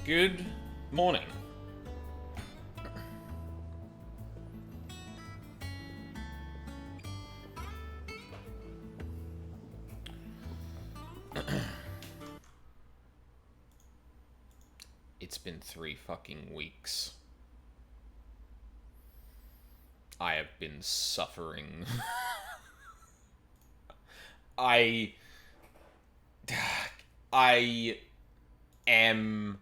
Good morning. It's been 3 fucking weeks. I have been suffering. I... I am...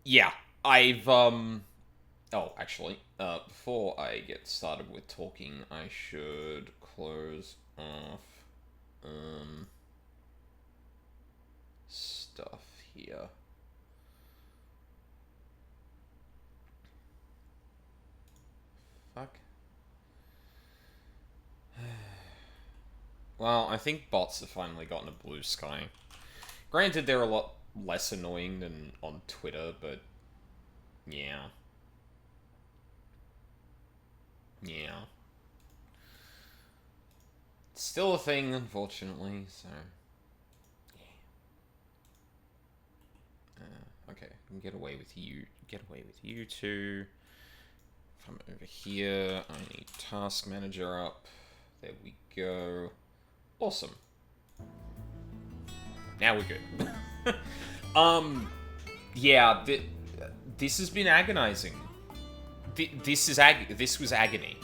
Yeah, Oh, actually, before I get started with talking, I should close off, stuff here. Fuck. Well, I think bots have finally gotten a blue sky. Granted, they're a lot less annoying than on Twitter, but yeah. Yeah. It's still a thing, unfortunately, so... Okay, I can get away with you. Get away with you two. If I'm over here, I need Task Manager up. There we go. Awesome. Now we're good. Yeah, this has been agonizing. This was agony.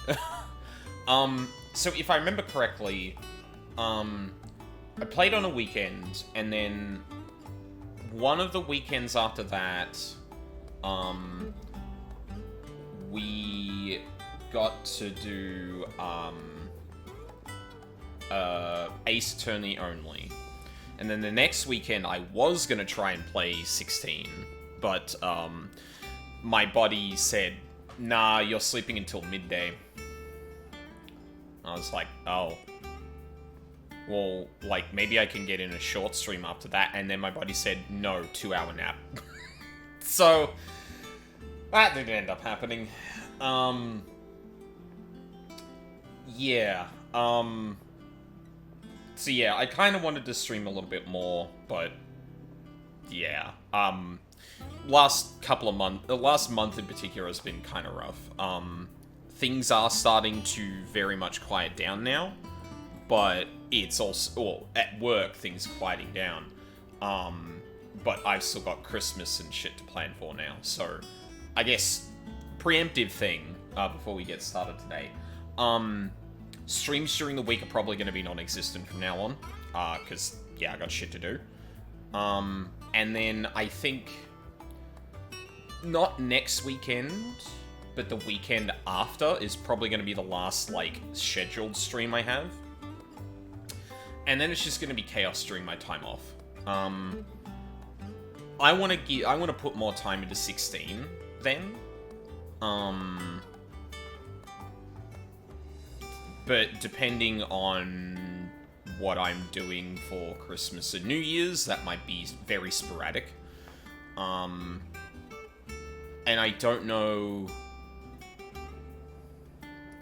So if I remember correctly, I played on a weekend, and then one of the weekends after that, we got to do, Ace Attorney only. And then the next weekend, I was gonna try and play 16, but, my buddy said, nah, you're sleeping until midday. I was like, oh. Well, like, maybe I can get in a short stream after that, and then my buddy said, no, 2-hour nap. So, that didn't end up happening. Yeah, so yeah, I kind of wanted to stream a little bit more, but, yeah, last month in particular has been kind of rough. Things are starting to very much quiet down now, but it's also, well, at work, things are quieting down. But I've still got Christmas and shit to plan for now, so I guess preemptive thing, before we get started today. Streams during the week are probably going to be non-existent from now on, because, yeah, I got shit to do. And then I think, not next weekend, but the weekend after is probably going to be the last, like, scheduled stream I have. And then it's just going to be chaos during my time off. I want to put more time into 16 then. But depending on what I'm doing for Christmas and New Year's, that might be very sporadic. And I don't know...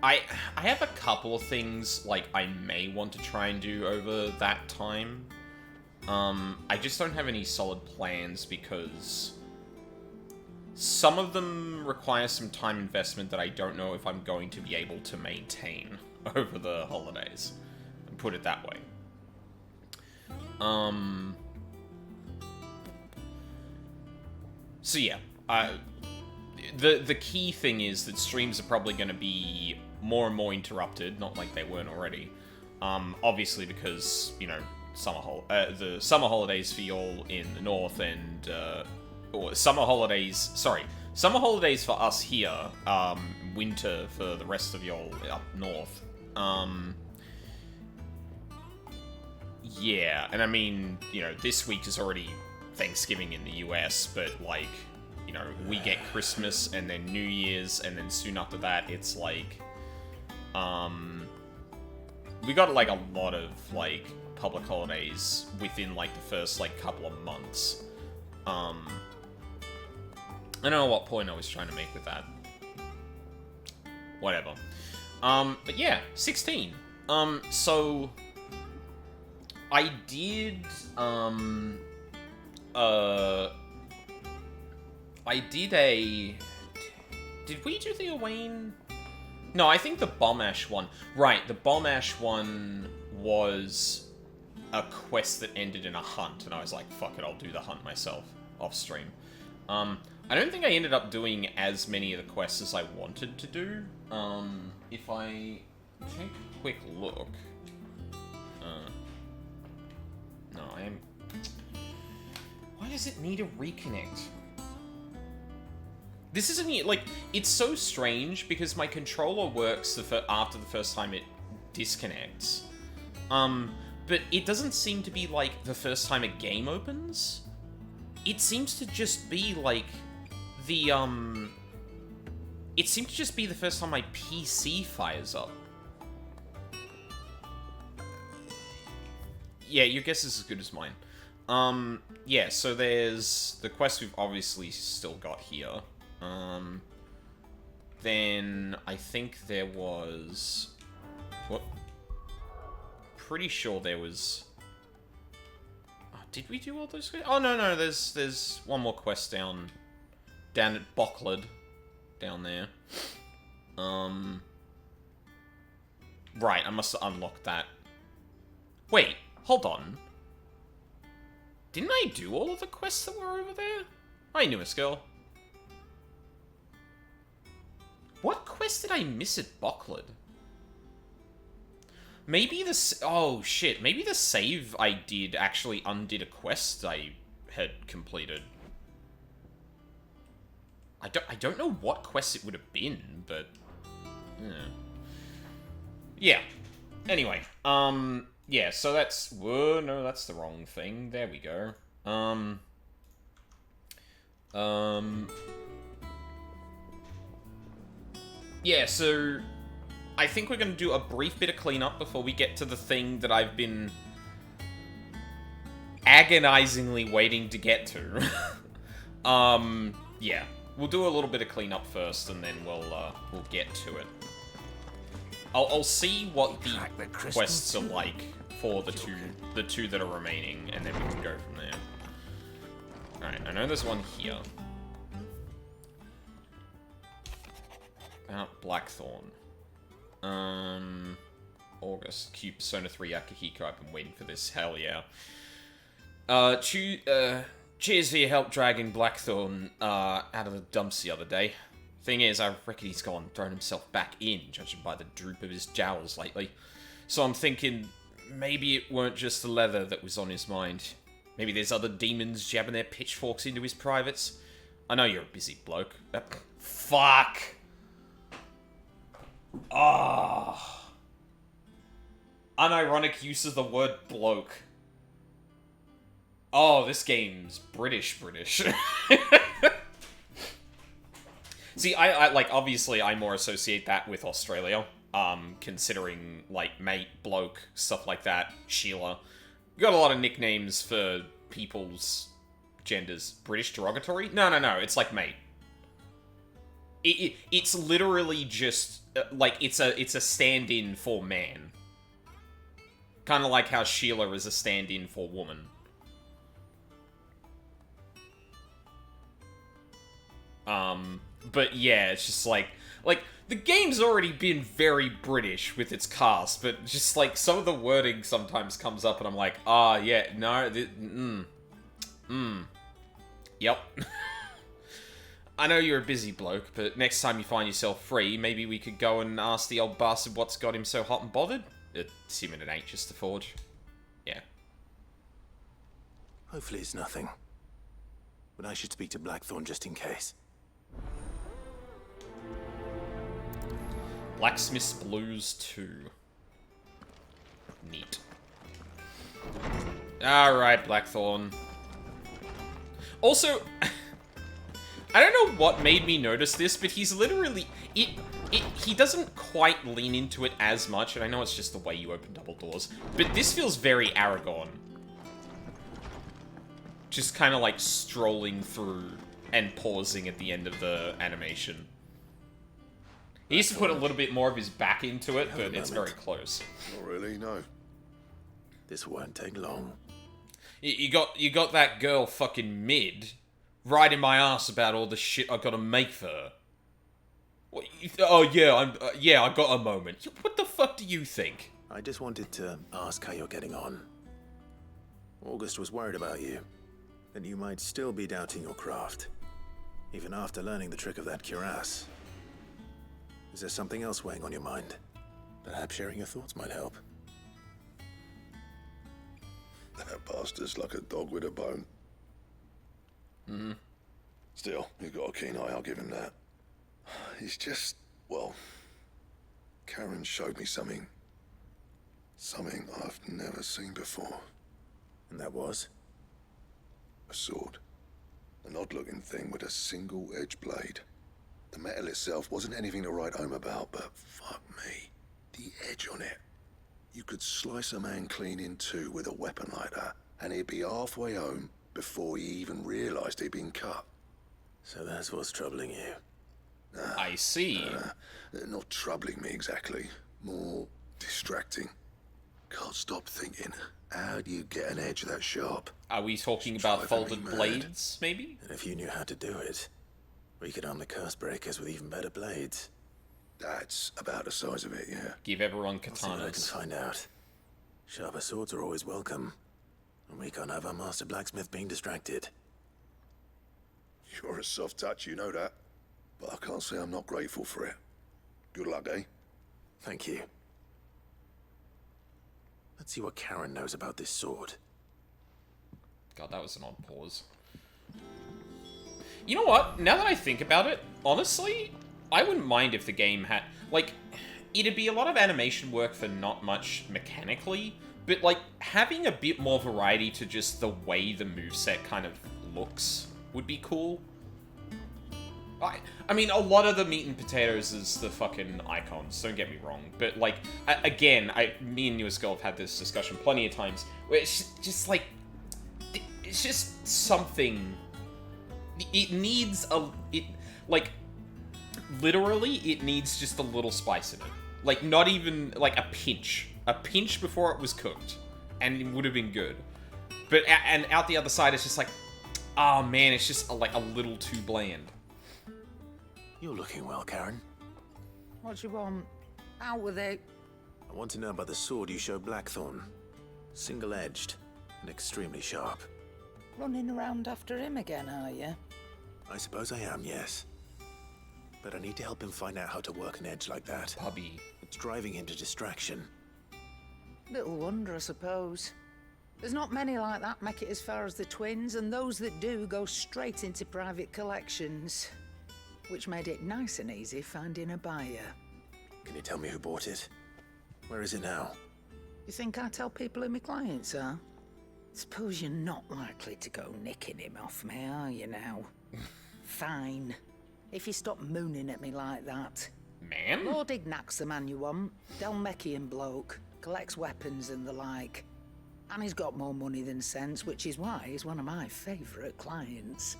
I have a couple of things, like, I may want to try and do over that time. I just don't have any solid plans because some of them require some time investment that I don't know if I'm going to be able to maintain over the holidays. Put it that way. So yeah, the key thing is that streams are probably going to be more and more interrupted, not like they weren't already. Obviously because, you know, the summer holidays for y'all in the north and, or summer holidays for us here, winter for the rest of y'all up north. Yeah, and I mean, you know, this week is already Thanksgiving in the US, but, like, you know, we get Christmas and then New Year's, and then soon after that, it's like, we got, like, a lot of, like, public holidays within, like, the first, like, couple of months. I don't know what point I was trying to make with that. Whatever. But yeah, 16. So... I did, I did a... Did we do the Owain? No, I think the Bomb Ash one. Right, the Bomb Ash one was a quest that ended in a hunt, and I was like, fuck it, I'll do the hunt myself, off stream. I don't think I ended up doing as many of the quests as I wanted to do. If I take a quick look... no, I am... Why does it need a reconnect? This isn't, like, it's so strange because my controller works after the first time it disconnects. But it doesn't seem to be, like, the first time a game opens. It seems to just be, like, the, It seems to just be the first time my PC fires up. Yeah, your guess is as good as mine. Yeah, so there's the quest we've obviously still got here. Then I think there was... What? Pretty sure there was... Oh, did we do all those quests? Oh, no, there's one more quest down at Bocklid, down there. Right, I must have unlocked that. Wait, hold on. Didn't I do all of the quests that were over there? Hi, newest girl. What quest did I miss at Bocklid? Maybe the... Oh, shit. Maybe the save I did actually undid a quest I had completed. I don't know what quest it would have been, but... Yeah. Anyway, yeah, so that's... Whoa, no, that's the wrong thing. There we go. Yeah, so... I think we're going to do a brief bit of cleanup before we get to the thing that I've been... agonizingly waiting to get to. Yeah. We'll do a little bit of cleanup first, and then we'll get to it. I'll see what the quests are like for the two that are remaining, and then we can go from there. Alright, I know there's one here. About Blackthorn. August. Q Persona 3 Akihiko. I've been waiting for this. Hell yeah. Cheers for your help dragging Blackthorn out of the dumps the other day. Thing is, I reckon he's gone and thrown himself back in, judging by the droop of his jowls lately. So I'm thinking, maybe it weren't just the leather that was on his mind. Maybe there's other demons jabbing their pitchforks into his privates. I know you're a busy bloke. Fuck! Ah. Unironic use of the word bloke. Oh, this game's British. See, I like, obviously, I more associate that with Australia. Considering, like, mate, bloke, stuff like that, Sheila. We got a lot of nicknames for people's genders. British derogatory? No, it's like mate. It's literally just, like, it's a stand-in for man. Kind of like how Sheila is a stand-in for woman. But yeah, it's just like, the game's already been very British with its cast, but just, like, some of the wording sometimes comes up and I'm like, yeah, no, yep. I know you're a busy bloke, but next time you find yourself free, maybe we could go and ask the old bastard what's got him so hot and bothered? Assuming it ain't just the forge. Yeah. Hopefully it's nothing. But I should speak to Blackthorn just in case. Blacksmith's Blues 2. Neat. Alright, Blackthorn. Also, I don't know what made me notice this, but he's literally... He doesn't quite lean into it as much, and I know it's just the way you open double doors, but this feels very Aragorn. Just kind of like strolling through and pausing at the end of the animation. He used to put a little bit more of his back into it, but it's very close. Not really, no. This won't take long. You got that girl fucking mid riding my ass about all the shit I gotta make for her. What, oh yeah, I got a moment. What the fuck do you think? I just wanted to ask how you're getting on. August was worried about you, that you might still be doubting your craft, even after learning the trick of that cuirass. Is there something else weighing on your mind? Perhaps sharing your thoughts might help. That bastard's like a dog with a bone. Mm-hmm. Still, you've got a keen eye, I'll give him that. He's just, well, Karen showed me something. Something I've never seen before. And that was? A sword. An odd-looking thing with a single-edged blade. The metal itself wasn't anything to write home about, but fuck me, the edge on it. You could slice a man clean in two with a weapon like that, and he'd be halfway home before he even realized he'd been cut. So that's what's troubling you. I see. Not troubling me exactly, more distracting. Can't stop thinking, how do you get an edge that sharp? Are we talking It's about driving folded me mad. blades, maybe? And if you knew how to do it, we could arm the curse breakers with even better blades. That's about the size of it, yeah. Give everyone I'll see what I can katanas. find out. Sharper swords are always welcome, and we can't have our master blacksmith being distracted. You're a soft touch, you know that. But I can't say I'm not grateful for it. Good luck, eh? Thank you. Let's see what Karen knows about this sword. God, that was an odd pause. You know what? Now that I think about it, honestly, I wouldn't mind if the game had... Like, it'd be a lot of animation work for not much mechanically, but, like, having a bit more variety to just the way the moveset kind of looks would be cool. I mean, a lot of the meat and potatoes is the fucking icons, don't get me wrong. But, like, again, me and Newest Girl have had this discussion plenty of times, where it's just, like, it's just something... It needs like, literally, it needs just a little spice in it. Like, not even, like, a pinch. A pinch before it was cooked, and it would have been good. But, and out the other side, it's just like, oh man, it's just, like, a little too bland. You're looking well, Karen. What do you want? Out with it. I want to know about the sword you showed Blackthorn. Single-edged and extremely sharp. Running around after him again, are you? I suppose I am, yes. But I need to help him find out how to work an edge like that. Puppy. It's driving him to distraction. Little wonder, I suppose. There's not many like that make it as far as the twins, and those that do go straight into private collections. Which made it nice and easy finding a buyer. Can you tell me who bought it? Where is it now? You think I tell people who my clients are? Suppose you're not likely to go nicking him off me, are you now? Fine. If you stop mooning at me like that. Man? Lord Ignac's the man you want. Delmechian bloke. Collects weapons and the like. And he's got more money than sense, which is why he's one of my favourite clients.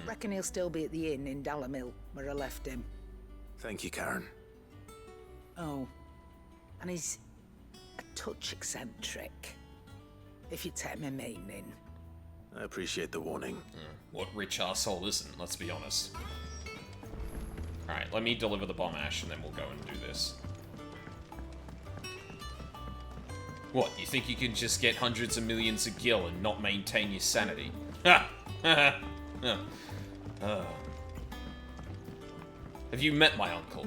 Reckon he'll still be at the inn in Dalamil, where I left him. Thank you, Karen. Oh, and he's a touch eccentric, if you take my meaning. I appreciate the warning. What rich arsehole isn't, let's be honest. Alright, let me deliver the bomb ash and then we'll go and do this. What, you think you can just get hundreds of millions of gil and not maintain your sanity? Ha! Ha ha! Have you met my uncle?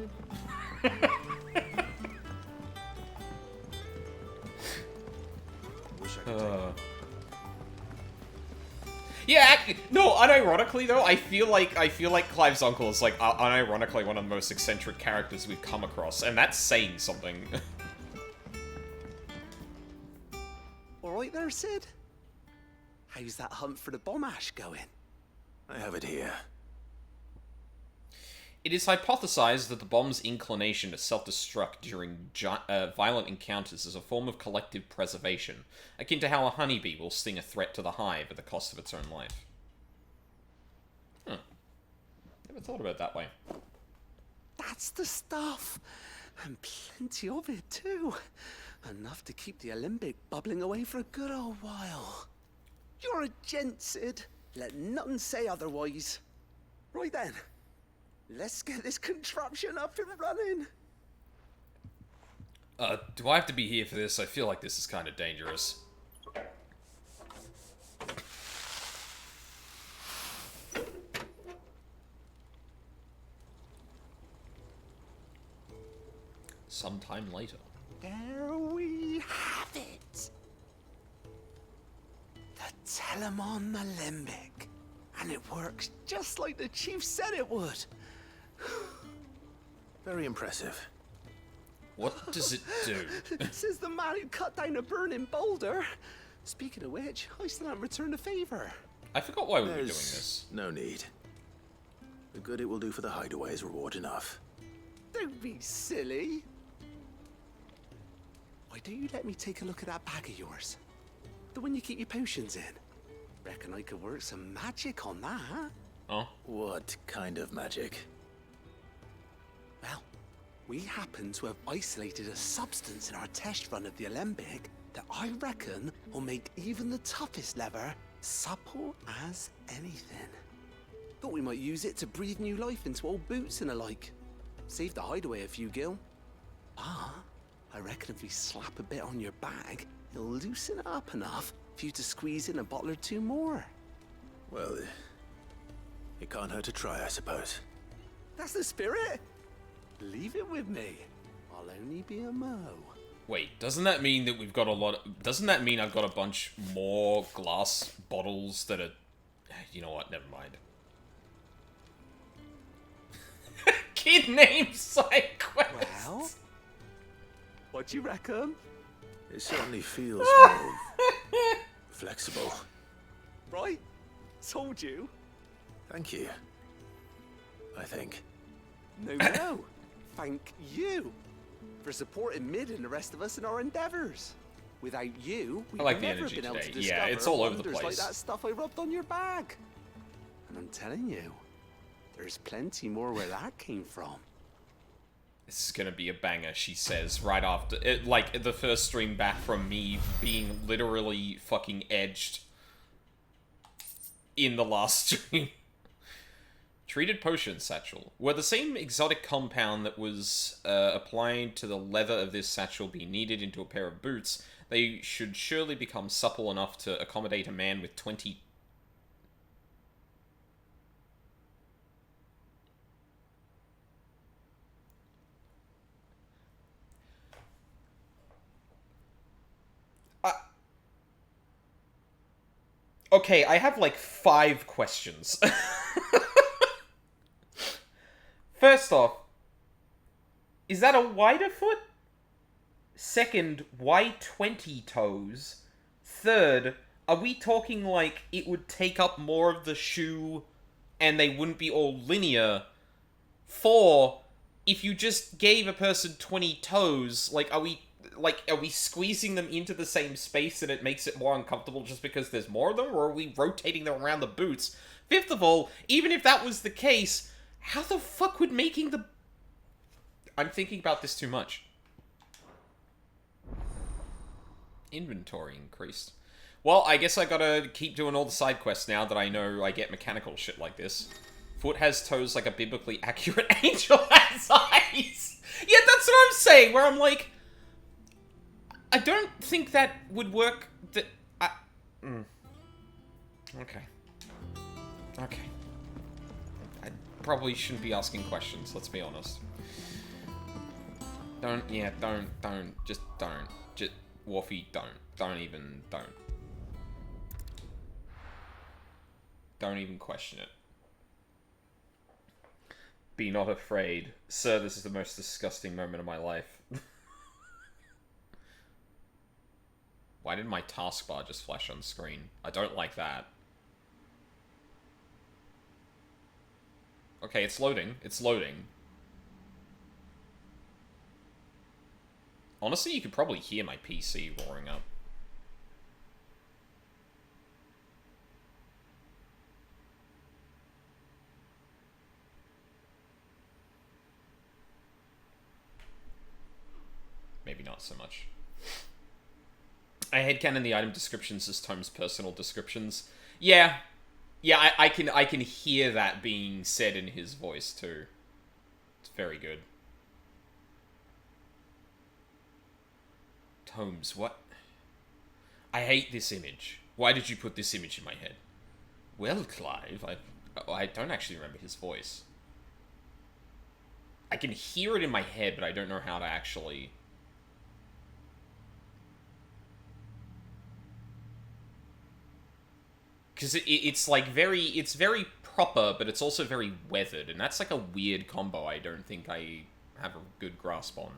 Wish I could take Yeah, no, unironically though, I feel like Clive's uncle is like unironically one of the most eccentric characters we've come across, and that's saying something. Alright there, Sid? How's that hunt for the bomb ash going? I have it here. It is hypothesized that the bomb's inclination to self-destruct during violent encounters is a form of collective preservation, akin to how a honeybee will sting a threat to the hive at the cost of its own life. Huh. Never thought about it that way. That's the stuff! And plenty of it, too. Enough to keep the Olympic bubbling away for a good old while. You're a gent, Sid. Let nothing say otherwise. Right then, let's get this contraption up and running. Do I have to be here for this? I feel like this is kind of dangerous. Sometime later. There we have it. The Telemon Alembic. And it works just like the chief said it would. Very impressive. What does it do? This is the man who cut down a burning boulder. Speaking of which, I still haven't returned the favor. I forgot why we were doing There's this. no need. The good it will do for the hideaway is reward enough. Don't be silly. Why don't you let me take a look at that bag of yours? The one you keep your potions in. Reckon I could work some magic on that. Oh? What kind of magic? Well, we happen to have isolated a substance in our test run of the Alembic that I reckon will make even the toughest lever supple as anything. Thought we might use it to breathe new life into old boots and the like. Save the hideaway a few gil. Ah, I reckon if we slap a bit on your bag, it'll loosen it up enough for you to squeeze in a bottle or two more. Well, it can't hurt to try, I suppose. That's the spirit. Leave it with me. I'll only be a mo. Wait, doesn't that mean that we've got a lot of... Doesn't that mean I've got a bunch more glass bottles that are... You know what, never mind. Kid name side quest! Well, what do you reckon? It certainly feels more flexible. Right? Told you. Thank you. I think. No. Thank you for supporting Mid and the rest of us in our endeavors. Without you, we'd I like the never energy been able to today. discover Yeah, it's all over the wonders place. like that stuff I rubbed on your bag. And I'm telling you, there's plenty more where that came from. This is gonna be a banger, she says, right after... like, the first stream back from me being literally fucking edged in the last stream. Treated potion satchel. Were the same exotic compound that was applied to the leather of this satchel be kneaded into a pair of boots, they should surely become supple enough to accommodate a man with 20... Okay, I have like 5 questions. First off, is that a wider foot? Second, why 20 toes? Third, are we talking like it would take up more of the shoe and they wouldn't be all linear? 4, if you just gave a person 20 toes, like, are we squeezing them into the same space and it makes it more uncomfortable just because there's more of them, or are we rotating them around the boots? Fifth of all, even if that was the case, how the fuck would making the... I'm thinking about this too much. Inventory increased. Well, I guess I gotta keep doing all the side quests now that I know I get mechanical shit like this. Foot has toes like a biblically accurate angel has eyes! Yeah, that's what I'm saying, where I'm like... I don't think that would work. Okay. Okay. I probably shouldn't be asking questions, let's be honest. Don't, just don't. Just, Wolfie, don't. Don't even question it. Be not afraid. Sir, this is the most disgusting moment of my life. Why did my taskbar just flash on screen? I don't like that. Okay, it's loading. It's loading. Honestly, you could probably hear my PC roaring up. Maybe not so much. I headcanon the item descriptions as Tome's personal descriptions. Yeah. Yeah, I can hear that being said in his voice, too. It's very good. Tomes, what? I hate this image. Why did you put this image in my head? Well, Clive, I don't actually remember his voice. I can hear it in my head, but I don't know how to actually... Because it's like it's very proper, but it's also very weathered, and that's like a weird combo I don't think I have a good grasp on.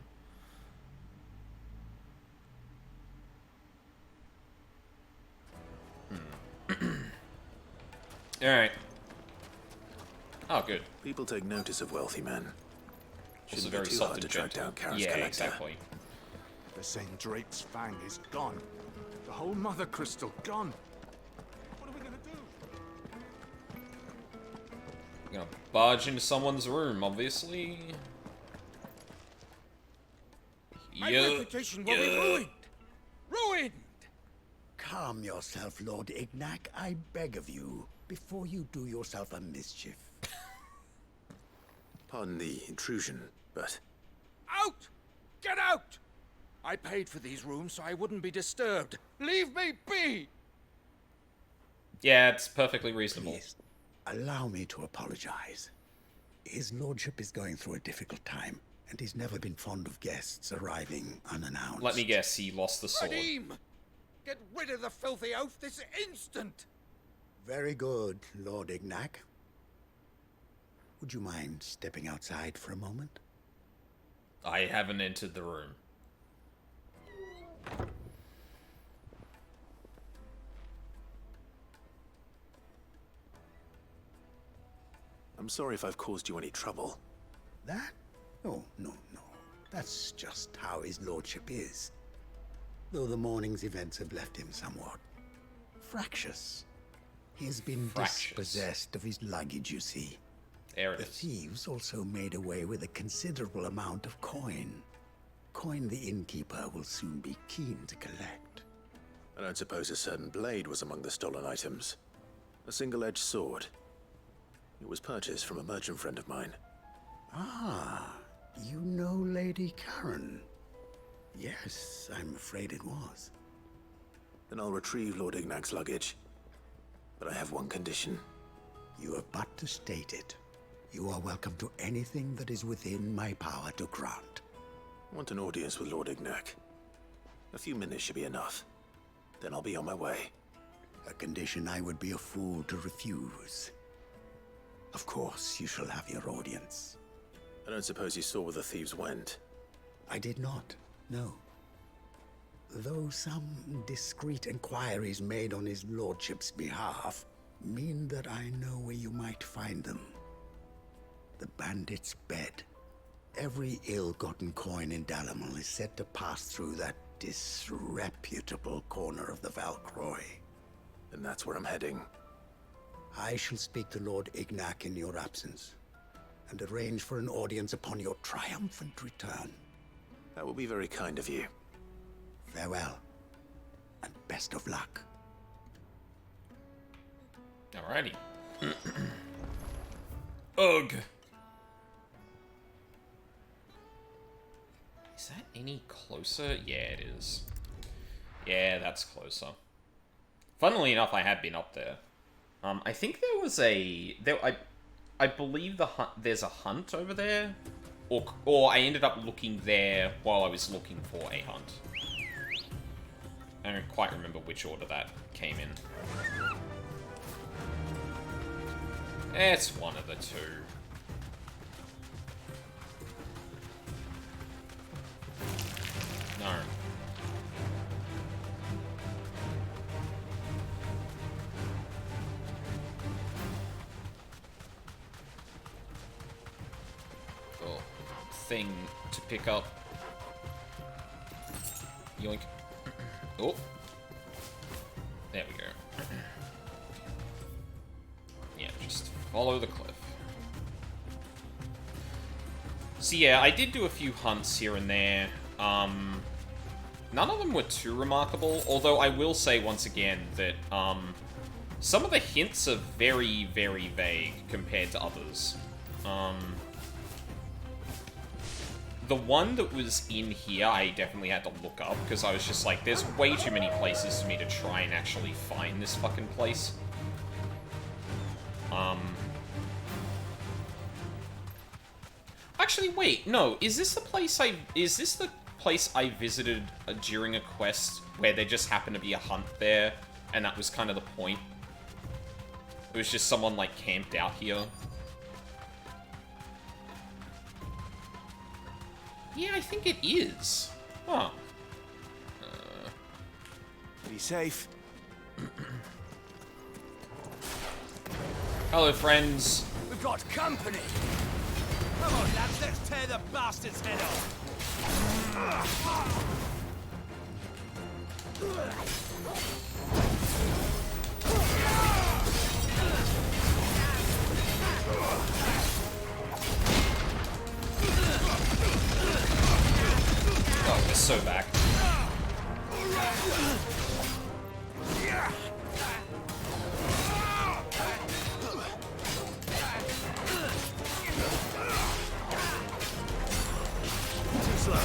Alright. Oh, good. People take notice of wealthy men. Also Shouldn't very be too soft hard and to track gentle. down Kara's Yeah, collector. exactly. They're saying Drake's Fang is gone. The whole Mother Crystal gone. What are we gonna do? We're gonna barge into someone's room, obviously. My reputation will be ruined! Ruined! Calm yourself, Lord Ignac, I beg of you, before you do yourself a mischief. Pardon the intrusion, but Out! Get out! I paid for these rooms so I wouldn't be disturbed. Leave me be! Yeah, it's perfectly reasonable. Please, allow me to apologize. His lordship is going through a difficult time, and he's never been fond of guests arriving unannounced. Let me guess, he lost the sword. Radim! Get rid of the filthy oaf this instant! Very good, Lord Ignac. Would you mind stepping outside for a moment? I haven't entered the room. I'm sorry if I've caused you any trouble. That? Oh, no. That's just how his lordship is. Though the morning's events have left him somewhat fractious. He's been dispossessed of his luggage, you see. There it The is. thieves also made away with a considerable amount of coin. Coin the innkeeper will soon be keen to collect. I don't suppose a certain blade was among the stolen items. A single-edged sword. It was purchased from a merchant friend of mine. Ah, you know Lady Karen. Yes, I'm afraid it was. Then I'll retrieve Lord Ignac's luggage. But I have one condition. You have but to state it. You are welcome to anything that is within my power to grant. I want an audience with Lord Ignac. A few minutes should be enough. Then I'll be on my way. A condition I would be a fool to refuse. Of course, you shall have your audience. I don't suppose you saw where the thieves went. I did not, no. Though some discreet inquiries made on his lordship's behalf mean that I know where you might find them. The bandit's bed. Every ill-gotten coin in Dalamal is said to pass through that disreputable corner of the Valcroy. And that's where I'm heading. I shall speak to Lord Ignac in your absence, and arrange for an audience upon your triumphant return. That will be very kind of you. Farewell, and best of luck. Alrighty. Ugh. Is that any closer? Yeah, it is. Yeah, that's closer. Funnily enough, I have been up there. I think there was I believe there's a hunt over there, or I ended up looking there while I was looking for a hunt. I don't quite remember which order that came in. It's one of the two. No. Cool. Thing to pick up. Yoink. Oh. There we go. Yeah, just follow the cliff. So yeah, I did do a few hunts here and there. None of them were too remarkable, although I will say once again that some of the hints are very, very vague compared to others. The one that was in here, I definitely had to look up, because I was just like, there's way too many places for me to try and actually find this fucking place. Actually, wait, no, is this the place I visited during a quest where there just happened to be a hunt there, and that was kind of the point? It was just someone, like, camped out here. Yeah, I think it is. Huh. Be safe. Hello, friends. We've got company! Come on, lads, let's tear the bastard's head off! Oh, we're so back. Too slow.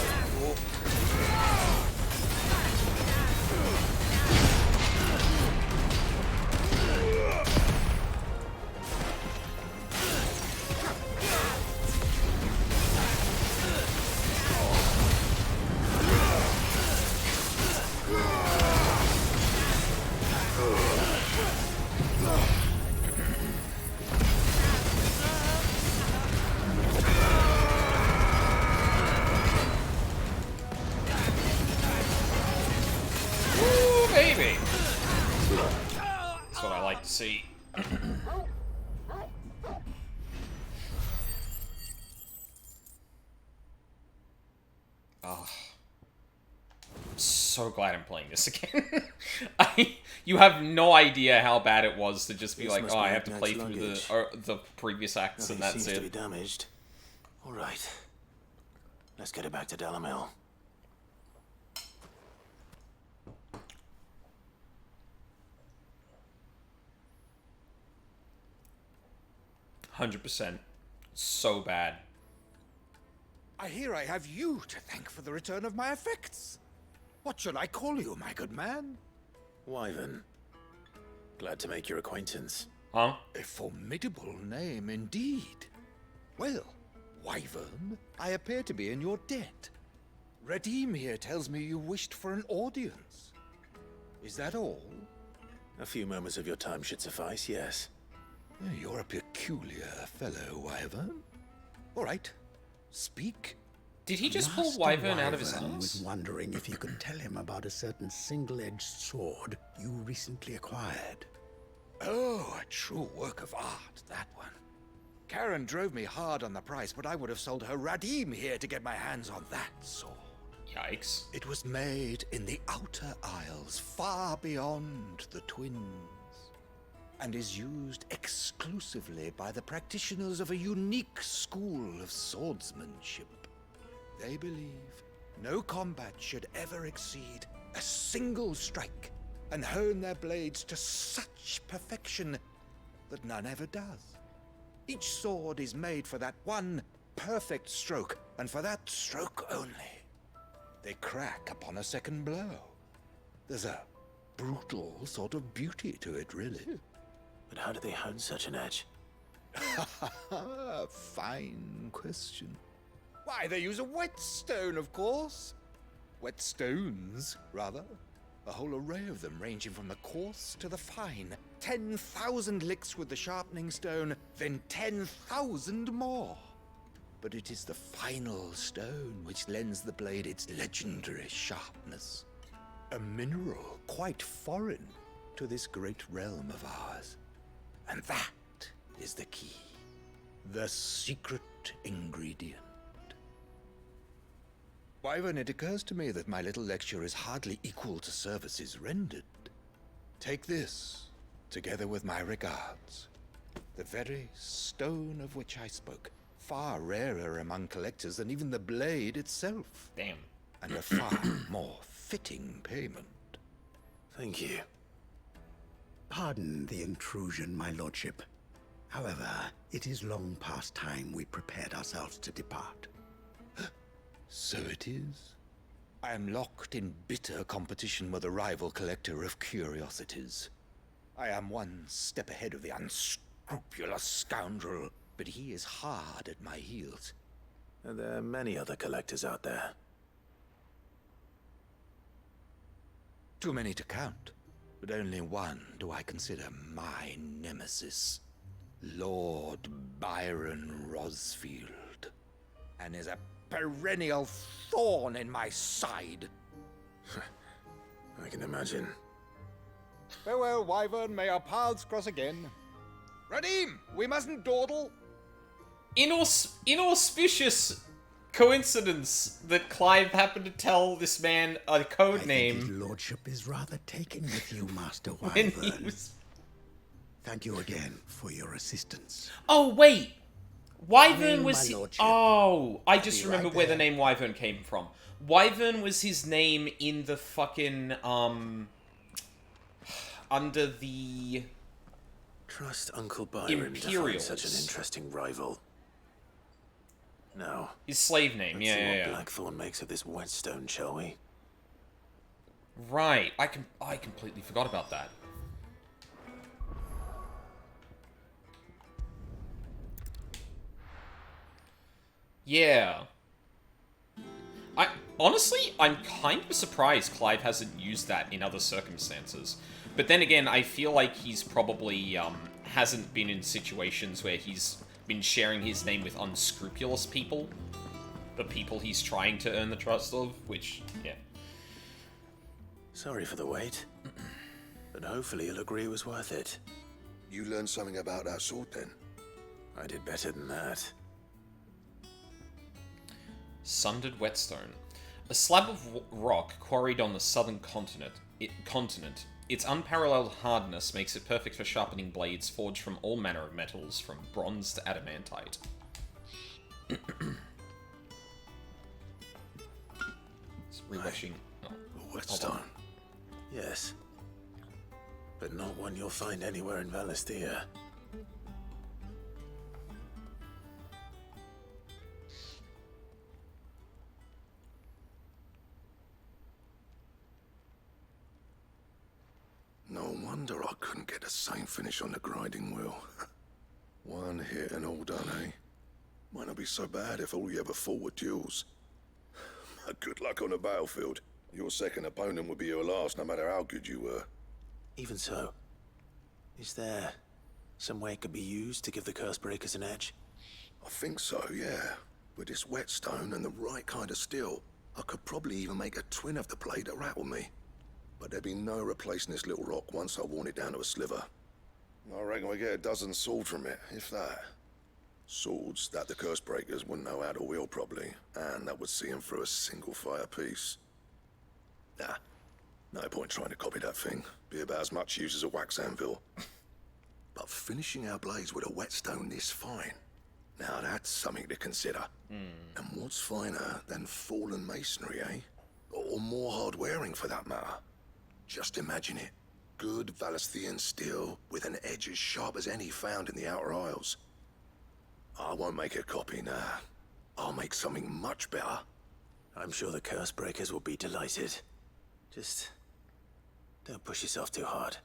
Woo, baby! That's what I like to see. Oh. I'm so glad I'm playing this again. You have no idea how bad it was to just be This like, must oh, be I have to Magnite's play through luggage. the previous acts Nothing and that's seems to be it. damaged. All right. Let's get it back to Delamil. 100%. So bad. I hear I have you to thank for the return of my effects. What shall I call you, my good man? Wyvern. Glad to make your acquaintance. Huh? A formidable name indeed. Well, Wyvern, I appear to be in your debt. Redeem here tells me you wished for an audience. Is that all? A few moments of your time should suffice, yes. You're a peculiar fellow, Wyvern. All right, speak. Did he just pull Master Wyvern out of his Wyvern was ass? wondering if you could tell him about a certain single-edged sword you recently acquired. Oh, a true work of art, that one. Karen drove me hard on the price, but I would have sold her Radim here to get my hands on that sword. Yikes. It was made in the Outer Isles, far beyond the Twins, and is used exclusively by the practitioners of a unique school of swordsmanship. They believe no combat should ever exceed a single strike, and hone their blades to such perfection that none ever does. Each sword is made for that one perfect stroke, and for that stroke only. They crack upon a second blow. There's a brutal sort of beauty to it, really. But how do they hone such an edge? Fine question. Why, they use a whetstone, of course. Whetstones, rather. A whole array of them, ranging from the coarse to the fine. 10,000 licks with the sharpening stone, then 10,000 more. But it is the final stone which lends the blade its legendary sharpness. A mineral quite foreign to this great realm of ours. And that is the key. The secret ingredient. Wyvern, it occurs to me that my little lecture is hardly equal to services rendered. Take this, together with my regards. The very stone of which I spoke, far rarer among collectors than even the blade itself. Damn. And a far more fitting payment. Thank you. Pardon the intrusion, my lordship. However, it is long past time we prepared ourselves to depart. So it is. I am locked in bitter competition with a rival collector of curiosities. I am one step ahead of the unscrupulous scoundrel, but he is hard at my heels. Are there many other collectors out there? Too many to count, but only one do I consider my nemesis. Lord Byron Rosfield, and is a perennial thorn in my side. I can imagine. Farewell, Wyvern, may our paths cross again. Radim, we mustn't dawdle. Inauspicious coincidence that Clive happened to tell this man a code I think name his lordship is rather taken with you, Master when he Wyvern. was... Thank you again for your assistance. Oh, wait! Wyvern Name, was... my lordship. Oh, I just Be remember right where the there. name Wyvern came from. Wyvern was his name in the fucking, under the... Trust Uncle Byron to find Imperials. such an interesting rival. Now, His slave name, let's yeah, see yeah, what yeah. Blackthorn makes of this whetstone, shall we? Right, I completely forgot about that. Yeah. Honestly, I'm kind of surprised Clive hasn't used that in other circumstances. But then again, I feel like he's probably, hasn't been in situations where he's been sharing his name with unscrupulous people. The people he's trying to earn the trust of, which, yeah. Sorry for the wait. But hopefully you'll agree it was worth it. You learned something about that sword then? I did better than that. Sundered whetstone. A slab of rock quarried on the southern continent. Its unparalleled hardness makes it perfect for sharpening blades forged from all manner of metals, from bronze to adamantite. It's rewatching. Oh, A whetstone. Yes. But not one you'll find anywhere in Valisthea. No wonder I couldn't get the same finish on the grinding wheel. One hit and all done, eh? Might not be so bad if all you ever fought were duels. Good luck on the battlefield. Your second opponent would be your last, no matter how good you were. Even so, is there some way it could be used to give the curse breakers an edge? I think so, yeah. With this whetstone and the right kind of steel, I could probably even make a twin of the blade that rattled me. But there'd be no replacing this little rock once I worn it down to a sliver. I reckon we get a dozen swords from it, if that. Swords that the curse breakers wouldn't know how to wield properly, and that would see them through a single fire piece. Nah, no point trying to copy that thing. Be about as much use as a wax anvil. But finishing our blades with a whetstone this fine, now that's something to consider. And what's finer than fallen masonry, eh? Or more hard-wearing, for that matter. Just imagine it. Good Valisthean steel with an edge as sharp as any found in the Outer Isles. I won't make a copy, nah. I'll make something much better. I'm sure the curse breakers will be delighted. Just don't push yourself too hard.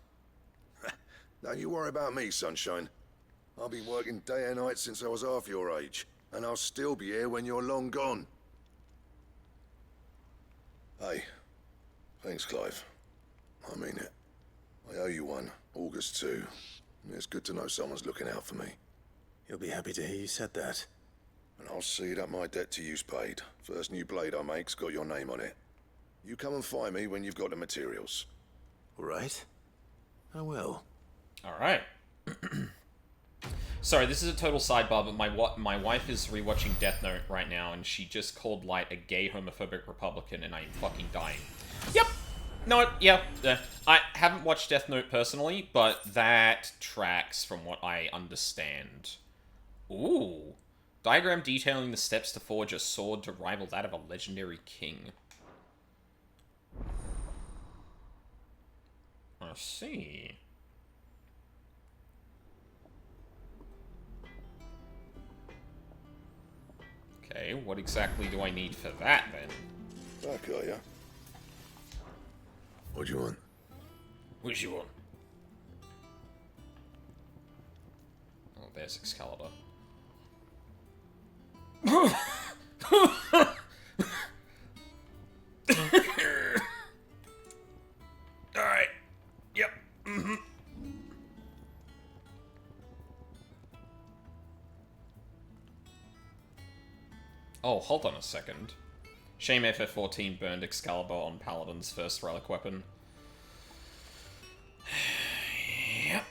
Don't you worry about me, sunshine. I've been working day and night since I was half your age, and I'll still be here when you're long gone. Hey, thanks, Clive. I mean it. I owe you one, August too. It's good to know someone's looking out for me. You'll be happy to hear you said that. And I'll see that my debt to you's paid. First new blade I make's got your name on it. You come and find me when you've got the materials. All right? I will. Alright. Sorry, this is a total sidebar, but my wife is rewatching Death Note right now, and she just called Light a gay homophobic Republican, and I am fucking dying. Yep! No, yeah. I haven't watched Death Note personally, but that tracks from what I understand. Ooh. Diagram detailing the steps to forge a sword to rival that of a legendary king. see. Okay, what exactly do I need for that, then? Back, are ya? What do you want? What do you want? Oh, there's Excalibur. Alright. Yep. Mm-hmm. Oh, hold on a second. Shame FF14 burned Excalibur on Paladin's first relic weapon. Yep.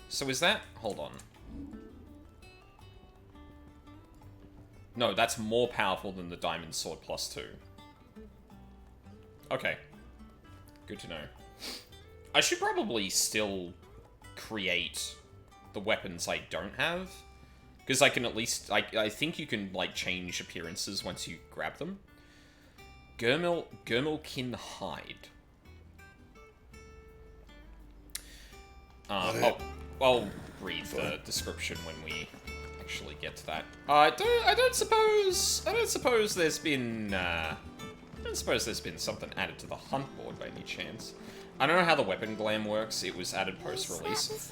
So is that... Hold on. No, that's more powerful than the Diamond Sword +2. Okay. Good to know. I should probably still create the weapons I don't have. Because I can at least... I think you can, like, change appearances once you grab them. Gurmilkin Hide. I'll read the description when we actually get to that. I don't suppose there's been something added to the hunt board by any chance. I don't know how the weapon glam works. It was added post-release.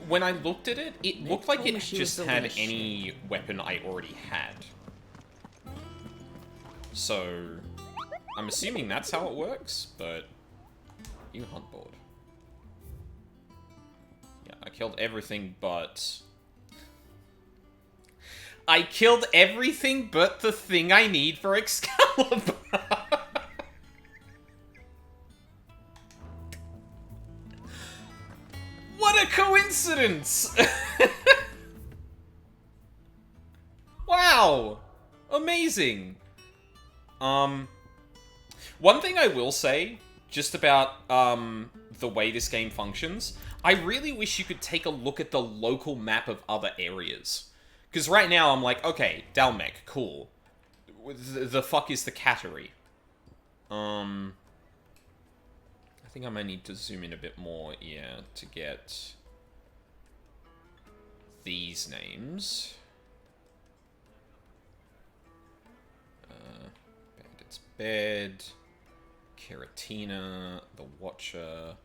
When I looked at it, it looked like it just had any weapon I already had. So, I'm assuming that's how it works, but... New hunt board. Yeah, I killed everything but... I killed everything but the thing I need for Excalibur! What a coincidence! Wow! Amazing! One thing I will say, just about, the way this game functions, I really wish you could take a look at the local map of other areas. Because right now I'm like, okay, Dalmec, cool. The fuck is the Cattery? I think I might need to zoom in a bit more, yeah, to get these names. Bandit's Bed, Keratina, the Watcher.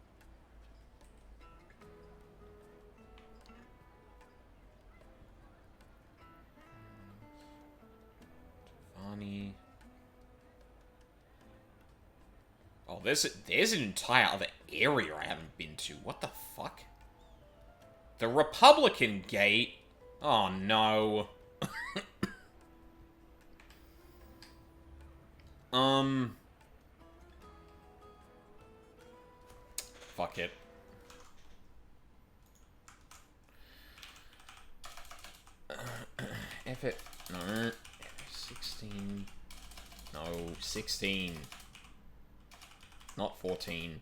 Tavani. Oh, there's an entire other area I haven't been to. What the fuck? The Republican Gate? Oh, no. Fuck it. No. 16. No, 16. Not 14.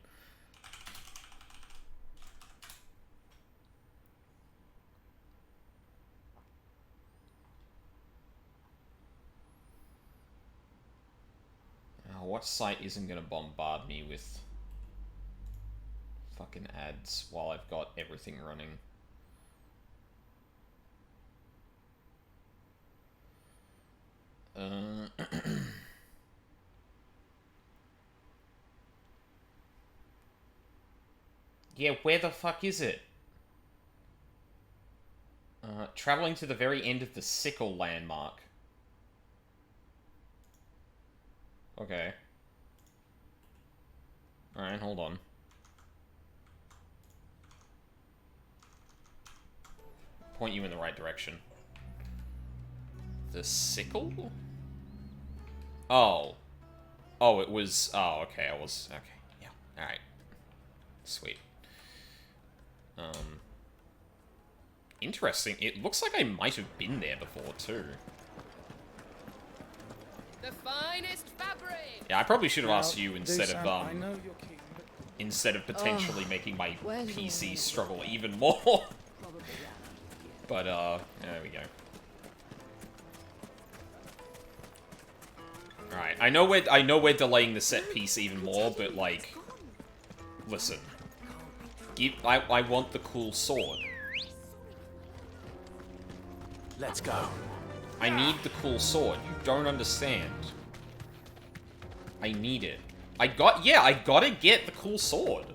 Now, what site isn't going to bombard me with fucking ads while I've got everything running? Yeah, where the fuck is it? Traveling to the very end of the Sickle landmark. Okay. Alright, hold on. Point you in the right direction. The Sickle? Oh. Oh, it was... Oh, okay, I was... Okay, yeah. Alright. Sweet. Interesting. It looks like I might have been there before, too. The finest fabric. Yeah, I probably should have asked you instead of, I know you're king, but instead of potentially making my PC struggle even more. But, there we go. Alright, I know we're delaying the set piece even more, but, like, Listen. I want the cool sword. Let's go. I need the cool sword. You don't understand. I need it. I gotta get the cool sword.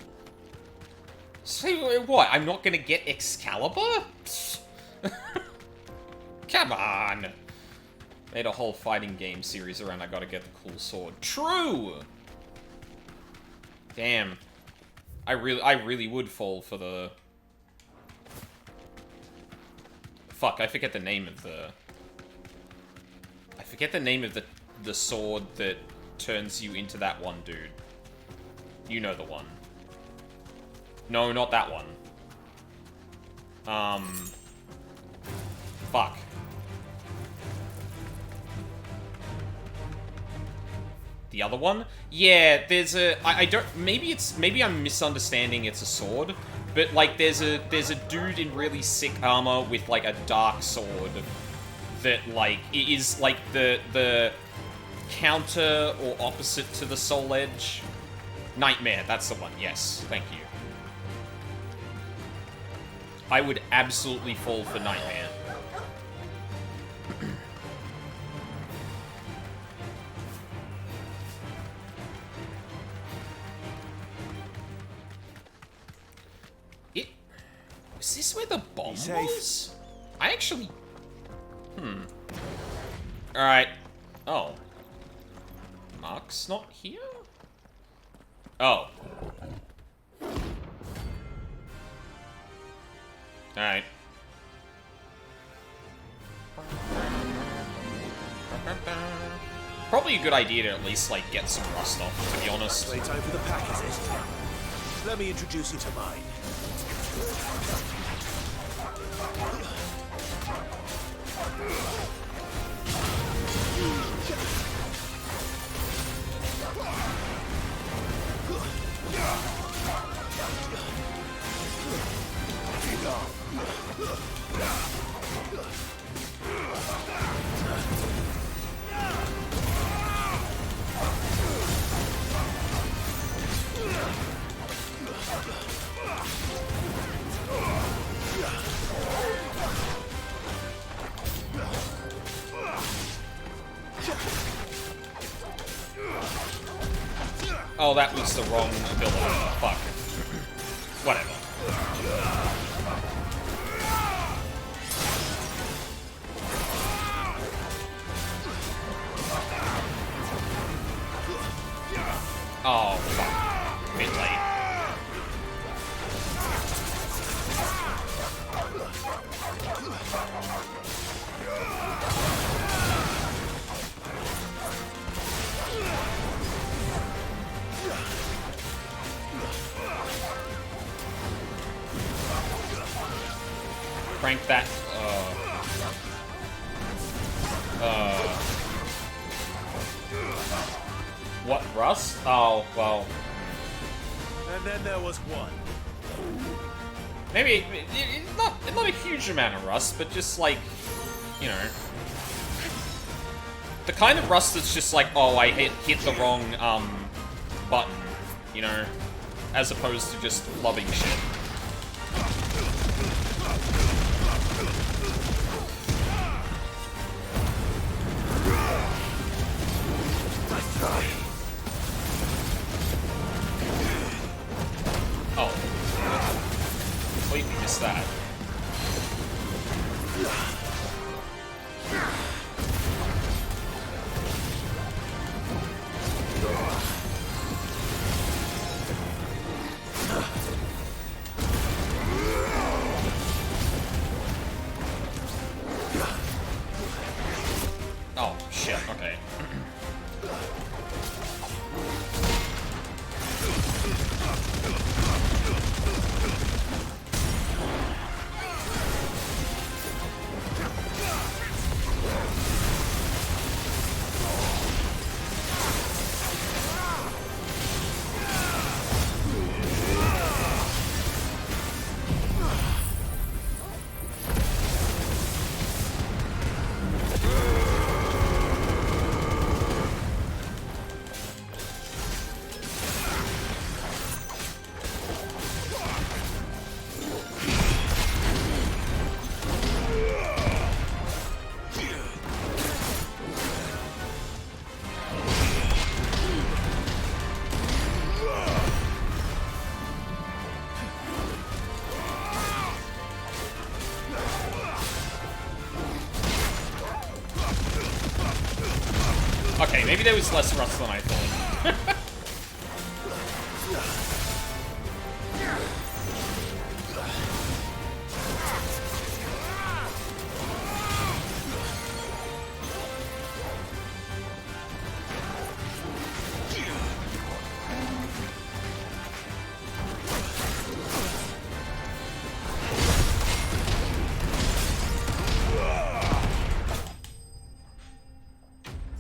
So what? I'm not gonna get Excalibur? Come on. Made a whole fighting game series around I gotta get the cool sword. True! Damn. I really would fall for the... Fuck, I forget the name of the... I forget the name of the sword that turns you into that one dude. You know the one. No, not that one. Fuck. The other one? Yeah, there's a... I don't... Maybe I'm misunderstanding it's a sword, but, like, there's a dude in really sick armor with, like, a dark sword that, like, is, like, the counter or opposite to the Soul Edge. Nightmare, that's the one. Yes, thank you. I would absolutely fall for Nightmare. Is this where the bomb was? I actually... Alright. Oh. Mark's not here? Oh. Alright. Probably a good idea to at least, like, get some rust off, to be honest. Wait, time for the pack, is it? Let me introduce you to mine. Oh, that was the wrong ability. Fuck. Whatever. Oh, fuck. Bit late. Crank that. What, rust? Oh, well. And then there was one. Maybe, it's not a huge amount of rust, but just like, you know. The kind of rust that's just like, oh, I hit the wrong, button, you know? As opposed to just loving shit. Oh. Completely missed that. Oh, shit, okay. there was less rust than I thought.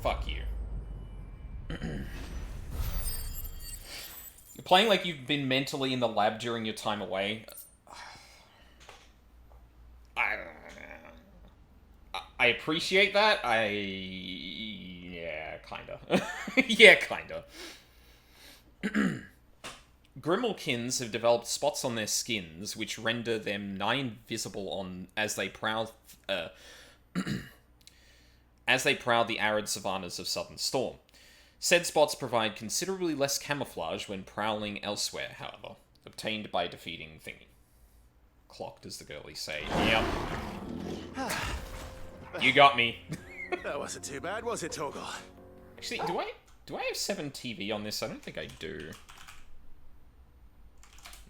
Fuck you. You're playing like you've been mentally in the lab during your time away. I appreciate that. Yeah, kinda. Yeah, kinda. Grimalkins have developed spots on their skins which render them nigh invisible as they prowl the arid savannas of Southern Storm. Said spots provide considerably less camouflage when prowling elsewhere, however, obtained by defeating Thingy. Clocked, as the girlies say. Yep. You got me. That wasn't too bad, was it, Torgal? Actually, do I have 7 TV on this? I don't think I do.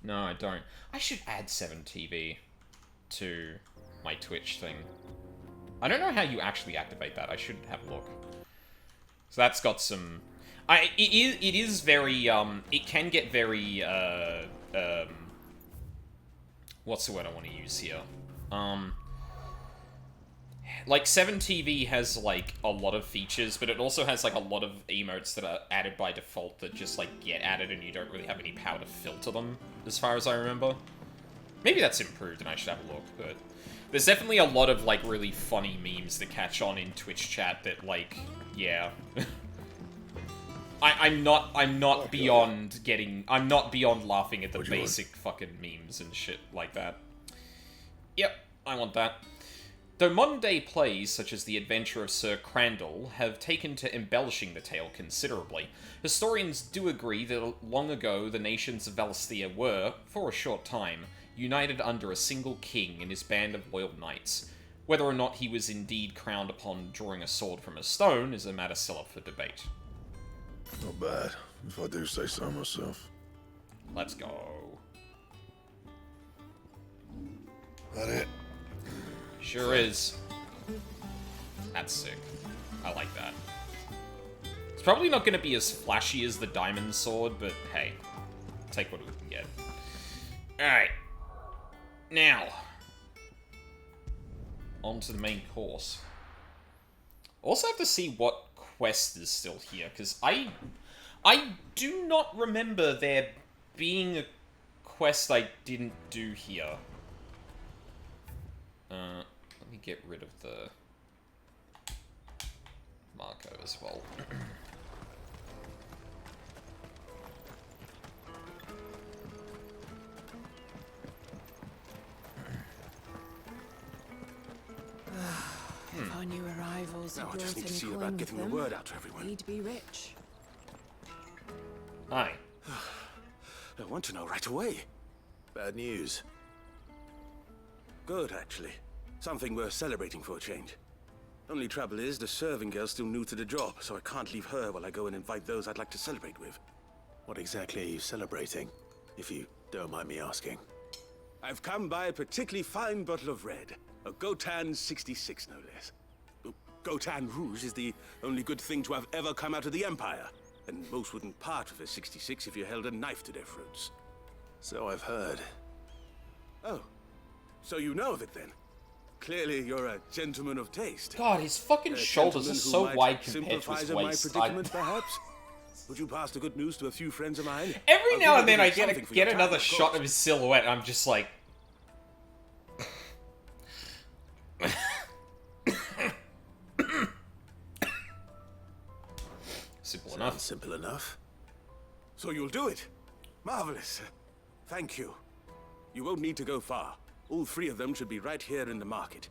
No, I don't. I should add 7 TV to my Twitch thing. I don't know how you actually activate that. I should have a look. So that's got some... It is very, it can get very, what's the word I want to use here? Like, 7TV has, like, a lot of features, but it also has, like, a lot of emotes that are added by default that just, like, get added and you don't really have any power to filter them, as far as I remember. Maybe that's improved and I should have a look, but... There's definitely a lot of, like, really funny memes that catch on in Twitch chat that, like, yeah. I'm not beyond laughing at the basic fucking memes and shit like that. Yep, I want that. Though modern-day plays, such as The Adventure of Sir Crandall, have taken to embellishing the tale considerably, historians do agree that long ago the nations of Valisthea were, for a short time, united under a single king and his band of loyal knights. Whether or not he was indeed crowned upon drawing a sword from a stone is a matter still up for debate. Not bad, if I do say so myself. Let's go. That it? Sure is. That's sick. I like that. It's probably not going to be as flashy as the diamond sword, but hey, take what we can get. Alright. Now, on to the main course. Also have to see what quest is still here, because I do not remember there being a quest I didn't do here. Let me get rid of the Marco as well. If our new arrivals No, had I just brought need to any see coin about with getting the them, word out to everyone. we'd be rich. Hi. I want to know right away. Bad news. Good, actually. Something worth celebrating for a change. Only trouble is, the serving girl's still new to the job, so I can't leave her while I go and invite those I'd like to celebrate with. What exactly are you celebrating, if you don't mind me asking? I've come by a particularly fine bottle of red. A Gotan 66, no less. Gotan Rouge is the only good thing to have ever come out of the Empire, and most wouldn't part with a 66 if you held a knife to their throats. So I've heard. Oh, so you know of it then? Clearly you're a gentleman of taste. God, his fucking shoulders are so wide compared to his waist. My predicament, perhaps? Would you pass the good news to a few friends of mine? Every I'll now give and then you I something for get your another time, shot of his silhouette, and I'm just like... Simple enough. Simple enough. So you'll do it. Marvelous. Thank you. You won't need to go far. All 3 of them should be right here in the market.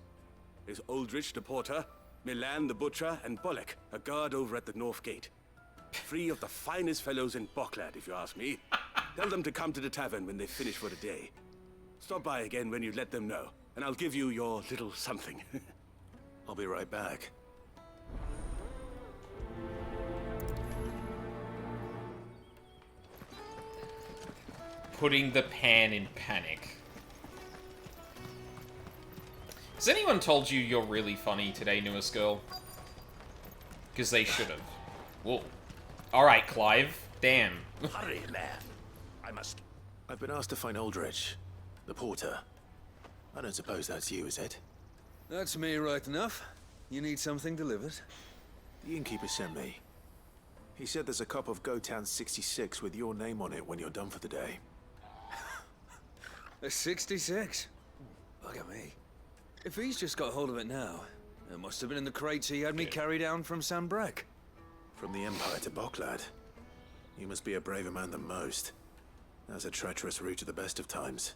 There's Aldrich the porter, Milan the butcher, and Bolek, a guard over at the north gate. 3 of the finest fellows in Boklad, if you ask me. Tell them to come to the tavern when they finish for the day. Stop by again when you let them know, and I'll give you your little something. I'll be right back. Putting the pan in panic. Has anyone told you you're really funny today, newest girl? Because they should have. Whoa. Alright, Clive. Damn. Hurry, man. I've been asked to find Aldrich, the porter. I don't suppose that's you, is it? That's me right enough. You need something delivered? The innkeeper sent me. He said there's a cup of Gotan 66 with your name on it when you're done for the day. A 66? Look at me. If he's just got hold of it now, it must have been in the crates he had me carry down from Sanbrek. From the Empire to Boklad. You must be a braver man than most. That's a treacherous route at the best of times.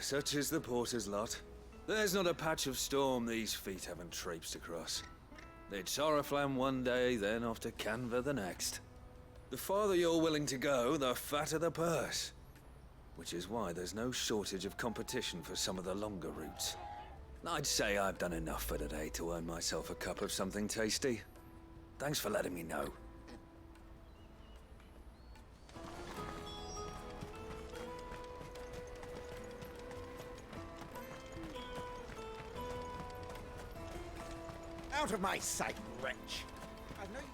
Such is the porter's lot. There's not a patch of storm these feet haven't traipsed across. It's Oriflamme one day, then off to Canva the next. The farther you're willing to go, the fatter the purse. Which is why there's no shortage of competition for some of the longer routes. I'd say I've done enough for today to earn myself a cup of something tasty. Thanks for letting me know. Out of my sight, wretch! I know you...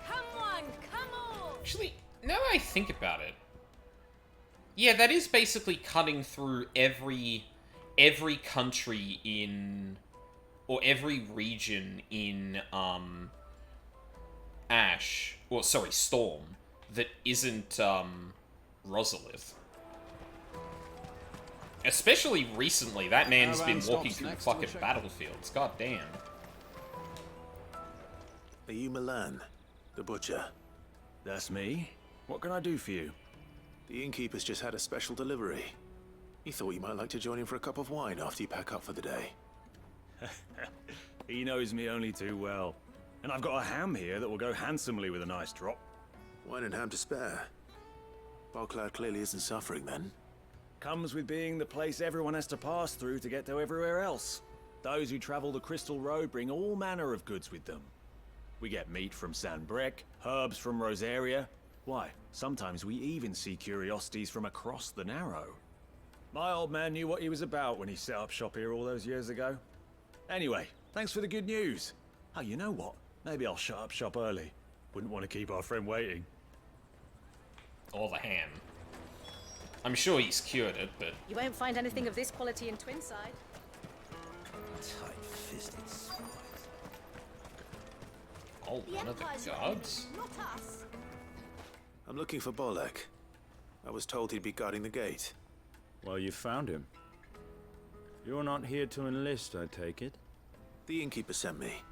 Come on, come on! Actually, now that I think about it, yeah, that is basically cutting through every country in, or every region in, Storm, that isn't, Rosalith. Especially recently, that man's been walking through fucking battlefields, god damn. Are you Milan, the butcher? That's me. What can I do for you? The innkeeper's just had a special delivery. He thought you might like to join him for a cup of wine after you pack up for the day. He knows me only too well. And I've got a ham here that will go handsomely with a nice drop. Wine and ham to spare. Boklad clearly isn't suffering then. Comes with being the place everyone has to pass through to get to everywhere else. Those who travel the Crystal Road bring all manner of goods with them. We get meat from Sanbrek, herbs from Rosaria. Why, sometimes we even see curiosities from across the Narrow. My old man knew what he was about when he set up shop here all those years ago. Anyway, thanks for the good news. Oh, you know what? Maybe I'll shut up shop early. Wouldn't want to keep our friend waiting. Or the ham. I'm sure he's cured it, but... You won't find anything of this quality in Twinside. Tight-fisted swine. Oh, one of the guards? Not us. I'm looking for Bolek. I was told he'd be guarding the gate. Well, you found him. You're not here to enlist, I take it? The innkeeper sent me.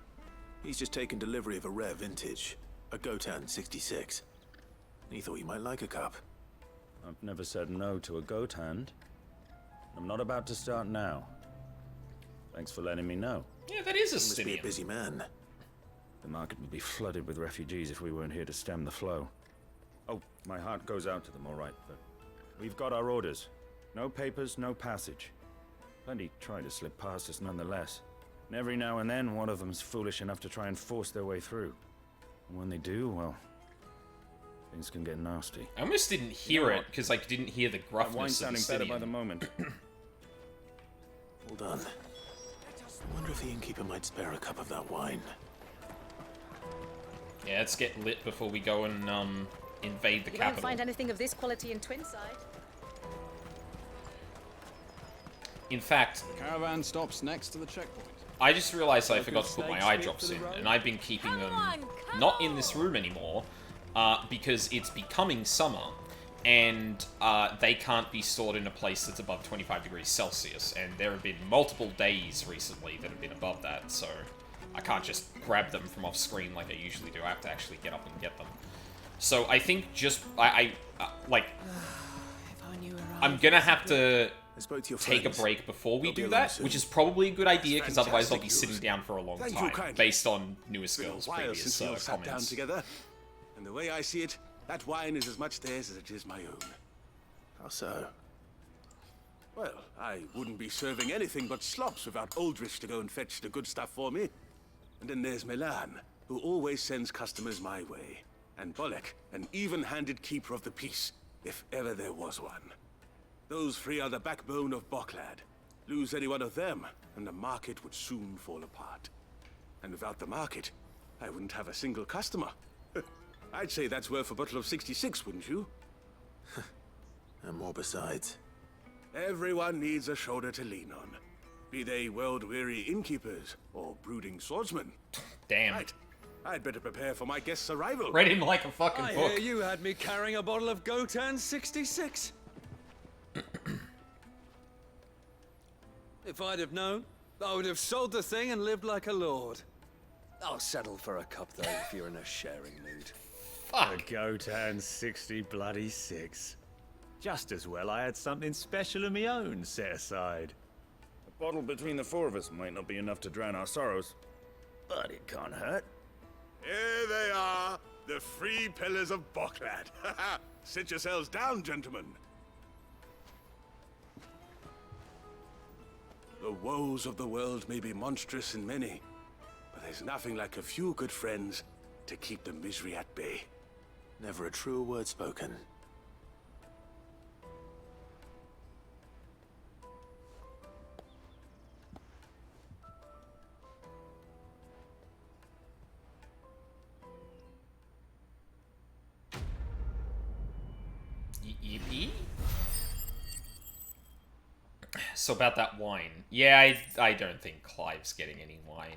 He's just taken delivery of a rare vintage, a Gotan 66. He thought you might like a cup. I've never said no to a goat hand. I'm not about to start now. Thanks for letting me know. Yeah, that is a Must be a Styrian. busy man. The market would be flooded with refugees if we weren't here to stem the flow. Oh, my heart goes out to them, all right, but we've got our orders. No papers, no passage. Plenty try to slip past us nonetheless. And every now and then, one of them's foolish enough to try and force their way through. And when they do, well, things can get nasty. I almost didn't hear it, because I didn't hear the That wine's gruffness of the sounding better by the Styrian. moment. Well done. I wonder if the innkeeper might spare a cup of that wine. Yeah, let's get lit before we go and, invade the You won't capital. find anything of this quality in Twinside. In fact, Caravan stops next to the checkpoint. I just realized I forgot to put my eye drops in, and I've been keeping them not in this room anymore, because it's becoming summer, and they can't be stored in a place that's above 25 degrees Celsius, and there have been multiple days recently that have been above that, so I can't just grab them from off screen like I usually do. I have to actually get up and get them. So I think just, I'm gonna have to take a break before we do that, which is probably a good idea, because otherwise I'll be sitting down for a long time, based on newest girls' previous Sat down comments. together, and the way I see it, that wine is as much theirs as it is my own. How so? Well, I wouldn't be serving anything but slops without Aldrich to go and fetch the good stuff for me. And then there's Milan, who always sends customers my way, and Bolek, an even-handed keeper of the peace, if ever there was one. Those three are the backbone of Boklad. Lose any one of them, and the market would soon fall apart. And without the market, I wouldn't have a single customer. I'd say that's worth a bottle of 66, wouldn't you? And more besides. Everyone needs a shoulder to lean on. Be they world-weary innkeepers or brooding swordsmen. Damn. Right. I'd better prepare for my guest's arrival. Read him like a fucking I book. hear you had me carrying a bottle of Gotan 66. If I'd have known, I would have sold the thing and lived like a lord. I'll settle for a cup though if you're in a sharing mood. A Gotan 60 bloody 6. Just as well I had something special of my own set aside. A bottle between the four of us might not be enough to drown our sorrows, but it can't hurt. Here they are, the three pillars of Boklad. Sit yourselves down, gentlemen. The woes of the world may be monstrous and many, but there's nothing like a few good friends to keep the misery at bay. Never a truer word spoken. Yippee? So about that wine. Yeah, I don't think Clive's getting any wine.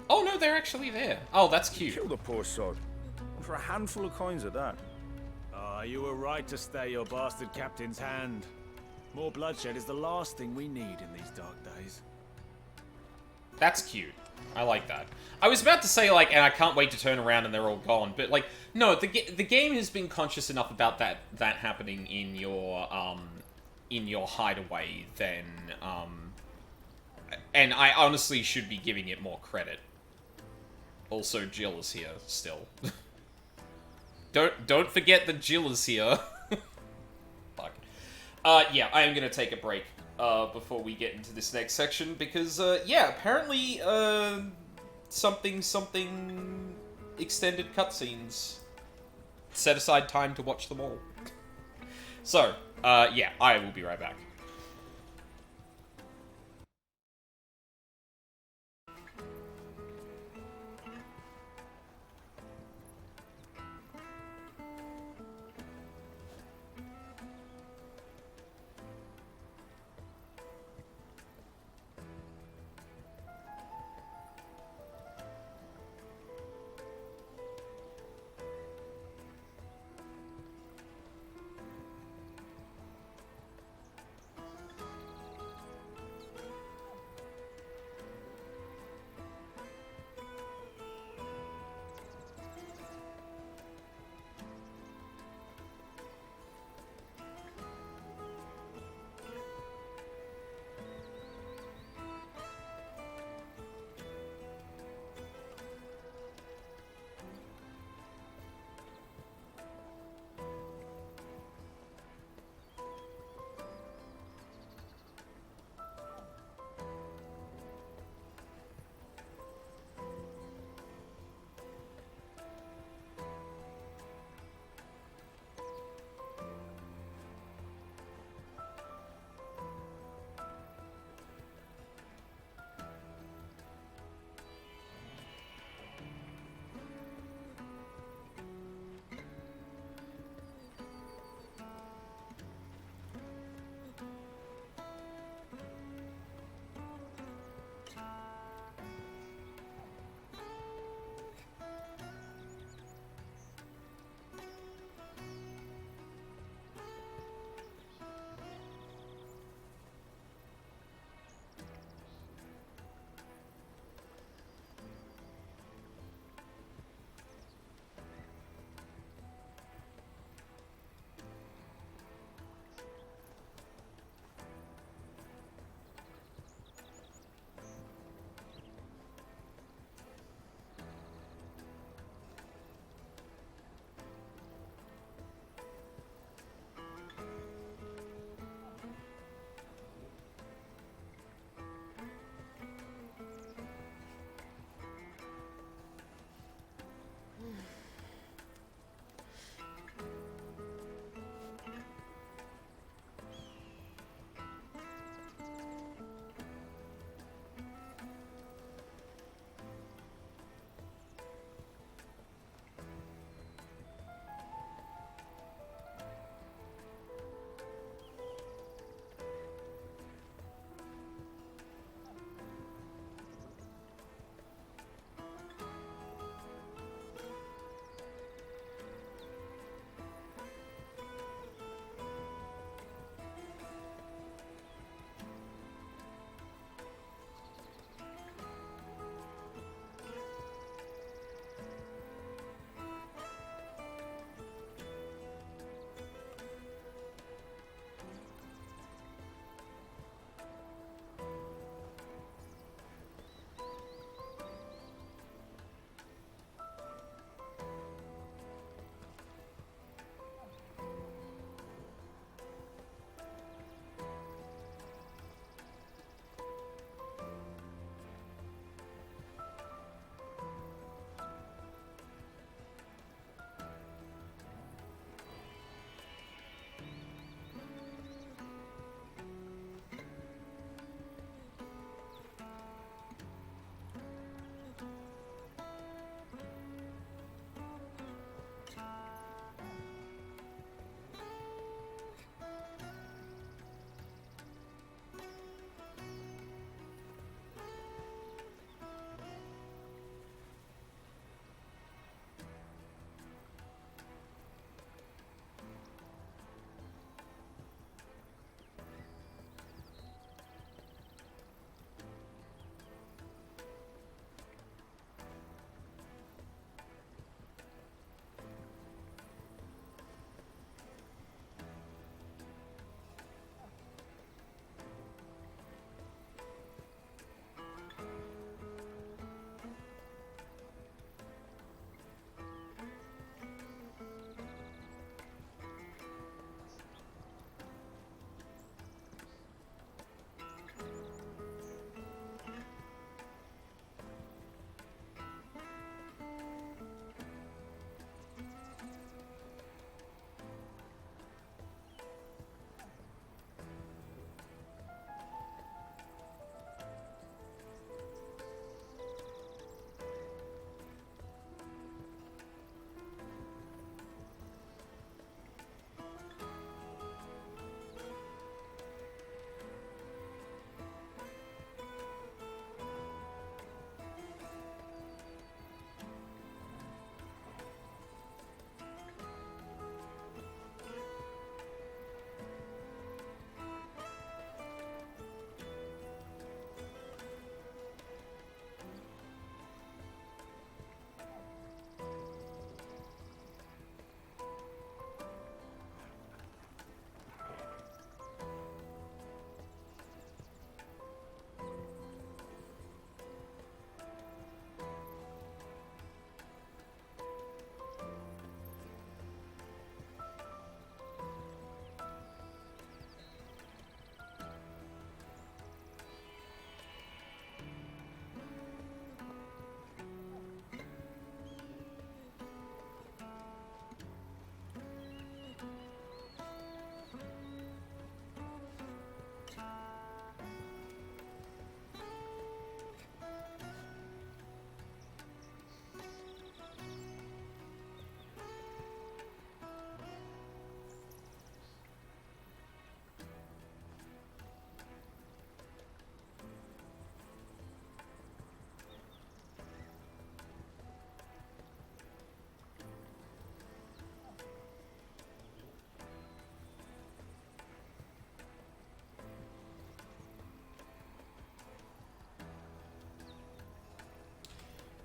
Oh no, they're actually there. Oh, that's cute. Kill the poor sod. And for a handful of coins at that. Ah, you were right to stay your bastard captain's hand. More bloodshed is the last thing we need in these dark days. That's cute. I like that. I was about to say, like, and I can't wait to turn around and they're all gone, but, like, no, the game has been conscious enough about that happening in your hideaway than, and I honestly should be giving it more credit. Also, Jill is here, still. Don't forget that Jill is here. Fuck. Yeah, I am gonna take a break. Before we get into this next section, because, yeah, apparently, something extended cutscenes. Set aside time to watch them all. So, yeah, I will be right back.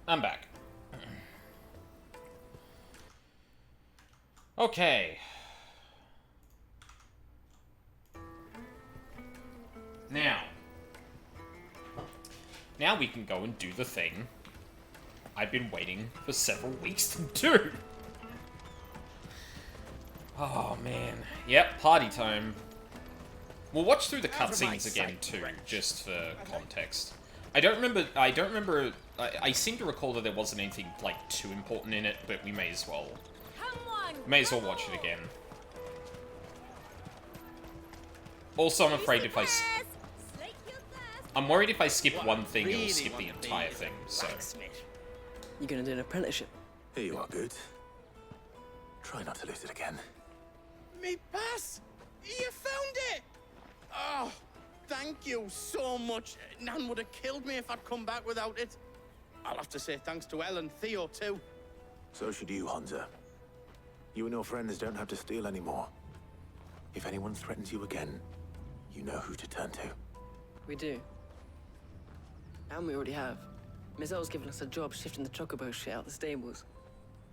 I'm back. Okay. Now we can go and do the thing I've been waiting for several weeks to do. Oh, man. Yep, party time. We'll watch through the cutscenes again, too, just for context. I seem to recall that there wasn't anything, like, too important in it, but we may as well watch it again. Also, I'm afraid if I'm worried if I skip one thing, it'll skip the entire thing, so... You gonna do an apprenticeship? Here you are, Good. Try not to lose it again. Me pass! You found it! Oh, thank you so much. Nan would have killed me if I'd come back without it. I'll have to say thanks to Elle and Theo, too. So should you, Hunter. You and your friends don't have to steal anymore. If anyone threatens you again, you know who to turn to. We do. And we already have. Mizelle's given us a job shifting the chocobo shit out the stables.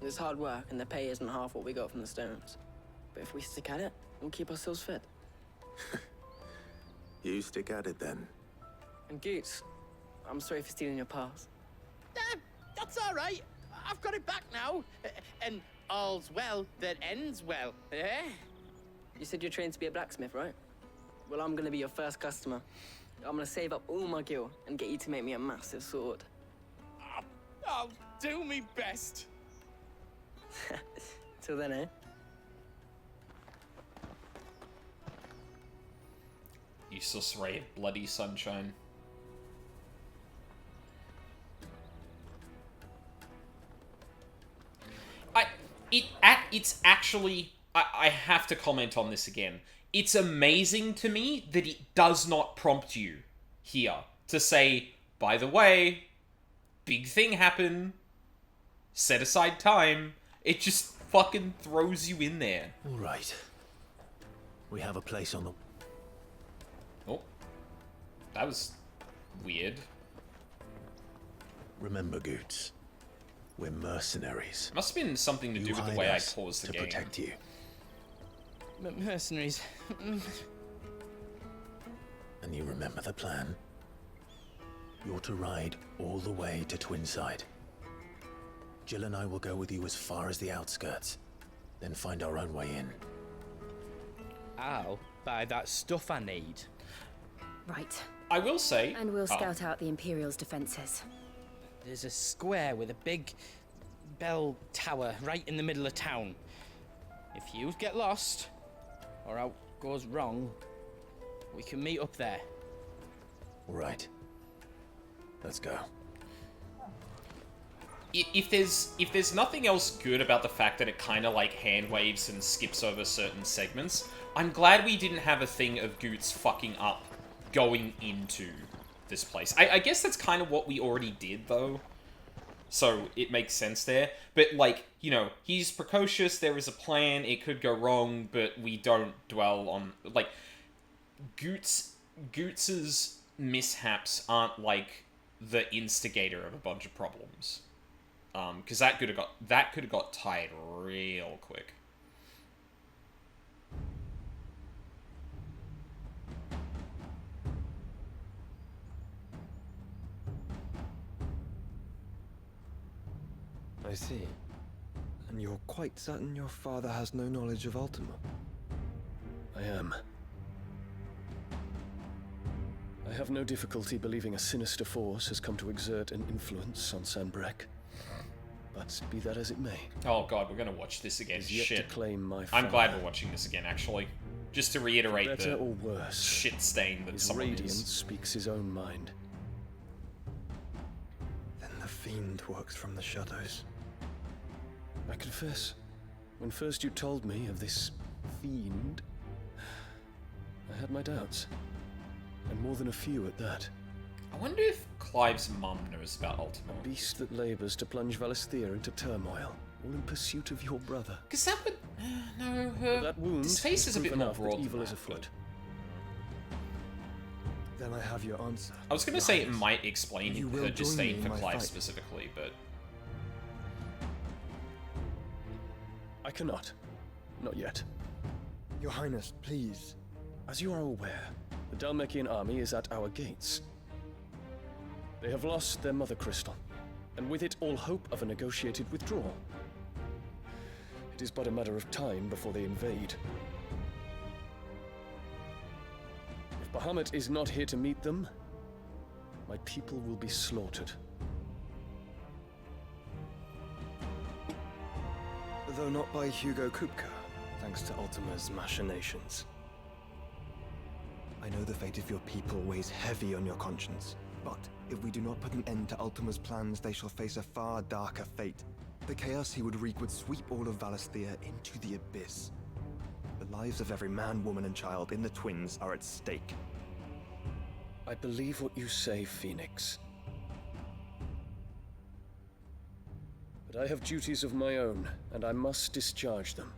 It's hard work, and the pay isn't half what we got from the Stones. But if we stick at it, we'll keep ourselves fed. You stick at it, then. And Goots, I'm sorry for stealing your pass. That's all right. I've got it back now. And all's well that ends well, eh? You said you're trained to be a blacksmith, right? Well, I'm gonna be your first customer. I'm gonna save up all my gil and get you to make me a massive sword. I'll do me best. Till then, eh? Useless ray of bloody sunshine. It's actually... I have to comment on this again. It's amazing to me that it does not prompt you here to say, by the way, big thing happened, set aside time. It just fucking throws you in there. All right. We have a place on the... Oh. That was weird. Remember, Goots. We're mercenaries. Must have been something to do with the way I paused the game. To protect you. Mercenaries. And you remember the plan? You're to ride all the way to Twinside. Jill and I will go with you as far as the outskirts, then find our own way in. I'll buy that stuff I need. Right. I will say... And we'll scout out the Imperial's defenses. There's a square with a big bell tower right in the middle of town. If you get lost, or out goes wrong, we can meet up there. All right. Let's go. If there's nothing else good about the fact that it kind of like hand waves and skips over certain segments, I'm glad we didn't have a thing of Goots fucking up going into this place. I guess that's kind of what we already did, though. So it makes sense there. But, like, you know, he's precocious, there is a plan, it could go wrong, but we don't dwell on... Like, Goots's mishaps aren't, like, the instigator of a bunch of problems. Because that could have got tired real quick. I see. And you're quite certain your father has no knowledge of Ultima? I am. I have no difficulty believing a sinister force has come to exert an influence on Sanbreque. But be that as it may. Oh god, we're gonna watch this again. Yet Shit. to claim my I'm glad we're watching this again, actually. Just to reiterate better the or worse, shit stain that his someone radiance is. speaks his own mind. Then the fiend works from the shadows. I confess, when first you told me of this fiend, I had my doubts. And more than a few at that. I wonder if Clive's mum knows about Ultima. A beast that labours to plunge Valisthea into turmoil, all in pursuit of your brother. Because that would... no, her... That wound His face is a bit more enough broad that evil than is that, afoot. Then I have your answer. I was gonna Your say it Highness. might explain You her will disdain join me for in my Clive fight. specifically, but... I cannot. Not yet. Your Highness, please. As you are aware, the Dalmekian army is at our gates. They have lost their mother crystal, and with it all hope of a negotiated withdrawal. It is but a matter of time before they invade. If Bahamut is not here to meet them, my people will be slaughtered. Though not by Hugo Kupka, thanks to Ultima's machinations. I know the fate of your people weighs heavy on your conscience, but if we do not put an end to Ultima's plans, they shall face a far darker fate. The chaos he would wreak would sweep all of Valisthea into the abyss. The lives of every man, woman, and child in the Twins are at stake. I believe what you say, Phoenix. But I have duties of my own, and I must discharge them.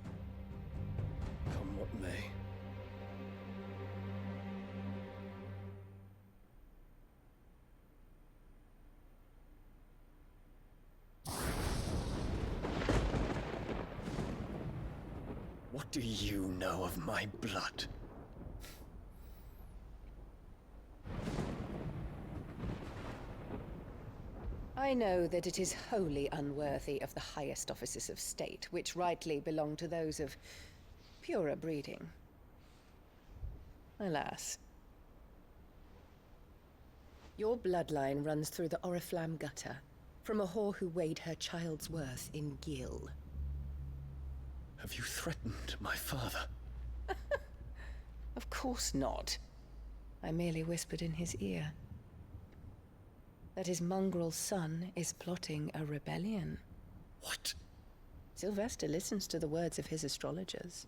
Come what may. What do you know of my blood? I know that it is wholly unworthy of the highest offices of state, which rightly belong to those of purer breeding. Alas. Your bloodline runs through the Oriflamme gutter, from a whore who weighed her child's worth in gill. Have you threatened my father? Of course not. I merely whispered in his ear that his mongrel son is plotting a rebellion. What? Sylvester listens to the words of his astrologers.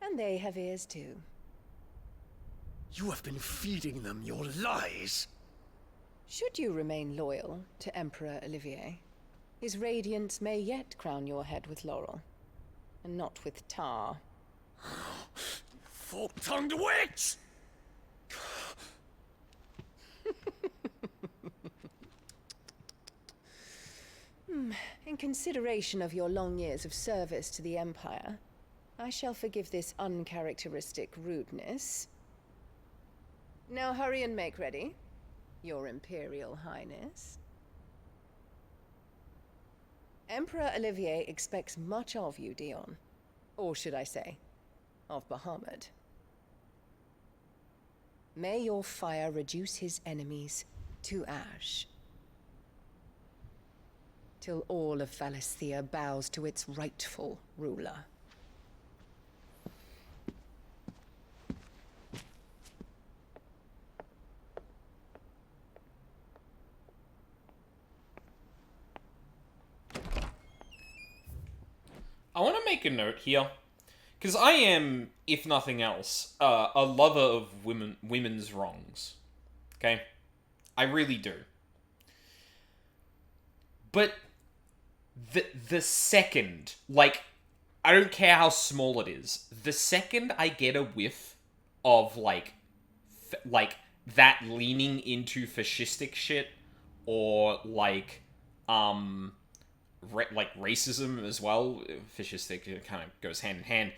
And they have ears too. You have been feeding them your lies! Should you remain loyal to Emperor Olivier, his radiance may yet crown your head with laurel, and not with tar. Fork-tongued witch! In consideration of your long years of service to the Empire, I shall forgive this uncharacteristic rudeness. Now hurry and make ready, Your Imperial Highness. Emperor Olivier expects much of you, Dion. Or should I say, of Bahamut. May your fire reduce his enemies to ash, till all of Valisthea bows to its rightful ruler. I want to make a note here, because I am, if nothing else, a lover of women's wrongs. Okay? I really do. But the second, like, I don't care how small it is, the second I get a whiff of, like that leaning into fascistic shit, or, like racism as well, fascistic kind of goes hand in hand,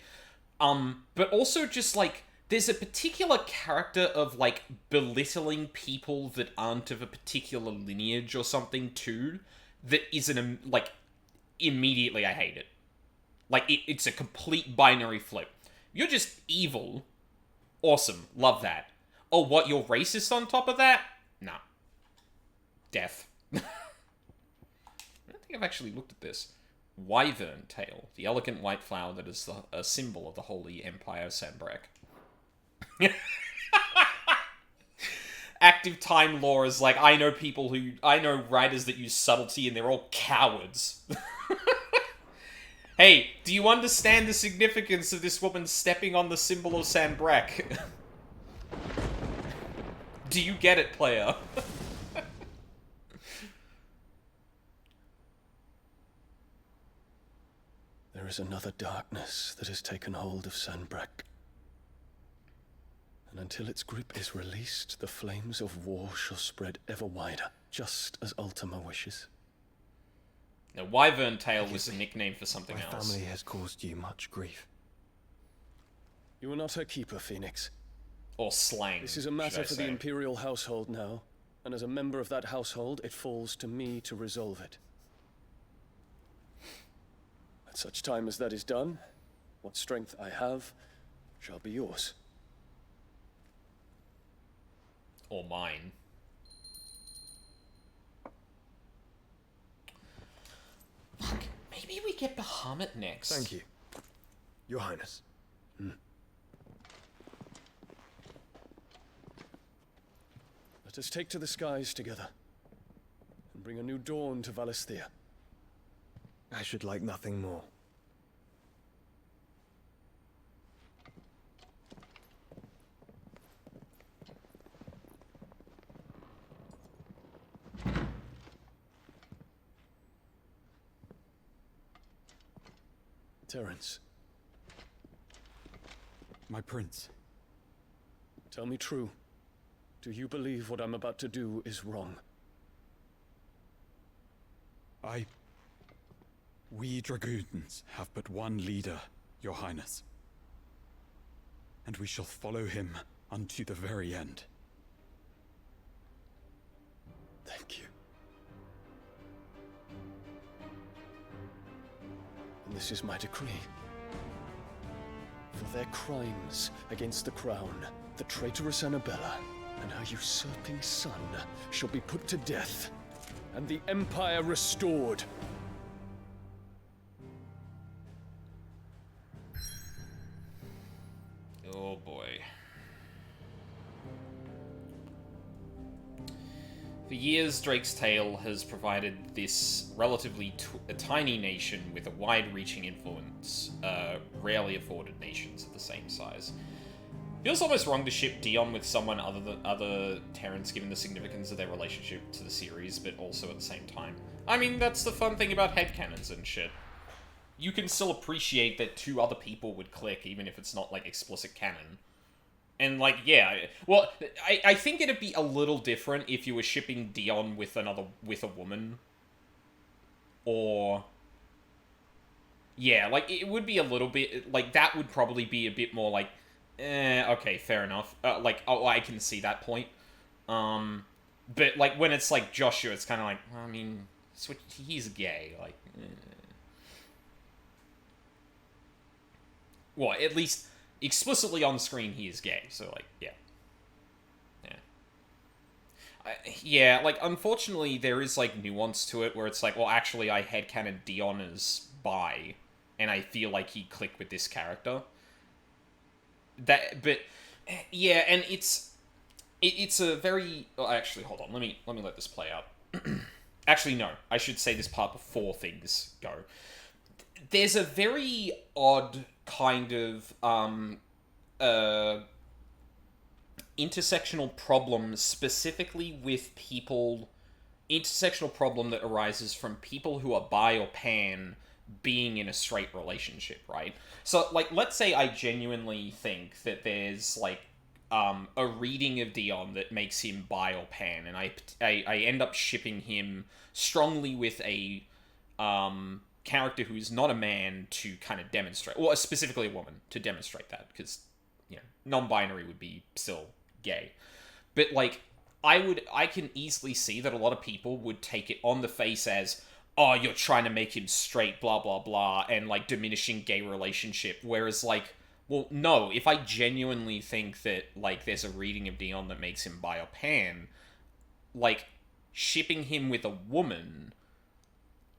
but also just, like, there's a particular character of, like, belittling people that aren't of a particular lineage or something, too, that isn't, like, immediately I hate it. Like, it's a complete binary flip. You're just evil. Awesome. Love that. Oh, what, you're racist on top of that? Nah. Death. I don't think I've actually looked at this. Wyvern tail. The elegant white flower that is a symbol of the Holy Empire Sanbreque. Active time lore is like, I know writers that use subtlety and they're all cowards. Hey, do you understand the significance of this woman stepping on the symbol of Sanbreque? Do you get it, player? There is another darkness that has taken hold of Sanbreque. And until its grip is released, the flames of war shall spread ever wider, just as Ultima wishes. Now, Wyvern Tail was a nickname for something My else. family has caused you much grief. You are not her keeper, Phoenix. Or slang. This is a matter for the Imperial household now, and as a member of that household, it falls to me to resolve it. At such time as that is done, what strength I have shall be yours. Or mine. Fuck, maybe we get Bahamut next. Thank you, Your Highness. Let us take to the skies together, and bring a new dawn to Valisthea. I should like nothing more. Terence, My prince. tell me true. Do you believe what I'm about to do is wrong? We dragoons have but one leader, Your Highness. And we shall follow him unto the very end. Thank you. And this is my decree. For their crimes against the crown, the traitoress Annabella and her usurping son shall be put to death, and the Empire restored. Oh boy. For years, Drake's Tale has provided this relatively tiny nation with a wide-reaching influence, rarely afforded nations of the same size. Feels almost wrong to ship Dion with someone other Terrans, given the significance of their relationship to the series, but also at the same time. I mean, that's the fun thing about headcanons and shit. You can still appreciate that two other people would click, even if it's not, like, explicit canon. And, like, yeah, well, I think it'd be a little different if you were shipping Dion with a woman. Or... yeah, like, it would be a little bit, like, that would probably be a bit more, like, okay, fair enough. Like, oh, I can see that point. But, like, when it's, like, Joshua, it's kind of like, I mean, he's gay, like... Well, at least explicitly on screen he is gay, so, like, yeah. Yeah, like, unfortunately there is, like, nuance to it where it's like, well, actually I headcanon Dion as bi, and I feel like he'd click with this character. But, yeah, and it's a very... oh, actually, hold on, let me let this play out. Actually, no, I should say this part before things go. There's a very odd kind of intersectional problem, specifically with people... intersectional problem that arises from people who are bi or pan being in a straight relationship, right? So, like, let's say I genuinely think that there's, like, a reading of Dion that makes him bi or pan, and I end up shipping him strongly with a character who is not a man to kind of demonstrate, or specifically a woman, to demonstrate that, because, you know, non-binary would be still gay. But, like, I can easily see that a lot of people would take it on the face as, oh, you're trying to make him straight, blah, blah, blah, and, like, diminishing gay relationship, whereas, like, well, no, if I genuinely think that, like, there's a reading of Dion that makes him bi or pan, like, shipping him with a woman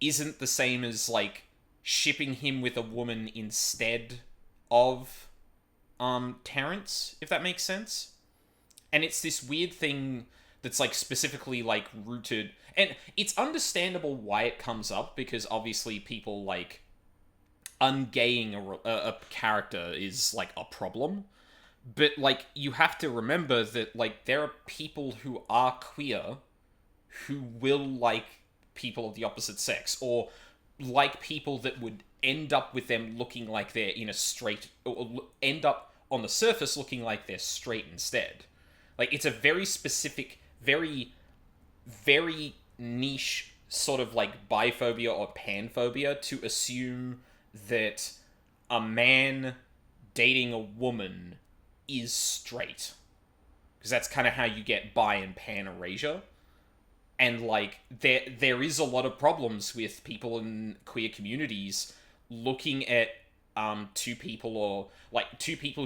isn't the same as, like, shipping him with a woman instead of, Terrence, if that makes sense. And it's this weird thing that's, like, specifically, like, rooted... and it's understandable why it comes up, because obviously people, like, ungaying a character is, like, a problem. But, like, you have to remember that, like, there are people who are queer who will like people of the opposite sex, or like people that would end up with them looking like they're in a straight... or end up on the surface looking like they're straight instead. Like, it's a very specific, very, very niche sort of, like, biphobia or panphobia to assume that a man dating a woman is straight. Because that's kind of how you get bi and pan erasure. And, like, there is a lot of problems with people in queer communities looking at two people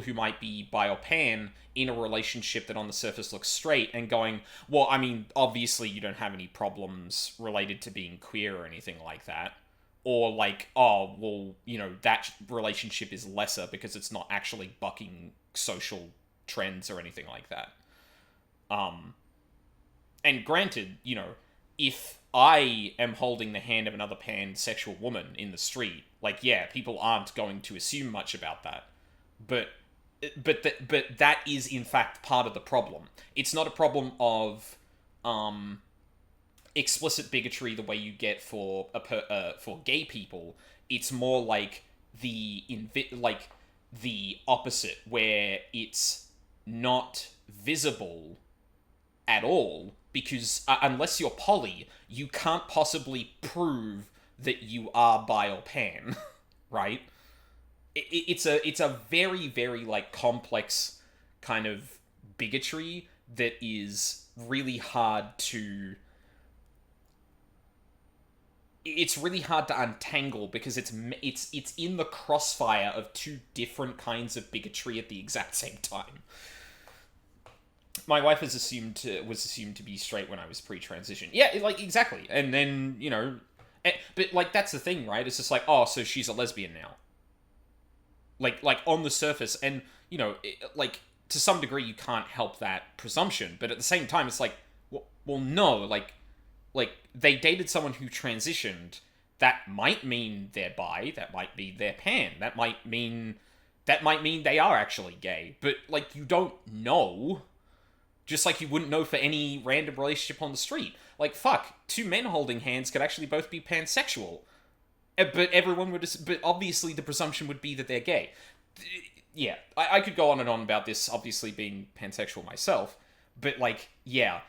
who might be bi or pan in a relationship that on the surface looks straight and going, well, I mean, obviously you don't have any problems related to being queer or anything like that. Or like, oh, well, you know, that relationship is lesser because it's not actually bucking social trends or anything like that. And granted, you know, if I am holding the hand of another pansexual woman in the street, like, yeah, people aren't going to assume much about that. But that is in fact part of the problem. It's not a problem of explicit bigotry the way you get for gay people. It's more like the opposite, where it's not visible at all, because unless you're poly, you can't possibly prove that you are bi or pan, right? It's a very, very, like, complex kind of bigotry that is really hard to... It's really hard to untangle because it's in the crossfire of two different kinds of bigotry at the exact same time. My wife was assumed to be straight when I was pre-transition. Yeah, like, exactly. And then, you know... But, like, that's the thing, right? It's just like, oh, so she's a lesbian now. Like on the surface. And, you know, like, to some degree you can't help that presumption. But at the same time, it's like, well, no. Like, they dated someone who transitioned. That might mean they're bi. That might be they're pan. That might mean they are actually gay. But, like, you don't know... Just like you wouldn't know for any random relationship on the street. Like, fuck, two men holding hands could actually both be pansexual. But everyone would... But obviously the presumption would be that they're gay. Yeah, I could go on and on about this, obviously being pansexual myself. But, like, yeah.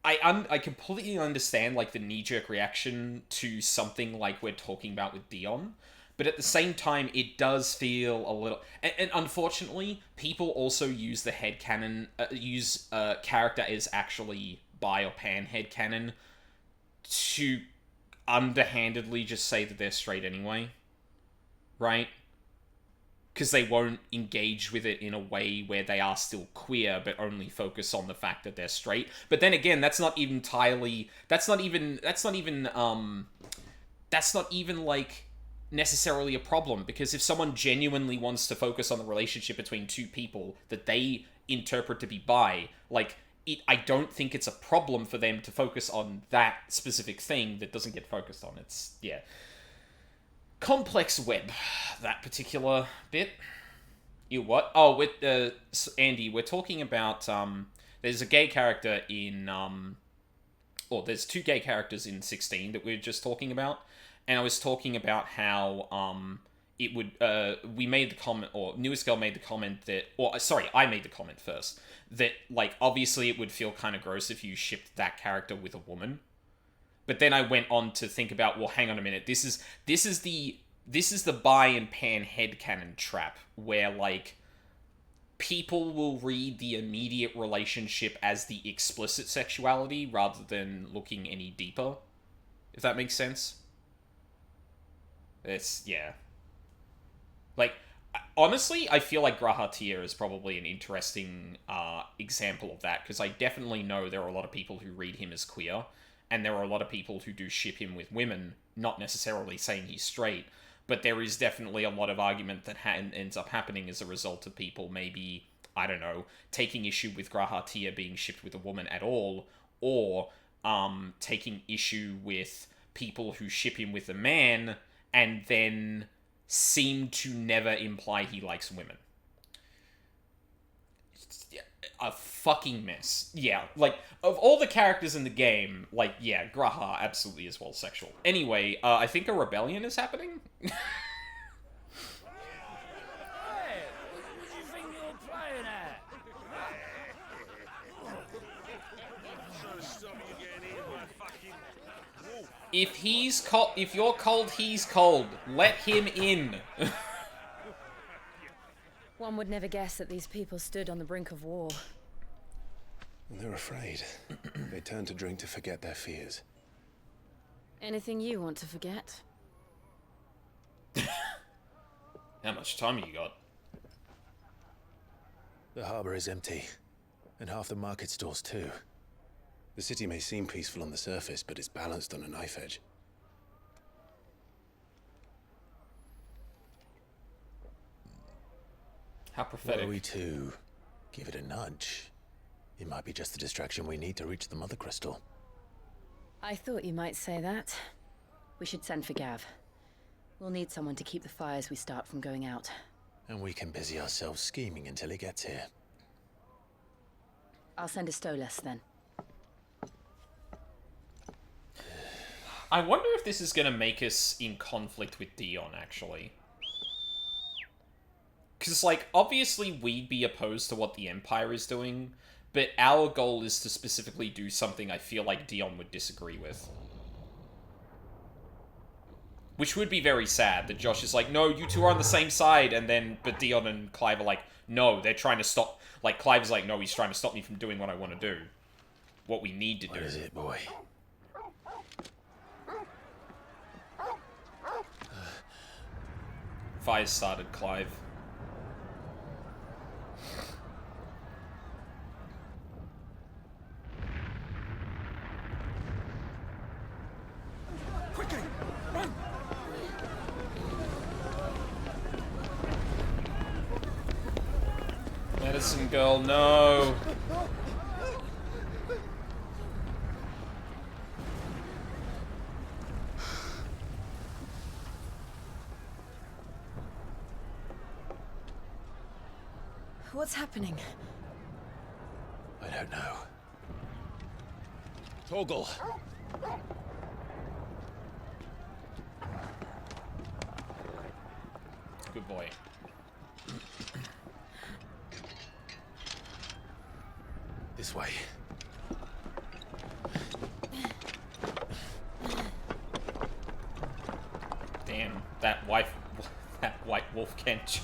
I completely understand, like, the knee-jerk reaction to something like we're talking about with Dion. But at the same time, it does feel a little... And unfortunately, people also use the headcanon... use a character as actually bi or pan headcanon to underhandedly just say that they're straight anyway. Right? Because they won't engage with it in a way where they are still queer, but only focus on the fact that they're straight. But then again, that's not even, like... necessarily a problem, because if someone genuinely wants to focus on the relationship between two people that they interpret to be bi, like, I don't think it's a problem for them to focus on that specific thing that doesn't get focused on. It's, yeah. Complex web, that particular bit. You what? Oh, with Andy, we're talking about, there's a gay character in, there's two gay characters in 16 that we were just talking about. And I was talking about how it would... we made the comment, or Newest Girl made the comment that... Or, sorry, I made the comment first. That, like, obviously it would feel kind of gross if you shipped that character with a woman. But then I went on to think about, well, hang on a minute. This is the bi and pan headcanon trap, where, like, people will read the immediate relationship as the explicit sexuality rather than looking any deeper. If that makes sense? It's, yeah. Like, honestly, I feel like Grahatir is probably an interesting example of that, because I definitely know there are a lot of people who read him as queer, and there are a lot of people who do ship him with women, not necessarily saying he's straight, but there is definitely a lot of argument that ends up happening as a result of people maybe, I don't know, taking issue with Grahatir being shipped with a woman at all, or taking issue with people who ship him with a man and then seem to never imply he likes women. A fucking mess. Yeah, like, of all the characters in the game, like, yeah, Graha absolutely is well sexual. Anyway, I think a rebellion is happening. If he's cold, if you're cold, he's cold. Let him in. One would never guess that these people stood on the brink of war. They're afraid. They turn to drink to forget their fears. Anything you want to forget? How much time you got? The harbor is empty, and half the market stalls too. The city may seem peaceful on the surface, but it's balanced on a knife edge. How prophetic. Were we to give it a nudge, it might be just the distraction we need to reach the Mother Crystal. I thought you might say that. We should send for Gav. We'll need someone to keep the fires we start from going out. And we can busy ourselves scheming until he gets here. I'll send a Stolas then. I wonder if this is going to make us in conflict with Dion, actually. Because, like, obviously we'd be opposed to what the Empire is doing, but our goal is to specifically do something I feel like Dion would disagree with. Which would be very sad, that Josh is like, no, you two are on the same side, and then, but Dion and Clive are like, no, they're trying to stop, like, Clive is like, no, he's trying to stop me from doing what I want to do. What we need to do. What is it, boy? Fires started, Clive. Quickly, run! Medicine girl, no. What's happening? I don't know. Torgal. Good boy. This way. Damn, that white wolf can't choke.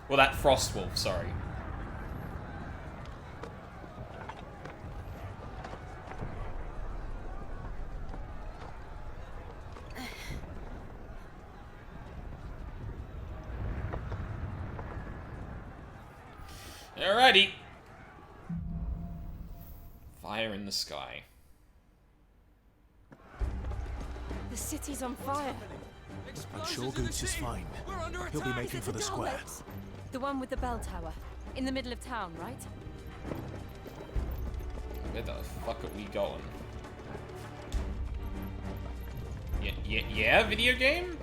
Well, that frost wolf, sorry. Alrighty. Fire in the sky. The city's on fire. I'm sure Goots is fine. He'll be making for the square. The one with the bell tower. In the middle of town, right? Where the fuck are we going? Yeah, video game?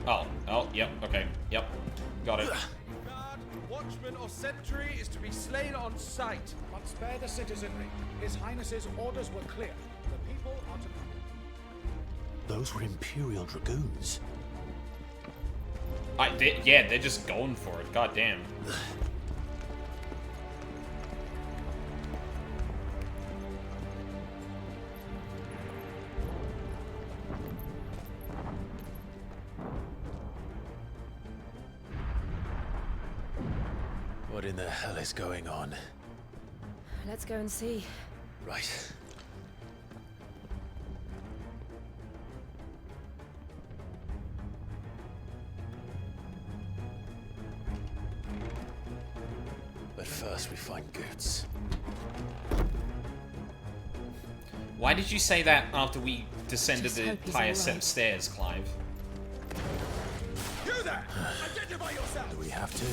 Oh, yep, okay, yep. Got it. Watchman or sentry is to be slain on sight. But spare the citizenry. His Highness's orders were clear. The people are to come. Those were Imperial Dragoons. Yeah, they're just going for it. God damn. What in the hell is going on? Let's go and see. Right. But first we find Goots. Why did you say that after we descended Just the hope he's entire set alright. of stairs, Clive? You there! Identify yourself! Do we have to?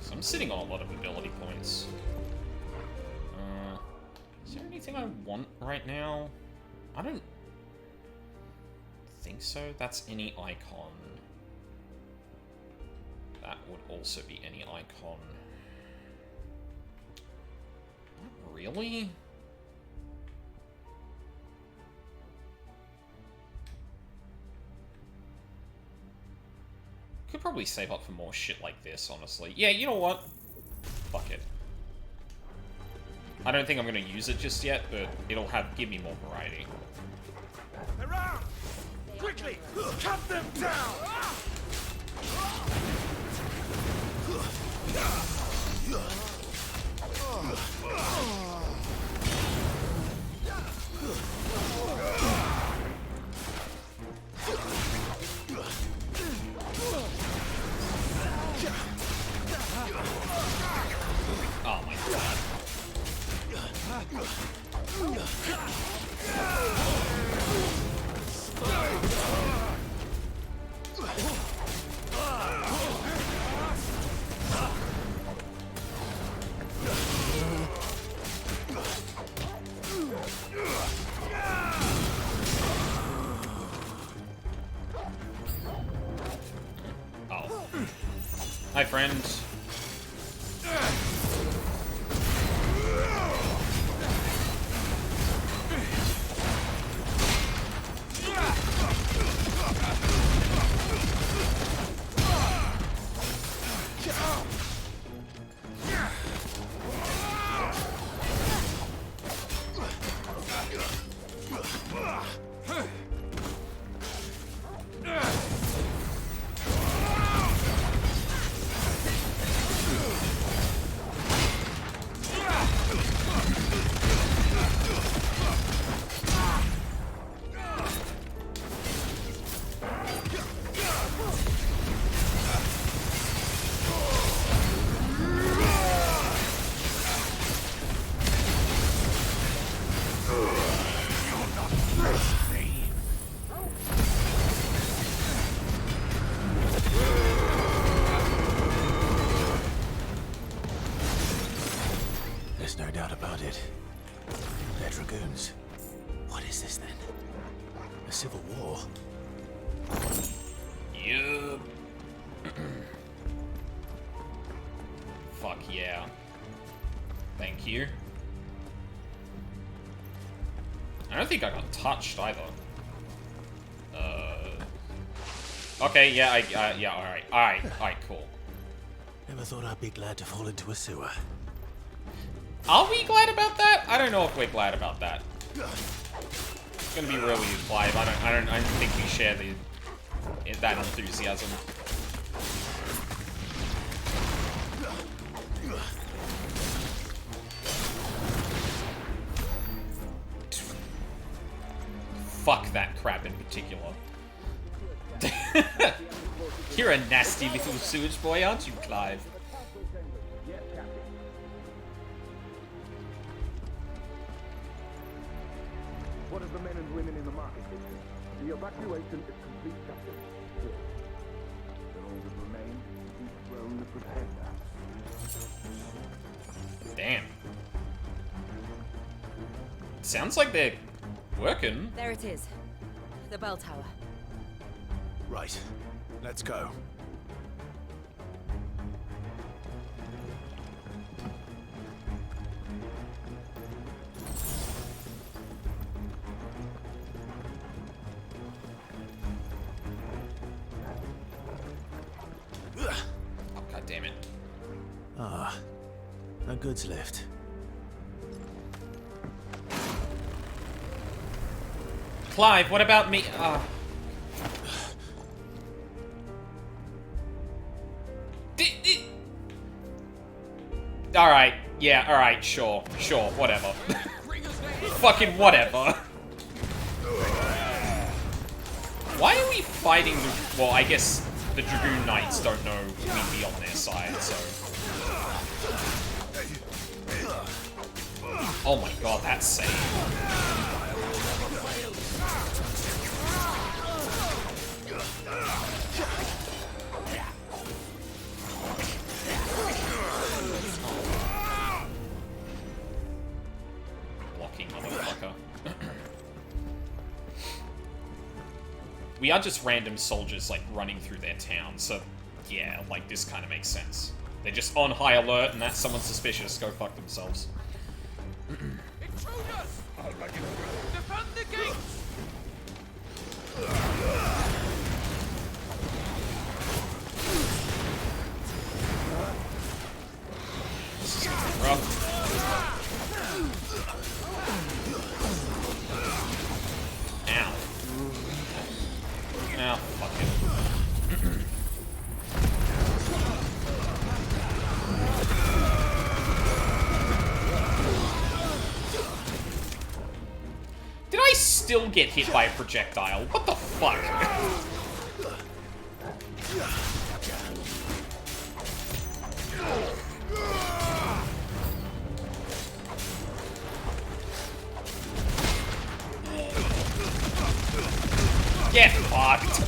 So I'm sitting on a lot of ability points. Is there anything I want right now? I don't think so. That's any icon. That would also be any icon. Not really? Could probably save up for more shit like this, honestly. Yeah, you know what? Fuck it. I don't think I'm going to use it just yet, but it'll give me more variety. Around! Quickly! Cut them down! Oh my god. Oh. Hi, friend. There's no doubt about it. They're dragoons. What is this then? A civil war? Yup. Fuck yeah. Thank you. I don't think I got touched either. Okay, yeah, yeah, alright, cool. Never thought I'd be glad to fall into a sewer. Are we glad about that? I don't know if we're glad about that. It's gonna be real with you, Clive. I don't think we share that enthusiasm. Fuck that crap in particular. You're a nasty little sewage boy, aren't you, Clive? What of the men and women in the market district? The evacuation is complete, Captain. Good. Then all that remains is the throne of Pretender. Damn. Sounds like they're working. There it is. The bell tower. Right. Let's go. Oh, God damn it. Ah, a goods lift. Clive, what about me? Alright, yeah, alright, sure, whatever. Fucking whatever. Why are we fighting the... Well, I guess the Dragoon Knights don't know we'd be on their side, so... Oh my god, that's safe. Blocking, motherfucker. We are just random soldiers, like, running through their town, so, yeah, like, this kind of makes sense. They're just on high alert, and that's someone suspicious. Go fuck themselves. Intruders! Defend the gates! This is gonna be rough. Ow. Ow, fuck it. Did I still get hit by a projectile? What the fuck? Get fucked.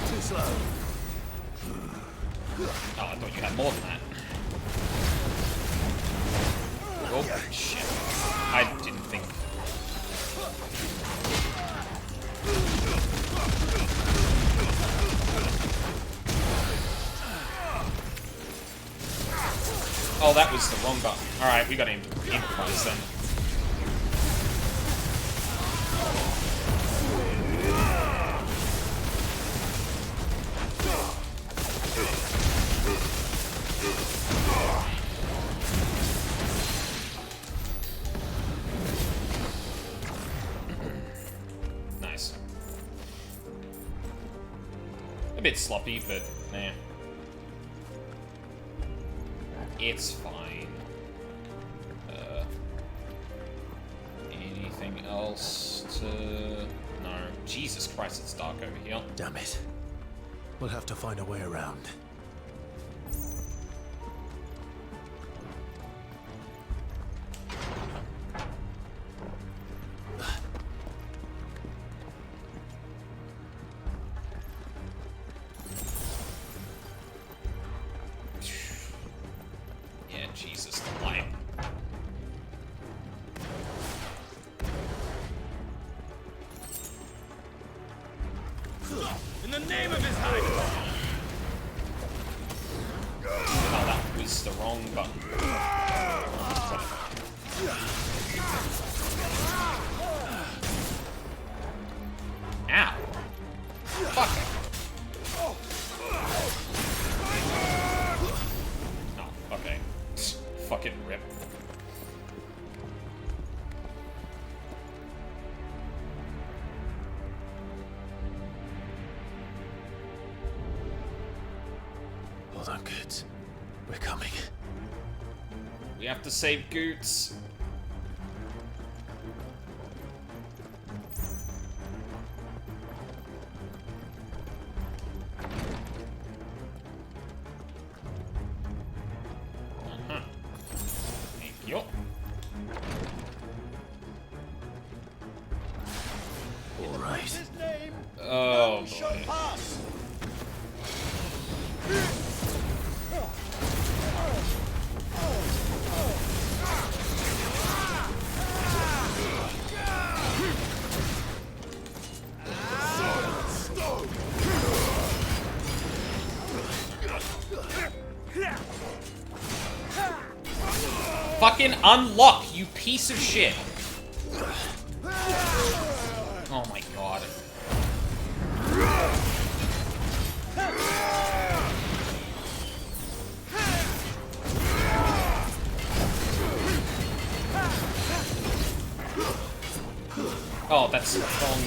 Too slow. Oh, I thought you had more than that. Oh, shit. I didn't think. Oh, that was the wrong button. Alright, we gotta improvise then. Nice. A bit sloppy, but nah. It's fine. Anything else to... No. Jesus Christ, it's dark over here. Damn it. We'll have to find a way around. Yeah, Jesus, the light. In the name of His Highness! Oh, that was the wrong button. Ow. Fuck. Oh, okay. Fucking rip. Hold on, kids. We're coming. We have to save Goots. Thank you. All right. Oh, boy. Fucking unlock, you piece of shit. Oh my god. Oh, that's wrong.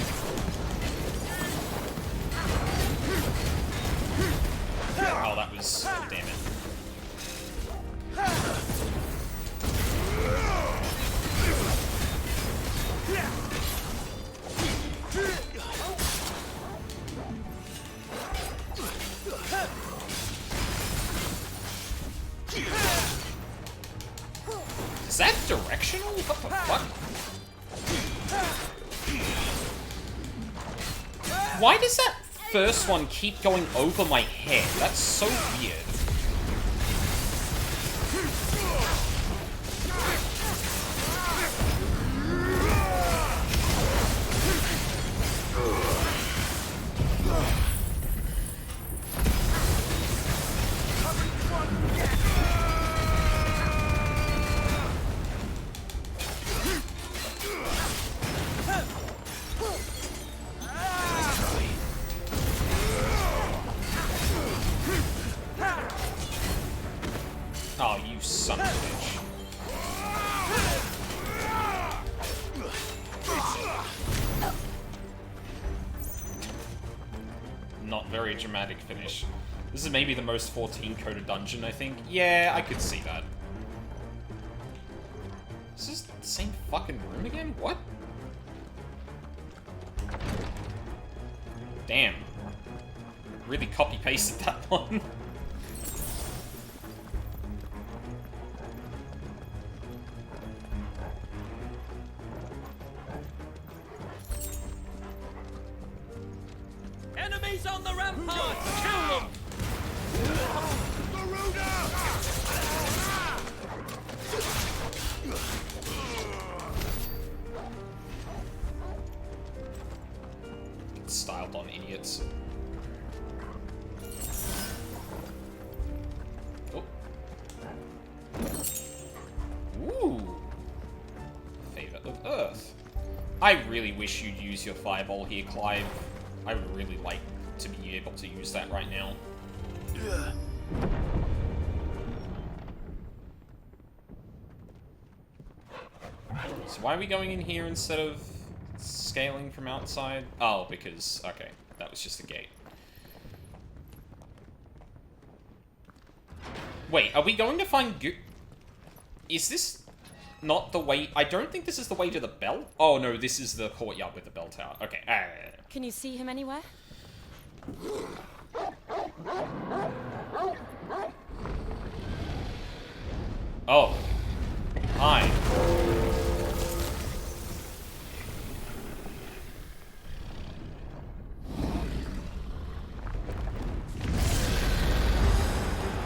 Oh, that was... damn it. Is that directional? What the fuck? Why does that first one keep going over my head? That's so weird. Oh, you son of a bitch. Not very dramatic finish. This is maybe the most 14-coded dungeon, I think. Yeah, I could see that. Is this the same fucking room again? What? Damn. Really copy-pasted that one. Enemies on the ramparts! Kill them! Styled on idiots. Oh. Ooh. Favor of Earth. I really wish you'd use your fireball here, Clive. I would really like to be able to use that right now. So why are we going in here instead of scaling from outside? Oh, because... okay, that was just a gate. Wait, are we going to find Is this not the way... I don't think this is the way to the bell? Oh, no, this is the courtyard with the bell tower. Okay. Can you see him anywhere? Oh. Hi.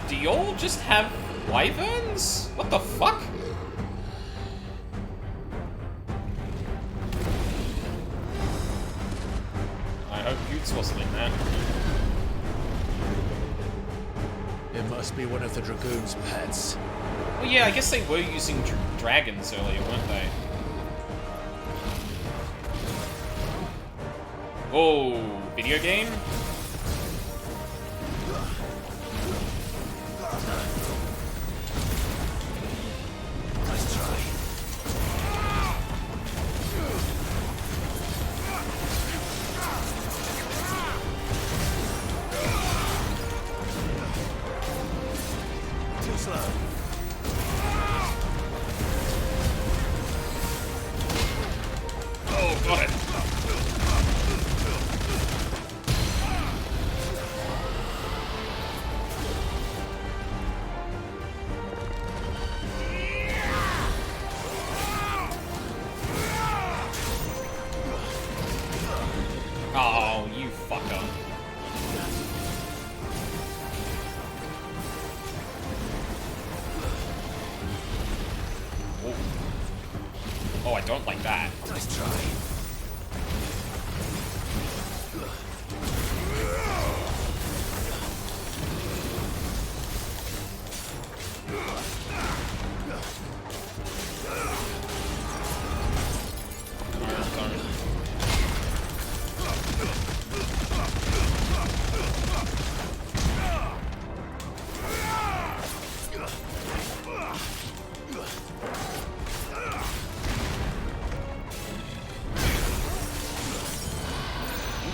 Do y'all just have wyverns? What the fuck? I hope Goots wasn't in that. It must be one of the Dragoon's pets. Well, yeah, I guess they were using dragons earlier, weren't they? Oh, video game? Nice try. Too slow. Oh, got it. Oh, you fucker. Oh. Oh, I don't like that. Nice try.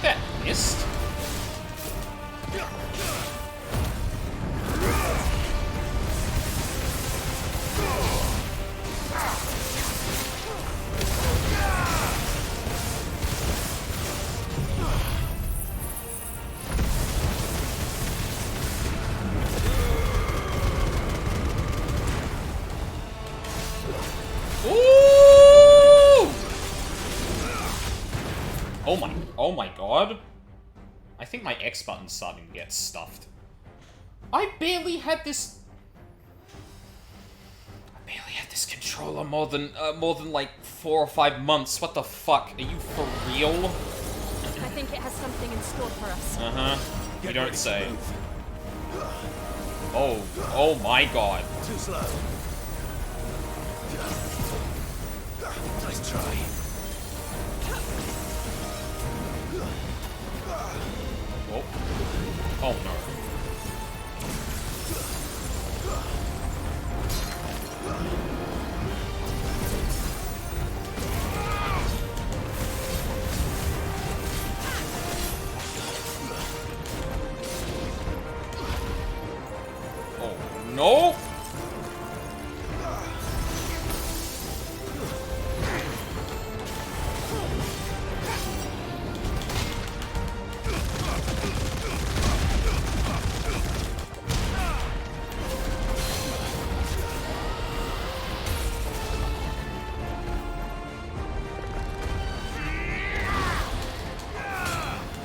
That missed. Ooh! Oh my god. think my X button's starting to get stuffed. I barely had this controller more than like 4 or 5 months. What the fuck? Are you for real? I think it has something in store for us. Uh-huh. You don't say. Oh my god. Too slow. Nice try. Oh. Oh no. Oh no!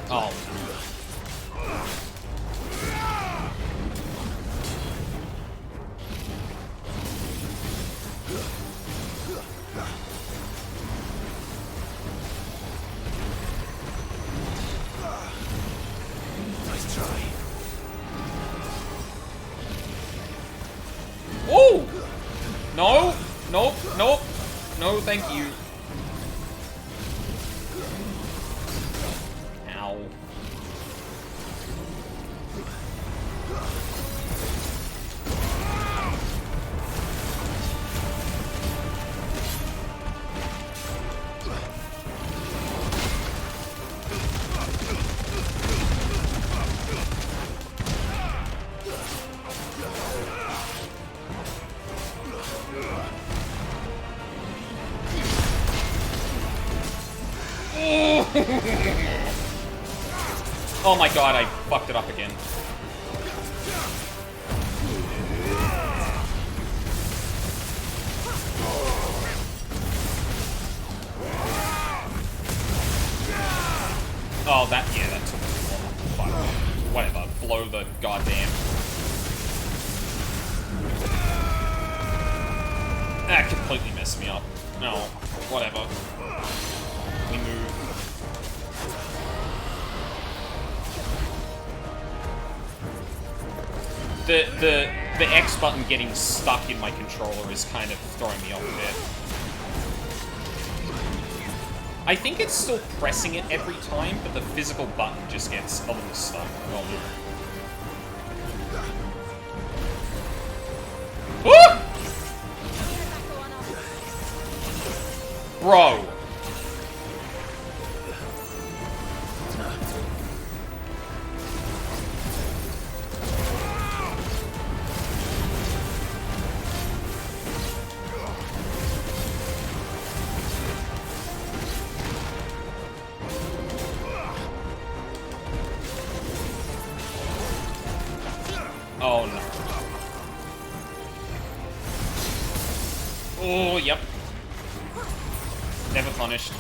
Oh. Nice try. Oh! No! Nope, nope. No, thank you. Ow. Oh my god, I fucked it up again. Oh, that took too long. Fuck. Whatever, blow the goddamn... That completely messed me up. No, whatever. We move. The X button getting stuck in my controller is kind of throwing me off a bit. I think it's still pressing it every time, but the physical button just gets a little stuck. Oh. Bro! Oh no. Oh, yep. Never punished.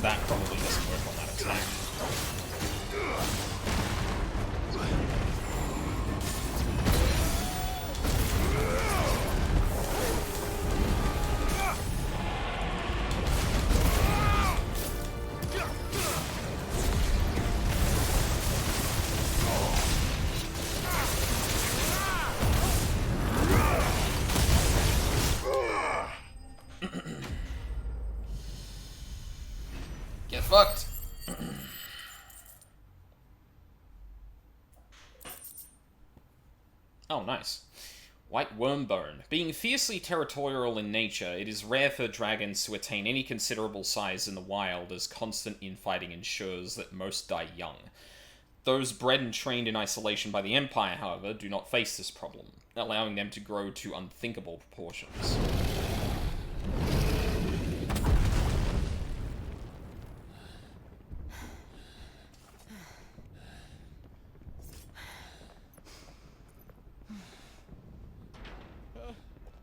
That probably doesn't work on that attack. Get fucked. Oh, nice. White Wormbone. Being fiercely territorial in nature, it is rare for dragons to attain any considerable size in the wild, as constant infighting ensures that most die young. Those bred and trained in isolation by the Empire, however, do not face this problem, allowing them to grow to unthinkable proportions.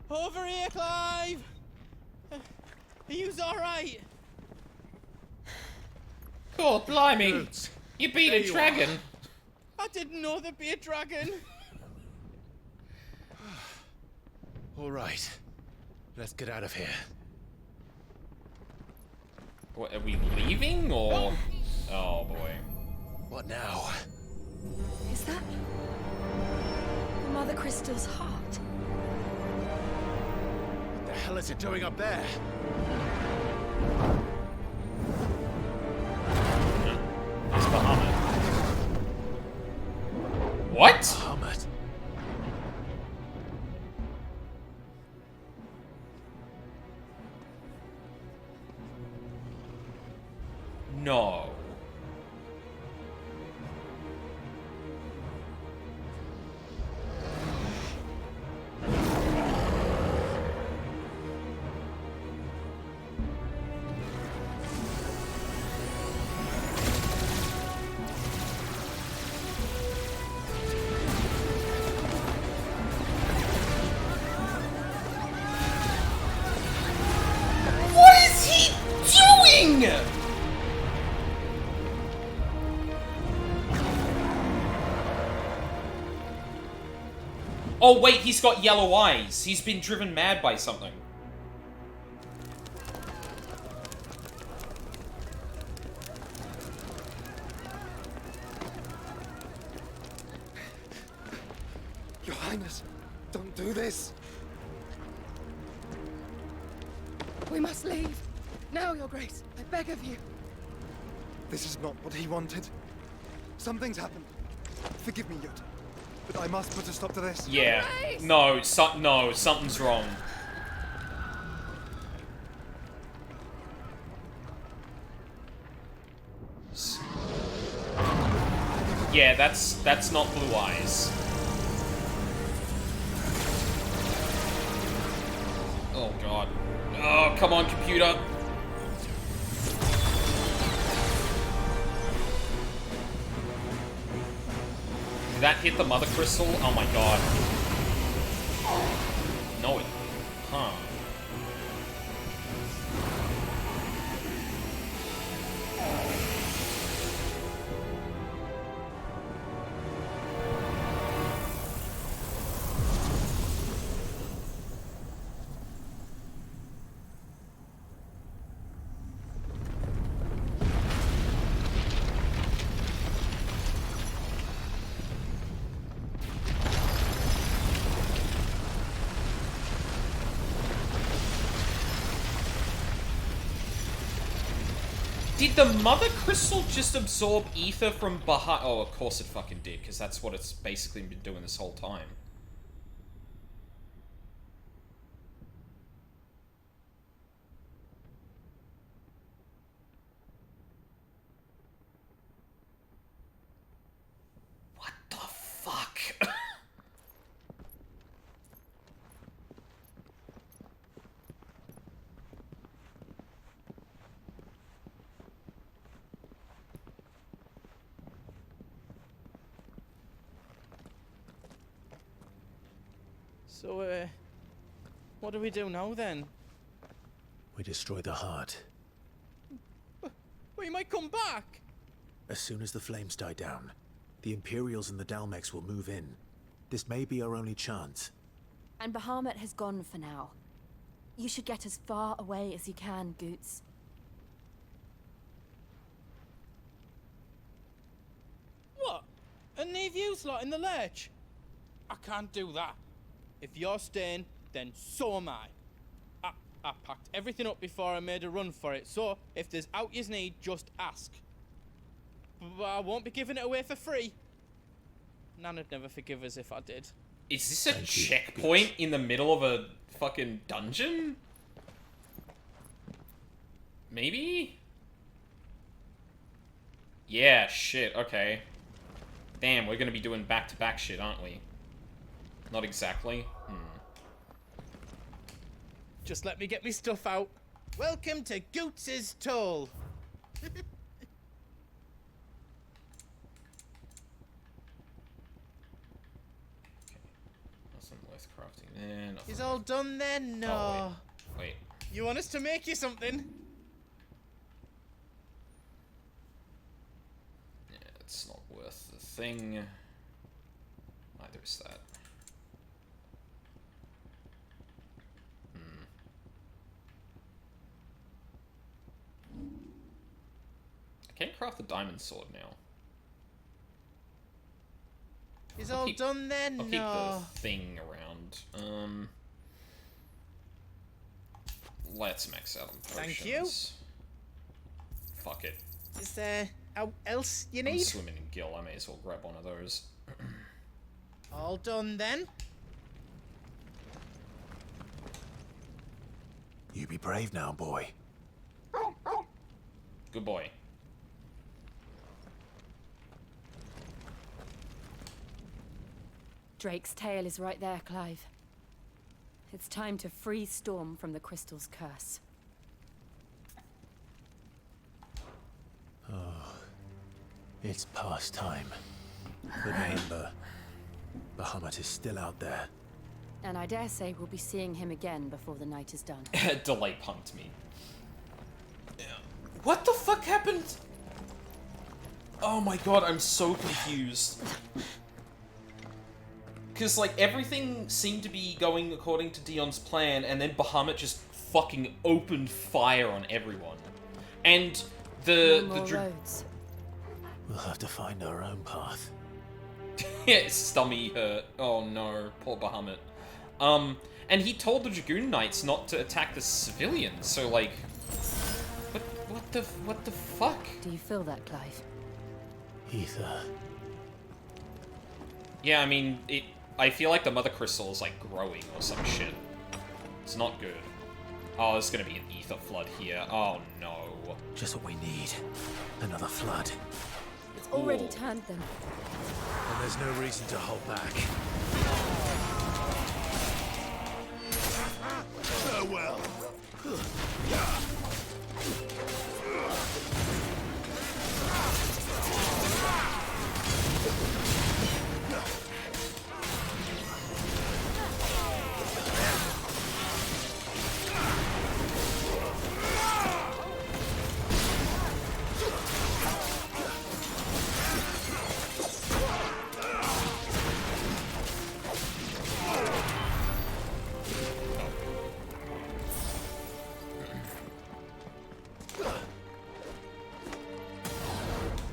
Over here, Clive! Are you alright? Oh, blimey! You beat a dragon! I didn't know there'd be a dragon! All right. Let's get out of here. What, are we leaving, or...? Oh, boy. What now? Is that Mother Crystal's heart? What the hell is it doing up there? It's Bahamut. What? Bahamut. No. What is he doing? Oh wait, he's got yellow eyes. He's been driven mad by something. Your Highness, don't do this. We must leave. Now, Your Grace. I beg of you. This is not what he wanted. Something's happened. Forgive me, Yota. But I must put a stop to this. Yeah. No, no, something's wrong. Yeah, that's not blue eyes. Oh god. Oh, come on, computer. Did that hit the mother crystal? Oh my god. No, it. Huh. Did the mother crystal just absorb ether from Bahamut? Oh, of course it fucking did, because that's what it's basically been doing this whole time. What the fuck? So, what do we do now then? We destroy the heart. Well, you might come back! As soon as the flames die down, the Imperials and the Dalmex will move in. This may be our only chance. And Bahamut has gone for now. You should get as far away as you can, Goots. What? And leave you lot in the lurch? I can't do that. If you're staying, then so am I. I packed everything up before I made a run for it, so if there's out yous need, just ask. But I won't be giving it away for free. Nana'd never forgive us if I did. Is this a checkpoint in the middle of a fucking dungeon? Maybe? Yeah, shit, okay. Damn, we're gonna be doing back-to-back shit, aren't we? Not exactly. Just let me get me stuff out. Welcome to Goots' Toll. Awesome, worth crafting. Is all done then? No. Oh, wait. You want us to make you something? That's not worth the thing. Neither is that. I can't craft the diamond sword now. It's all done then? I'll keep the thing around. Let's max out on potions. Thank you. Fuck it. Is there else you I'm need? swimming in gill. I may as well grab one of those. All done then? You be brave now, boy. Good boy. Drake's tail is right there, Clive. It's time to free Storm from the crystal's curse. Oh, it's past time. But remember, Bahamut is still out there. And I dare say we'll be seeing him again before the night is done. Delay punked me. What the fuck happened? Oh my god, I'm so confused. Because, like, everything seemed to be going according to Dion's plan, and then Bahamut just fucking opened fire on everyone. And No more roads. We'll have to find our own path. Yeah, stummy hurt. Oh no, poor Bahamut. And he told the Dragoon Knights not to attack the civilians, so like... What the fuck? Do you feel that, Clive? Ether. Yeah, I mean, I feel like the Mother Crystal is, like, growing or some shit. It's not good. Oh, there's gonna be an ether flood here. Oh, no. Just what we need. Another flood. It's already turned them. And there's no reason to hold back. Farewell.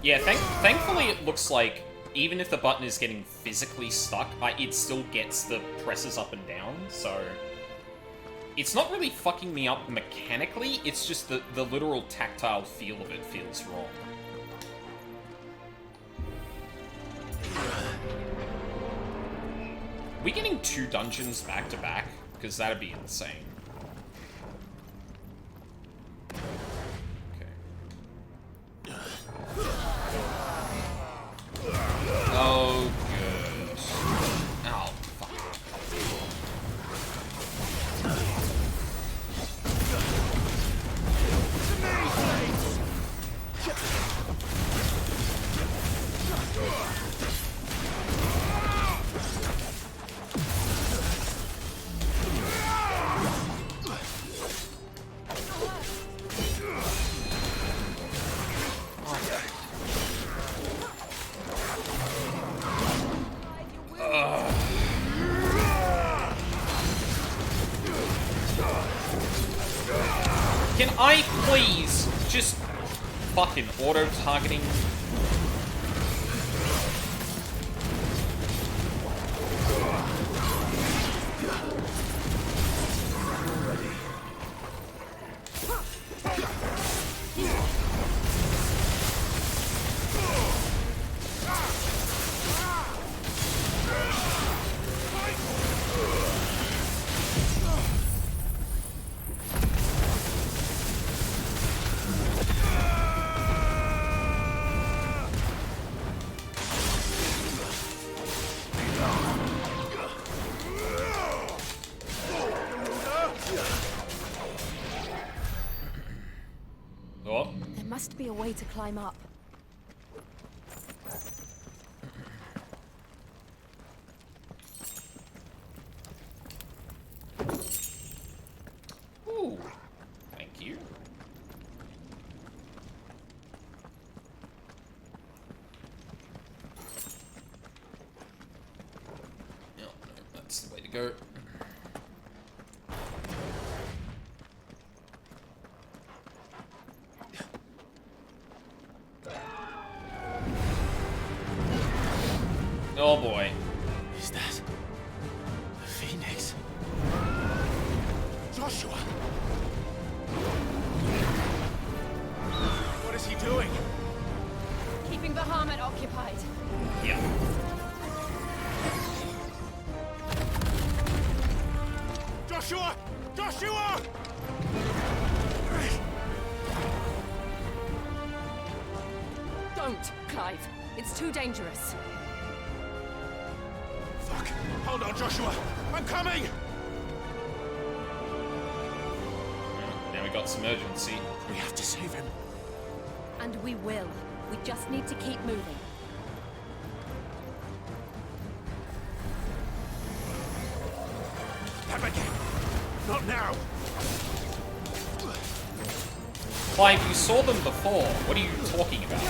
Yeah, thankfully it looks like even if the button is getting physically stuck, it still gets the presses up and down, so... It's not really fucking me up mechanically, it's just the literal tactile feel of it feels wrong. We getting 2 dungeons back to back? Because that'd be insane. Oh, good. Oh, fuck. Can I please just fucking auto-targeting? There must be a way to climb up. Ooh, thank you. you go. Oh boy. Is that the Phoenix? Joshua! What is he doing? Keeping the Bahamut occupied. Yeah. Joshua! Joshua! Don't, Clive. It's too dangerous. Fuck! Hold on, Joshua! I'm coming! Now we got some urgency. We have to save him. And we will. We just need to keep moving. Them again! Not now! Clive, you saw them before. What are you talking about?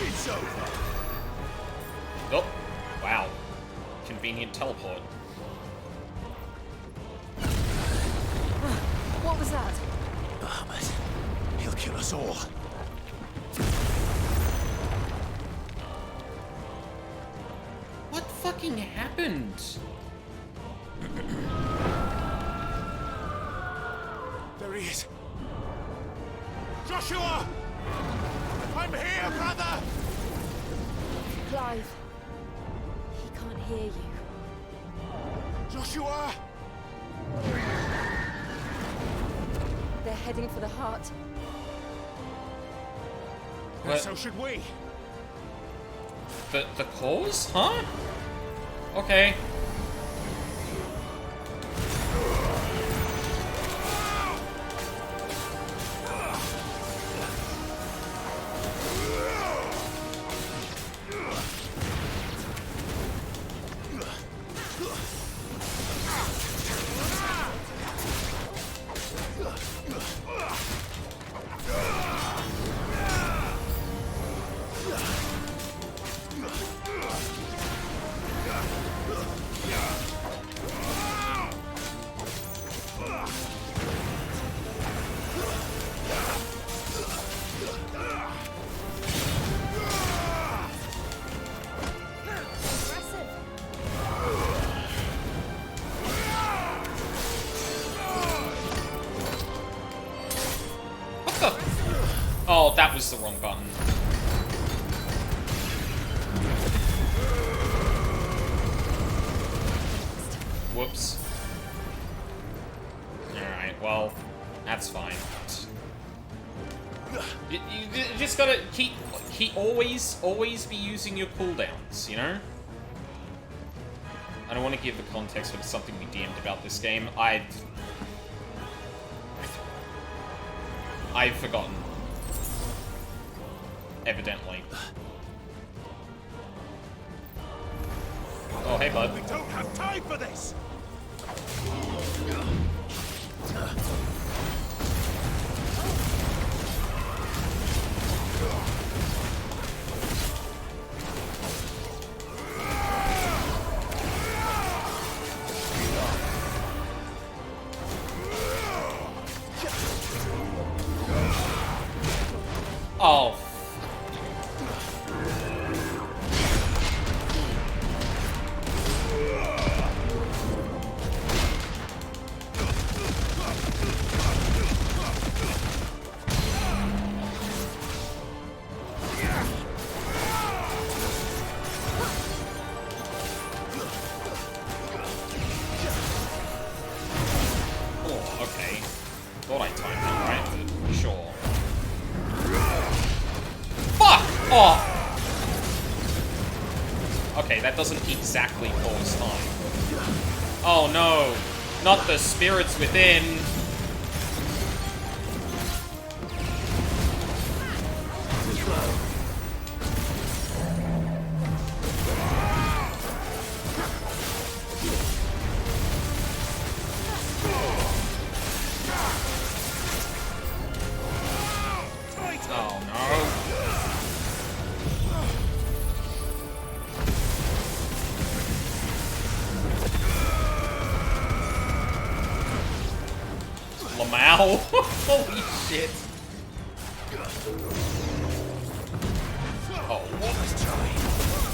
It's over. Oh, wow. Convenient teleport. What was that? Bahamut. He'll kill us all. What fucking happened? There he is. Joshua! I'm here, brother! Clive. He can't hear you. Joshua! They're heading for the heart. And What? so should we. The cause? Huh? Okay. Oh, that was the wrong button. Whoops. Alright, well, that's fine. You just gotta keep always be using your cooldowns, you know? I don't want to give the context of something we DM'd about this game. I've forgotten. Evidently. Oh, hey, bud. We don't have time for this! Oh. Oh, okay. Thought I timed that right, but sure. Fuck! Oh! Okay, that doesn't exactly pause time. Oh no! Not the spirits within! Oh. Lamau. Holy shit. Oh, what?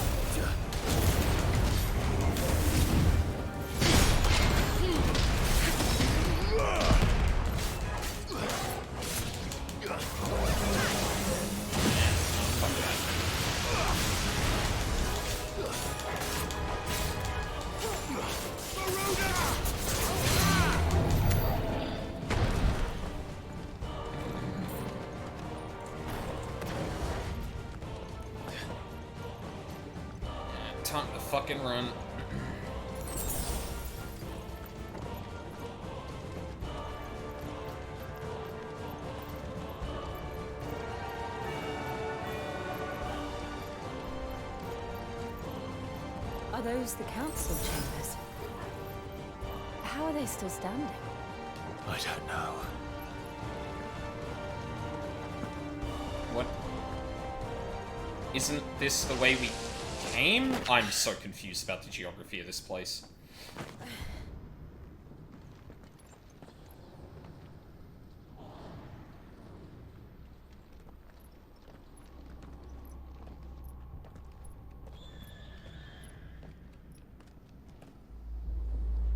Time to fucking run. Are those the council chambers? How are they still standing? I don't know. What? Isn't this the way we came? I'm so confused about the geography of this place.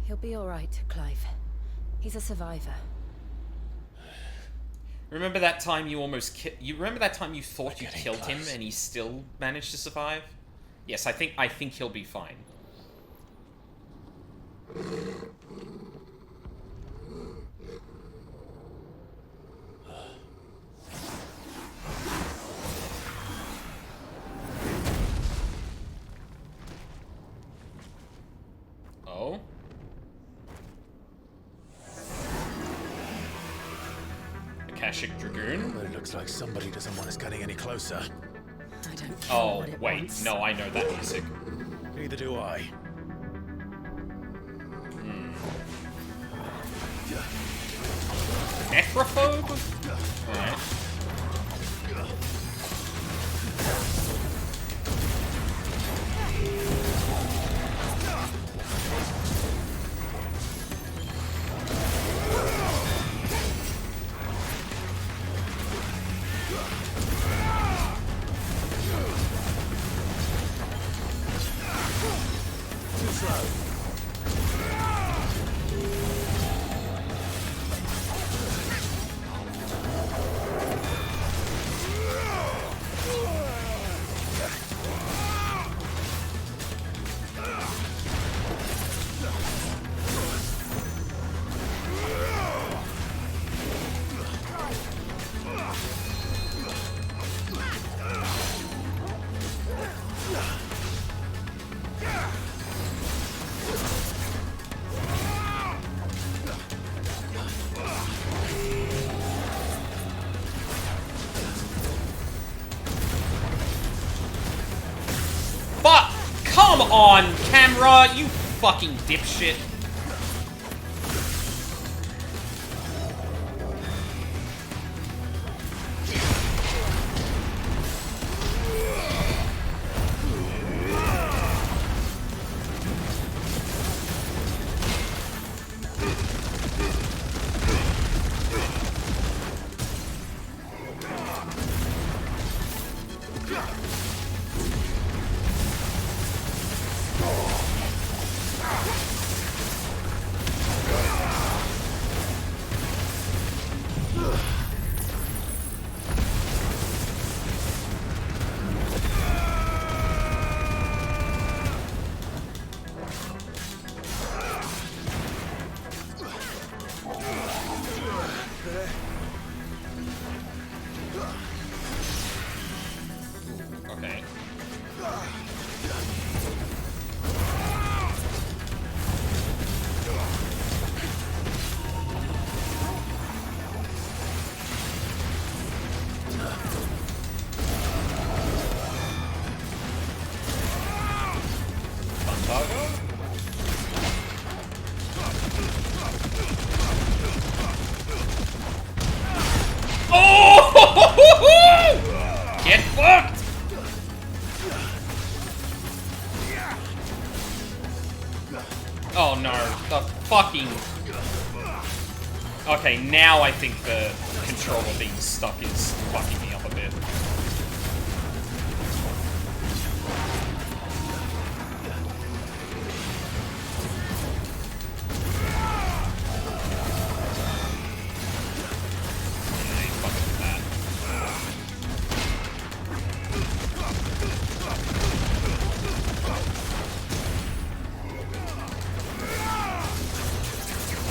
He'll be all right, Clive. He's a survivor. Remember that time you almost you remember that time you thought you killed him and he still managed to survive? Yes, I think he'll be fine. Oh? Akashic Dragoon? But it looks like somebody doesn't want us getting any closer. I don't care Oh, what it wait. wants. No, I know that music. Neither do I. Necrophobe? Alright. Too slow. Fuck! Come on, camera! You fucking dipshit. Okay. Oh! Get fucked! Oh no, the fucking... Okay, now I think the controller being stuck is fucking me up a bit.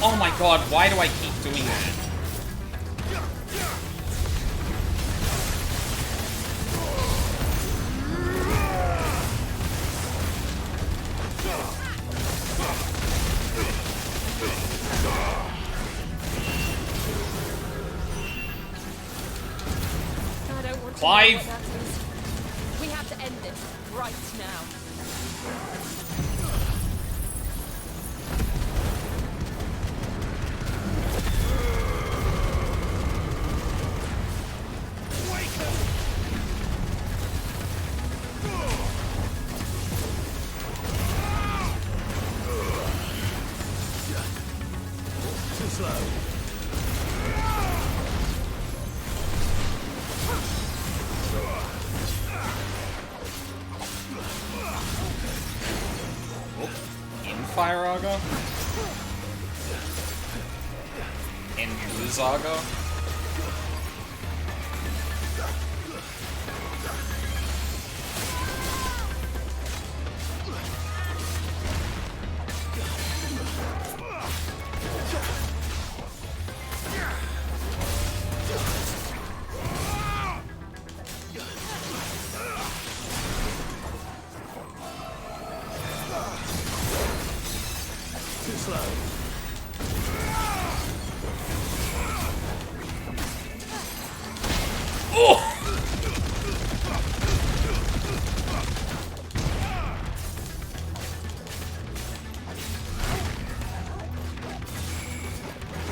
Oh my god, why do I keep doing that? I don't want Clive! to know what that is. We have to end this right now. Too slow. In Fire Argo? In Blue Argo? Too slow. Oh!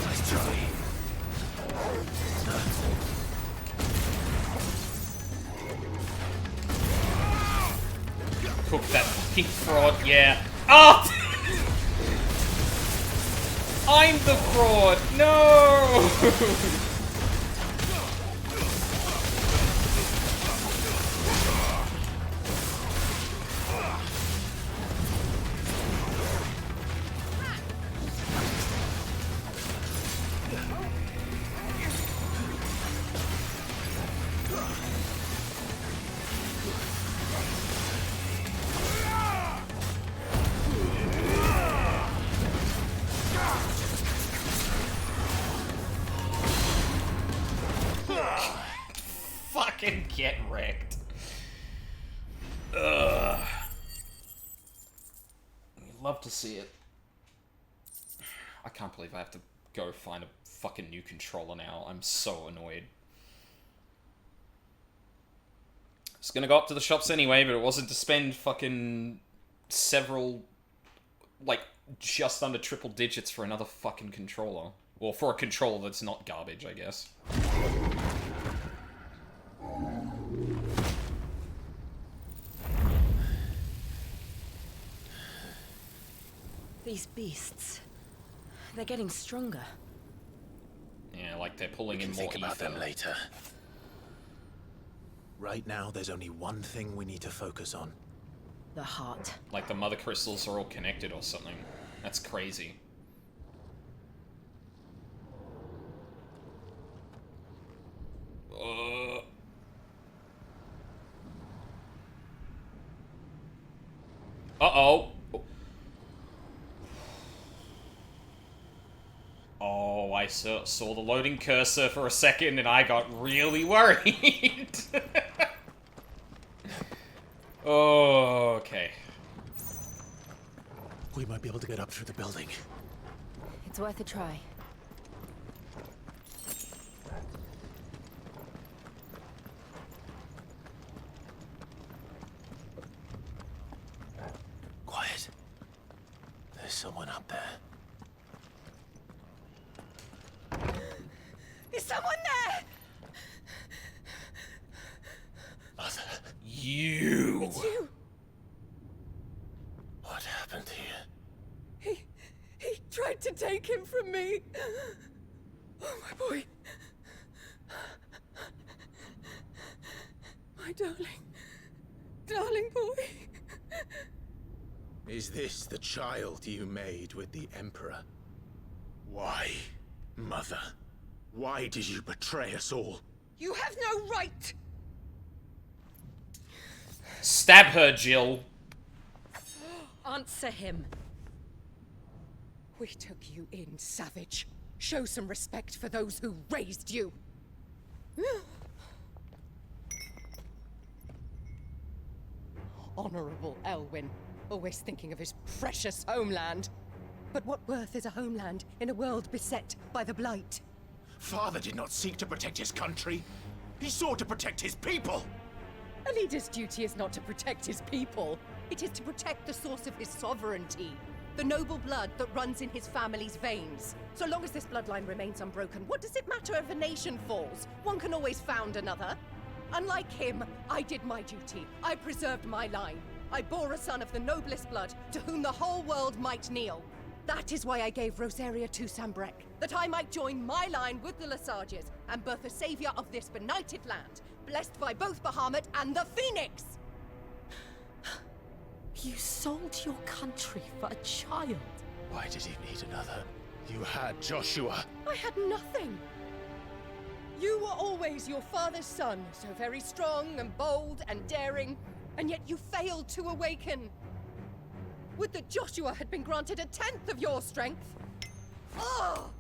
Nice try. Cook that fucking fraud, yeah. Oh! I'm the fraud! No! Fucking get wrecked. Ugh. You'd love to see it. I can't believe I have to go find a fucking new controller now. I'm so annoyed. I was gonna go up to the shops anyway, but it wasn't to spend fucking several, like, just under triple digits for another fucking controller. Well, for a controller that's not garbage, I guess. These beasts, they're getting stronger. Yeah, like they're pulling in more Think about ether. them later. Right now, there's only one thing we need to focus on. The heart. Like the mother crystals are all connected or something. That's crazy. Uh-oh. Oh, I saw the loading cursor for a second and I got really worried. Oh, okay. We might be able to get up through the building. It's worth a try. Quiet. There's someone up there. Is someone there? Mother. You. It's you. What happened here? He tried to take him from me. Oh, my boy. My darling boy. Is this the child you made with the Emperor? Why, Mother? Why did you betray us all? You have no right! Stab her, Jill. Answer him. We took you in, savage. Show some respect for those who raised you. Honorable Elwyn, always thinking of his precious homeland. But what worth is a homeland in a world beset by the Blight? Father did not seek to protect his country. He sought to protect his people. A leader's duty is not to protect his people. It is to protect the source of his sovereignty. The noble blood that runs in his family's veins. So long as this bloodline remains unbroken, what does it matter if a nation falls? One can always found another. Unlike him, I did my duty. I preserved my line. I bore a son of the noblest blood, to whom the whole world might kneel. That is why I gave Rosaria to Sambrek, that I might join my line with the Lesages and birth a savior of this benighted land, blessed by both Bahamut and the Phoenix! You sold your country for a child. Why did he need another? You had Joshua. I had nothing. You were always your father's son, so very strong and bold and daring, and yet you failed to awaken. Would that Joshua had been granted 1/10 of your strength? Oh!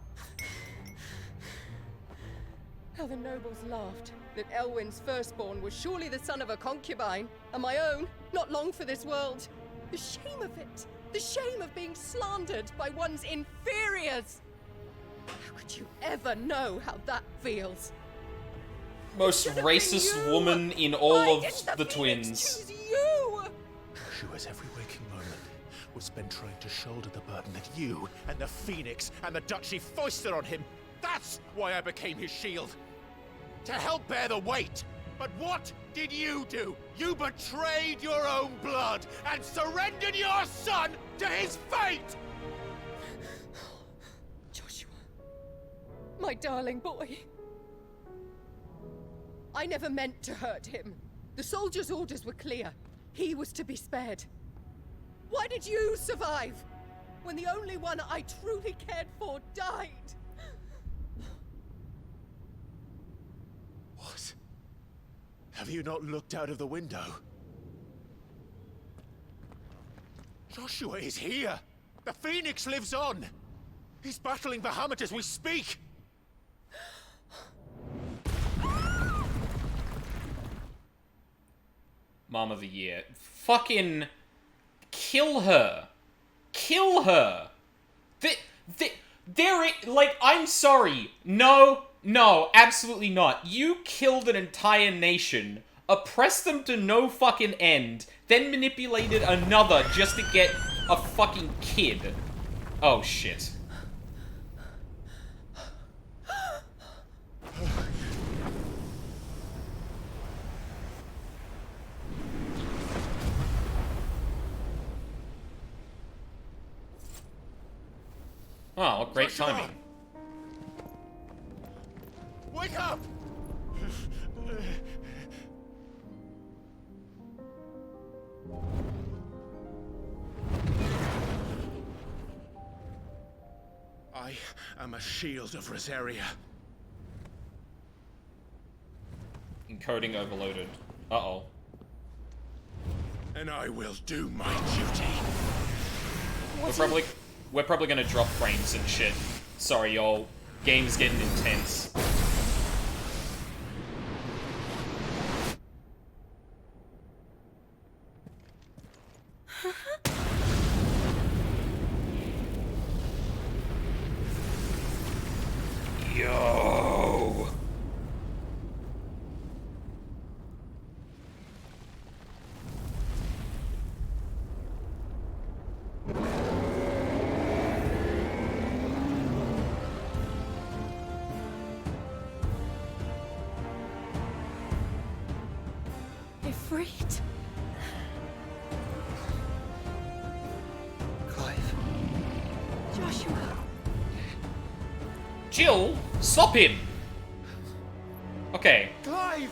How the nobles laughed that Elwyn's firstborn was surely the son of a concubine, and my own, not long for this world. The shame of it! The shame of being slandered by one's inferiors! How could you ever know how that feels? Most racist woman in all of the twins. You! Joshua's every waking moment was spent trying to shoulder the burden that you and the Phoenix and the Duchy foisted on him. That's why I became his shield. To help bear the weight. But what did you do? You betrayed your own blood and surrendered your son to his fate! Joshua. My darling boy. I never meant to hurt him. The soldiers' orders were clear. He was to be spared. Why did you survive? When the only one I truly cared for died? What? Have you not looked out of the window? Joshua is here! The Phoenix lives on! He's battling Bahamut as we speak! Mom of the Year. Fucking kill her. Kill her. Like, I'm sorry. No, absolutely not. You killed an entire nation, oppressed them to no fucking end, then manipulated another just to get a fucking kid. Oh, shit. Oh, great timing. Wake up! I am a shield of Rosaria. Encoding overloaded. Uh-oh. And I will do my duty. We're probably gonna drop frames and shit. Sorry, y'all. Game's getting intense. Yo! Ifrit? Clive. Joshua. Jill, stop him! Okay. Clive!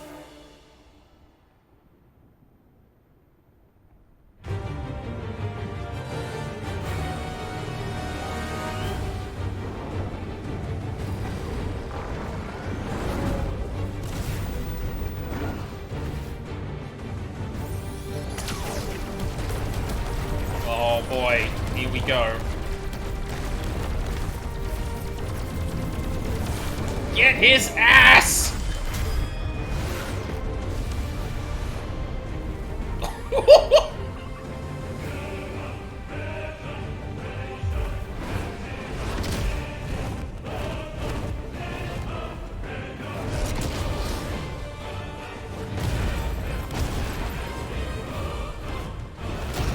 Oh boy, here we go. Get his ass!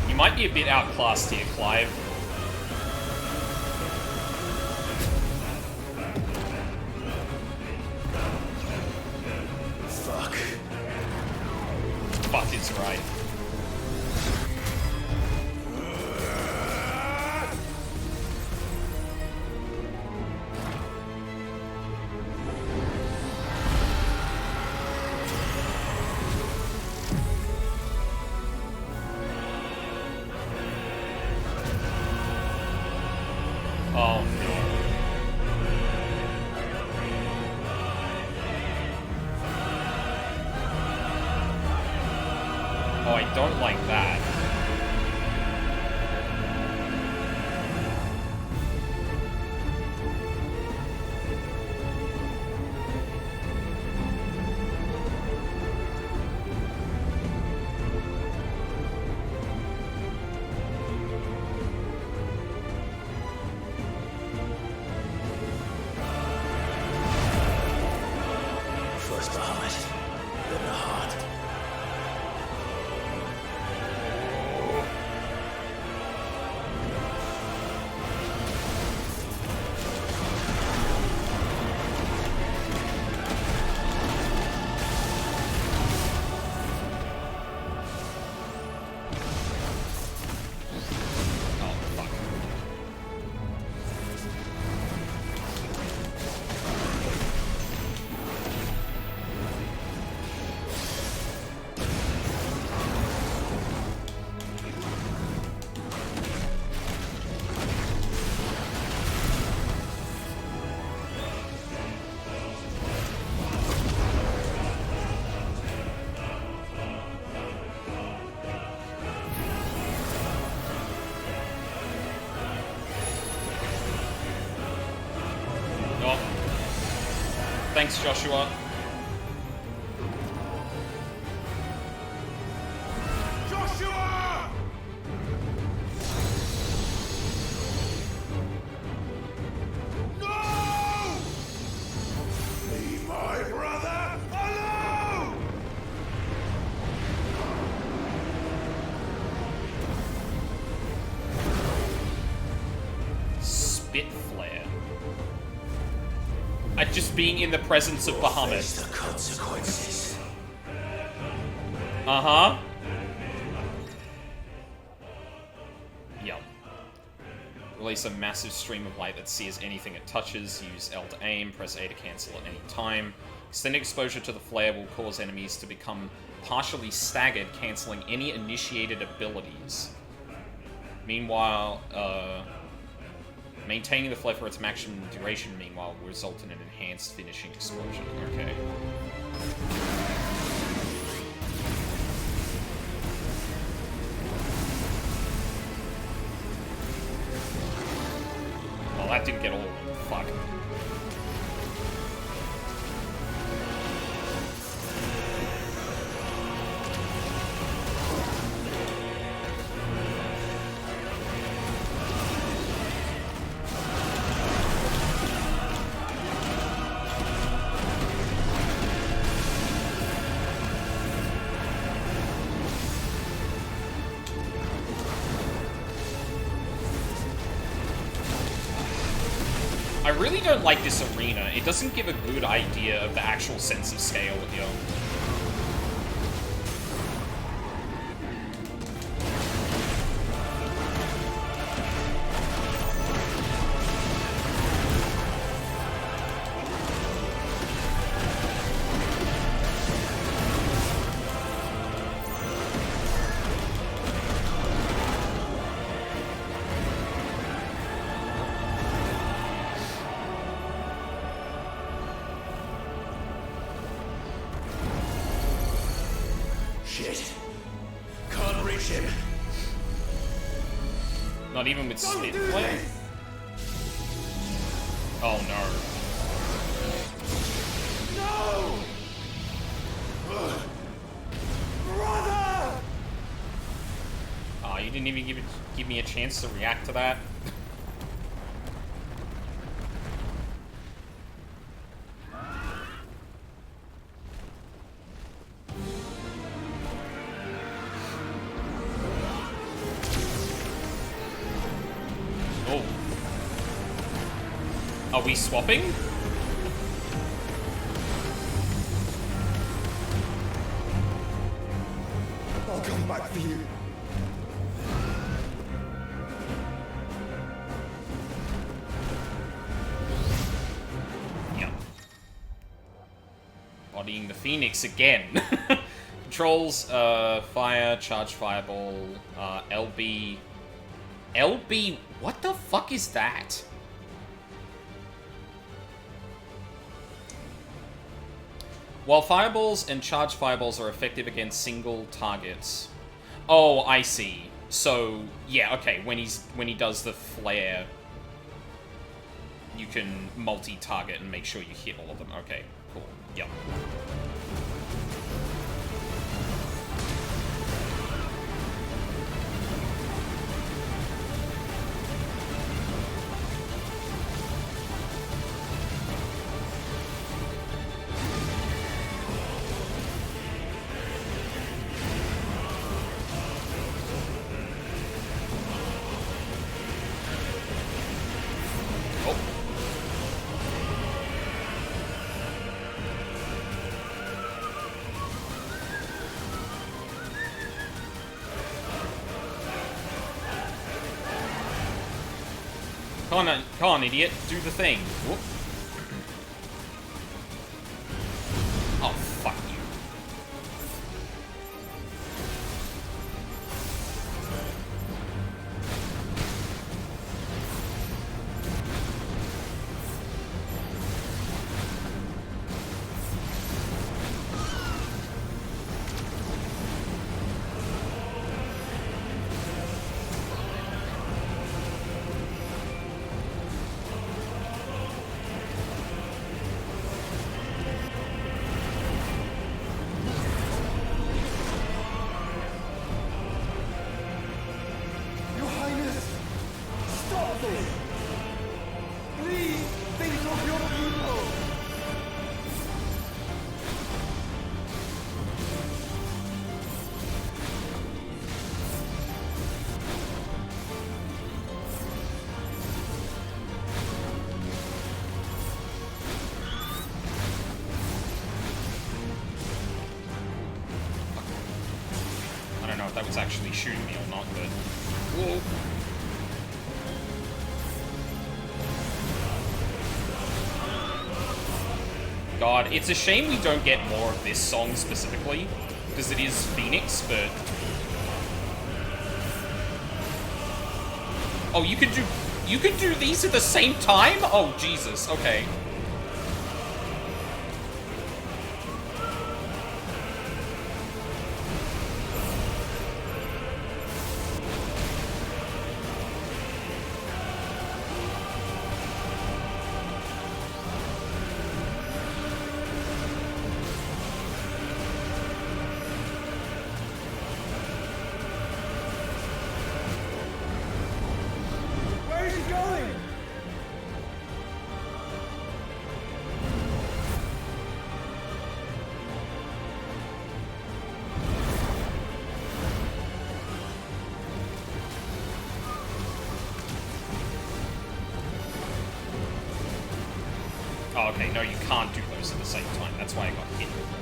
You might be a bit outclassed here, Clive. Fuck. Fuck is right. Oh no. Oh, I don't like that. First the helmet, then the heart. Oh. Thanks, Joshua. Joshua! No! Leave my brother alone! Spit flare. At just being in the presence of Bahamut. The consequences. Uh-huh. Yep. Release a massive stream of light that sears anything it touches. Use L to aim, press A to cancel at any time. Extended exposure to the flare will cause enemies to become partially staggered, cancelling any initiated abilities. Meanwhile, maintaining the flare for its maximum duration, meanwhile, will result in an enhanced finishing explosion. Okay. Well, that didn't get all of them. Fuck. I really don't like this arena. It doesn't give a good idea of the actual sense of scale with you. Not even with Spit Flare? Oh no. No! Brother! Oh, you didn't even give me a chance to react to that. Oh. Are we swapping? I'll come back for you. Yep. Bodying the Phoenix again. Controls, fire, charge fireball, LB... LB... What the fuck is that? While fireballs and charged fireballs are effective against single targets. Oh, I see. So, yeah, okay, when he does the flare, you can multi-target and make sure you hit all of them. Okay, cool. Yep. Come on, idiot. Do the thing. Whoop. Oh, fuck you. That was actually shooting me or not, but... Whoa. God, it's a shame we don't get more of this song specifically, because it is Phoenix, but... Oh, you could do these at the same time? Oh, Jesus, okay. Oh, okay, no, you can't do those at the same time. That's why I got hit before.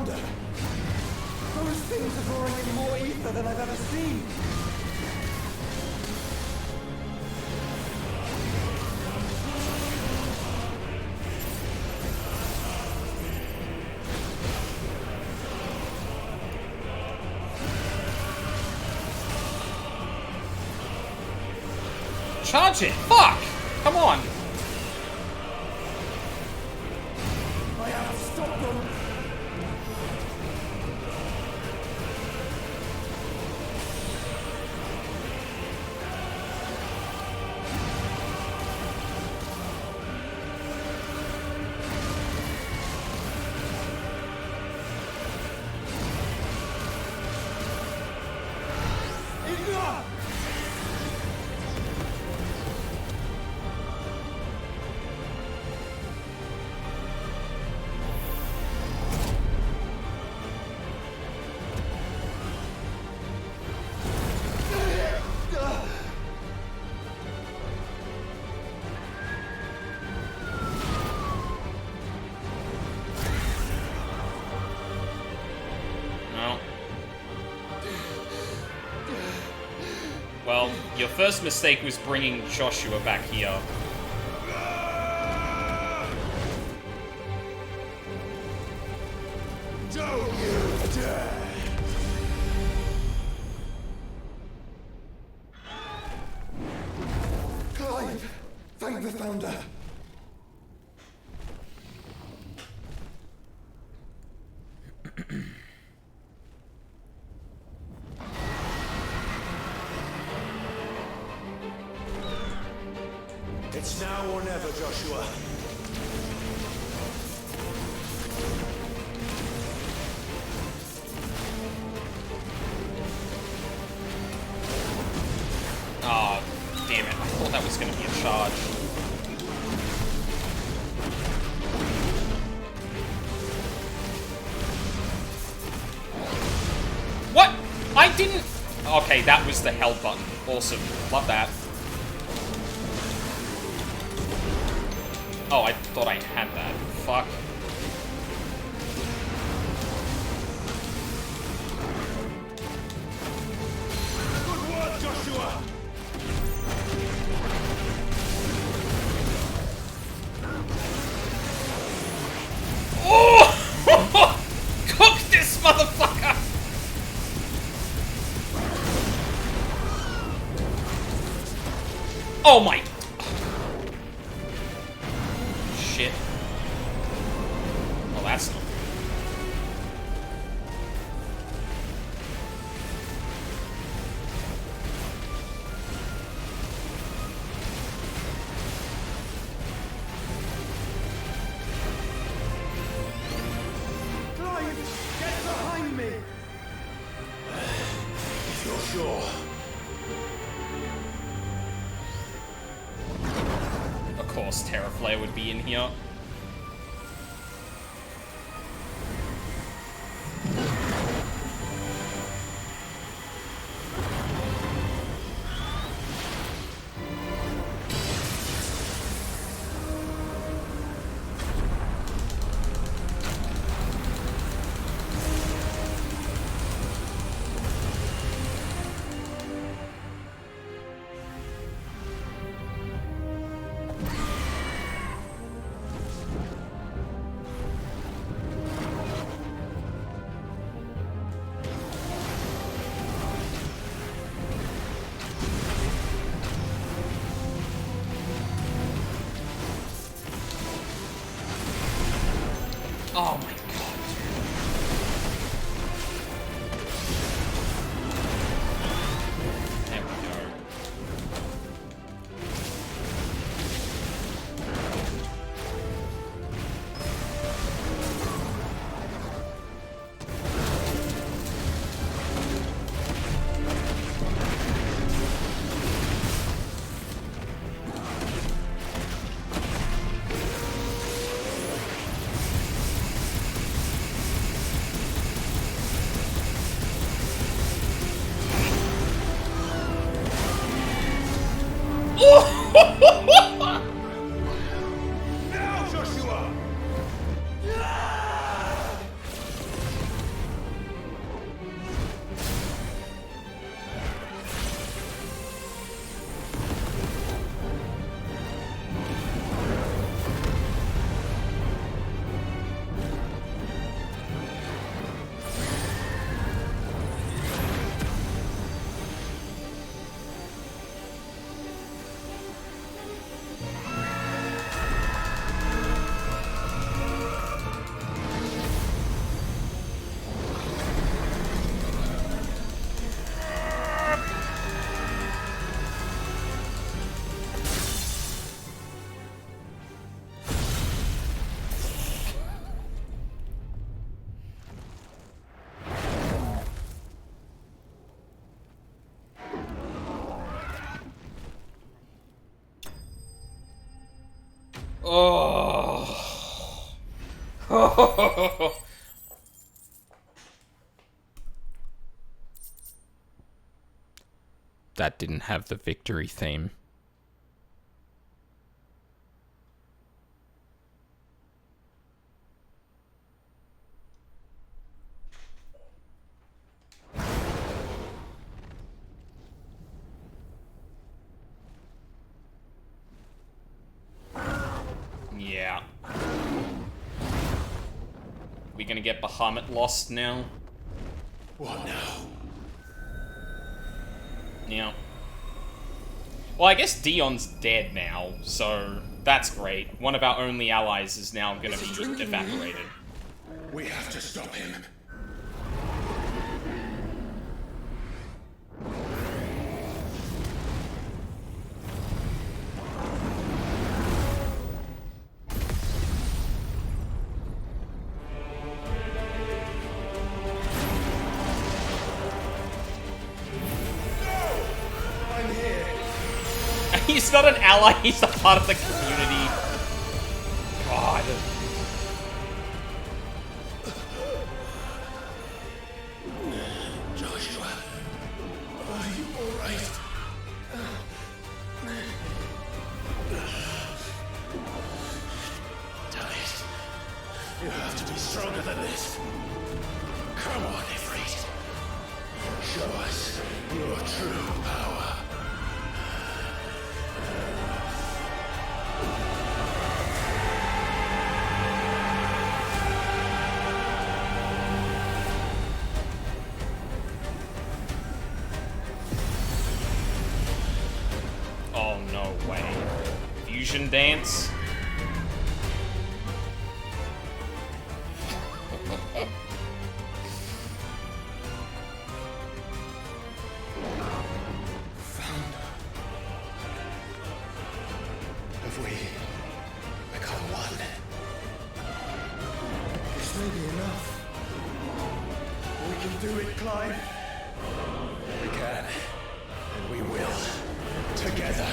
founder! Those things are drawing in more ether than I've ever seen! Charge it! Fuck! Come on! I have to stop them! Enough! No. Well, your first mistake was bringing Joshua back here. Don't you dare! Clive! Thank the founder! It's now or never, Joshua. Oh, damn it. I thought that was going to be a charge. What? I didn't... Okay, that was the hell button. Awesome. Love that. Oh, I thought I had that. Fuck. Good work, Joshua! Oh! Cook this motherfucker! Oh my... Shit. Well, that's not... Clive! Get behind me! If you're sure. Of course, Terraflare would be in here. Oh my god. There we go. Oh. That didn't have the victory theme. Yeah. We gonna get Bahamut lost now? What now? Yeah. Well, I guess Dion's dead now, so that's great. One of our only allies is now gonna be evaporated. We have to stop him. He's not an ally, he's a part of the community. God. Joshua, are you alright? Tight. You have to be stronger than this. Come on, Ifrit. Show us your true power. Oh, no way. Fusion dance? Have we become one? This may be enough. We can do it, Clive. We can. And we will. Together.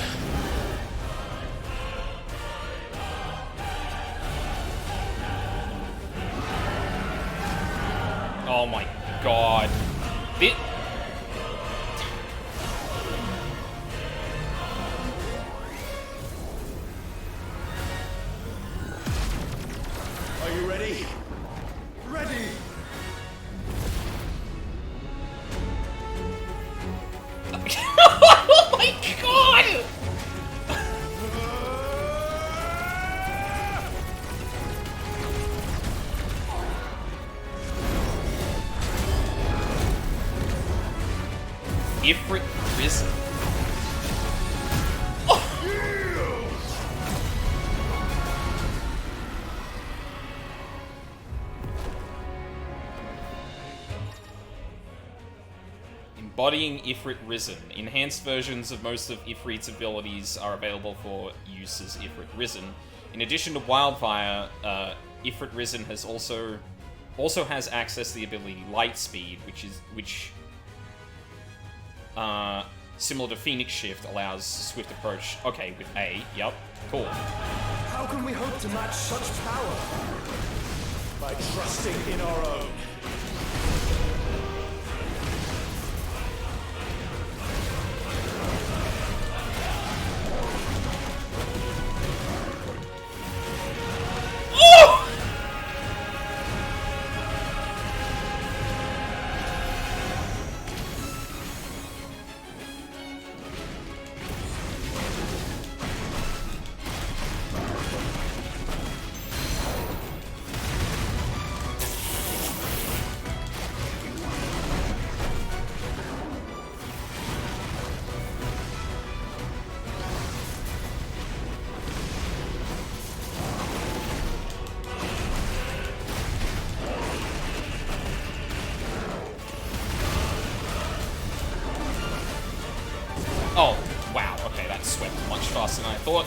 Oh my god. Bit. Are you ready? Ready! Oh my god! Ifrit risen. Embodying Ifrit Risen. Enhanced versions of most of Ifrit's abilities are available for use as Ifrit Risen. In addition to Wildfire, Ifrit Risen has also has access to the ability Light Speed, which similar to Phoenix Shift allows swift approach. Okay, with A. Yep. Cool. How can we hope to match such power? By trusting in our own. Oh, wow. Okay, that swept much faster than I thought.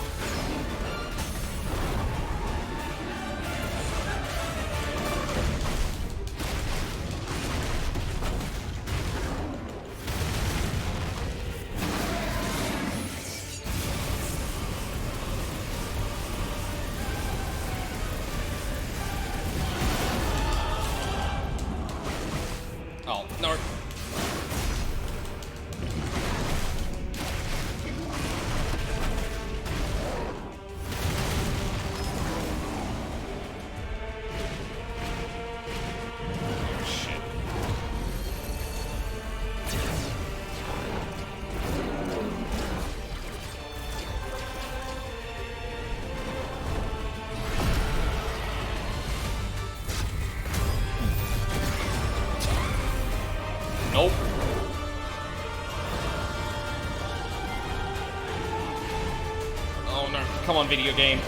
no. Come on, video game.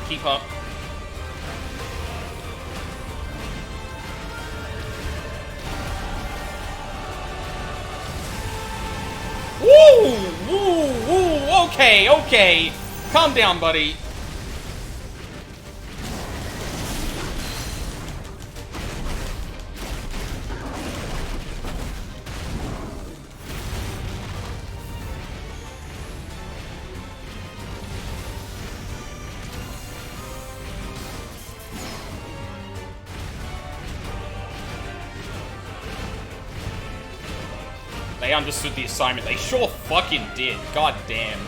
Keep up. Woo! Woo! Woo! Okay, okay. Calm down, buddy. They understood the assignment. They sure fucking did. God damn.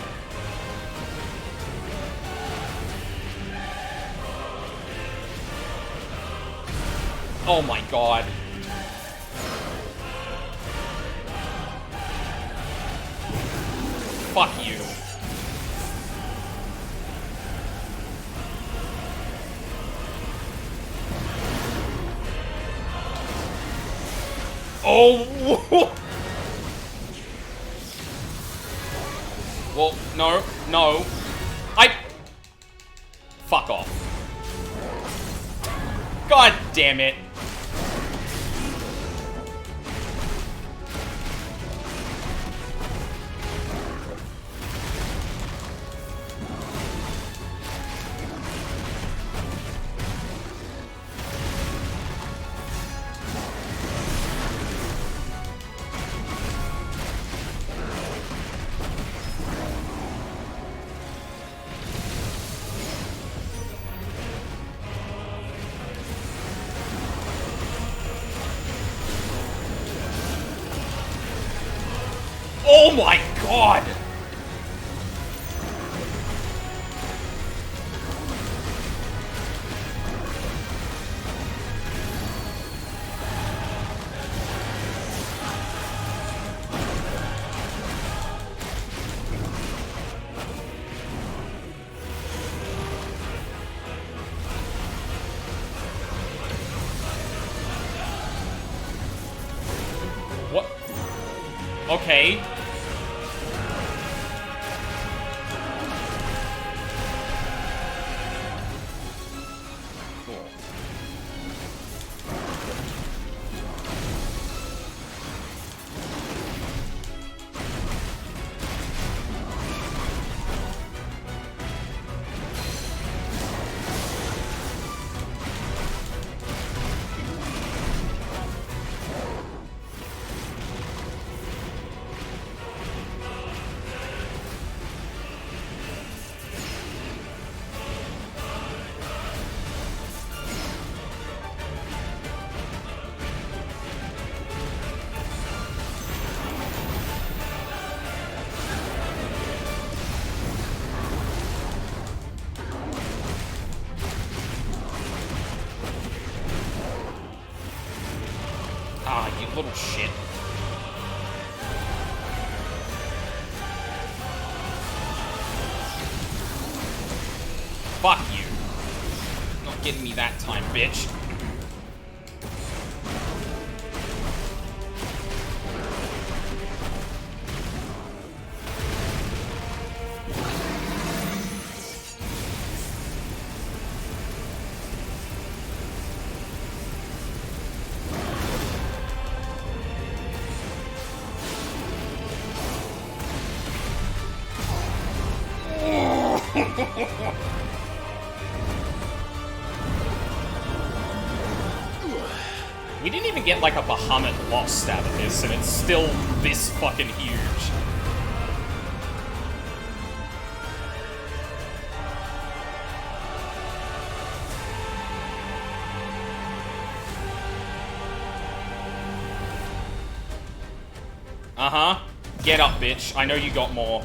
Oh my god. Fuck you. Oh! Well, no, no. Fuck off. God damn it. Oh my god! What? Okay. Ah, you little shit. Fuck you. Not getting me that time, bitch. We didn't even get like a Bahamut lost out of this, and it's still this fucking huge. Uh-huh. Get up, bitch. I know you got more.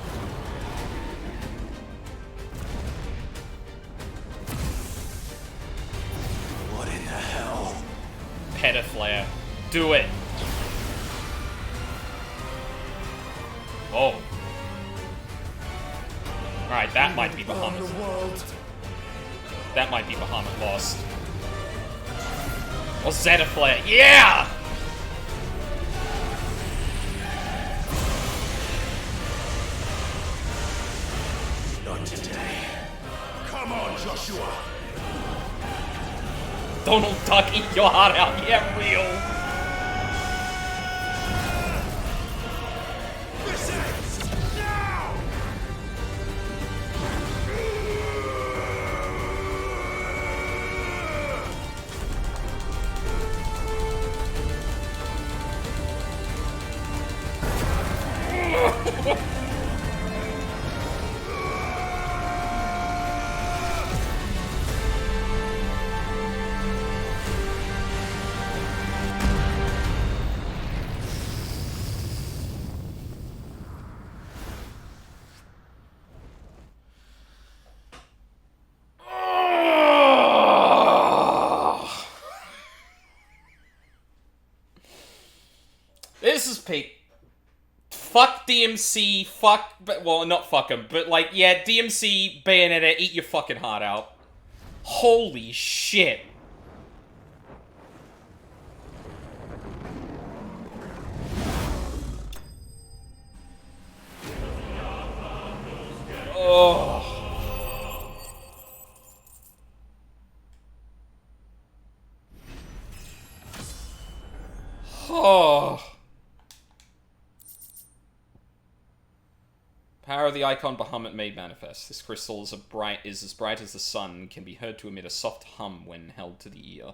What in the hell? Header flare. Do it. Oh. Alright, that might be Bahamut. That might be Bahamut lost. Or Zeta flare. Yeah! Not today. Joshua! Donald Duck, eat your heart out. Yeah, real. This ends now! This is peak. Fuck DMC, well, not fuck him, but like, yeah, DMC, Bayonetta, eat your fucking heart out. Holy shit. Oh. Oh. Power of the icon Bahamut made manifest. This crystal is as bright as the sun and can be heard to emit a soft hum when held to the ear.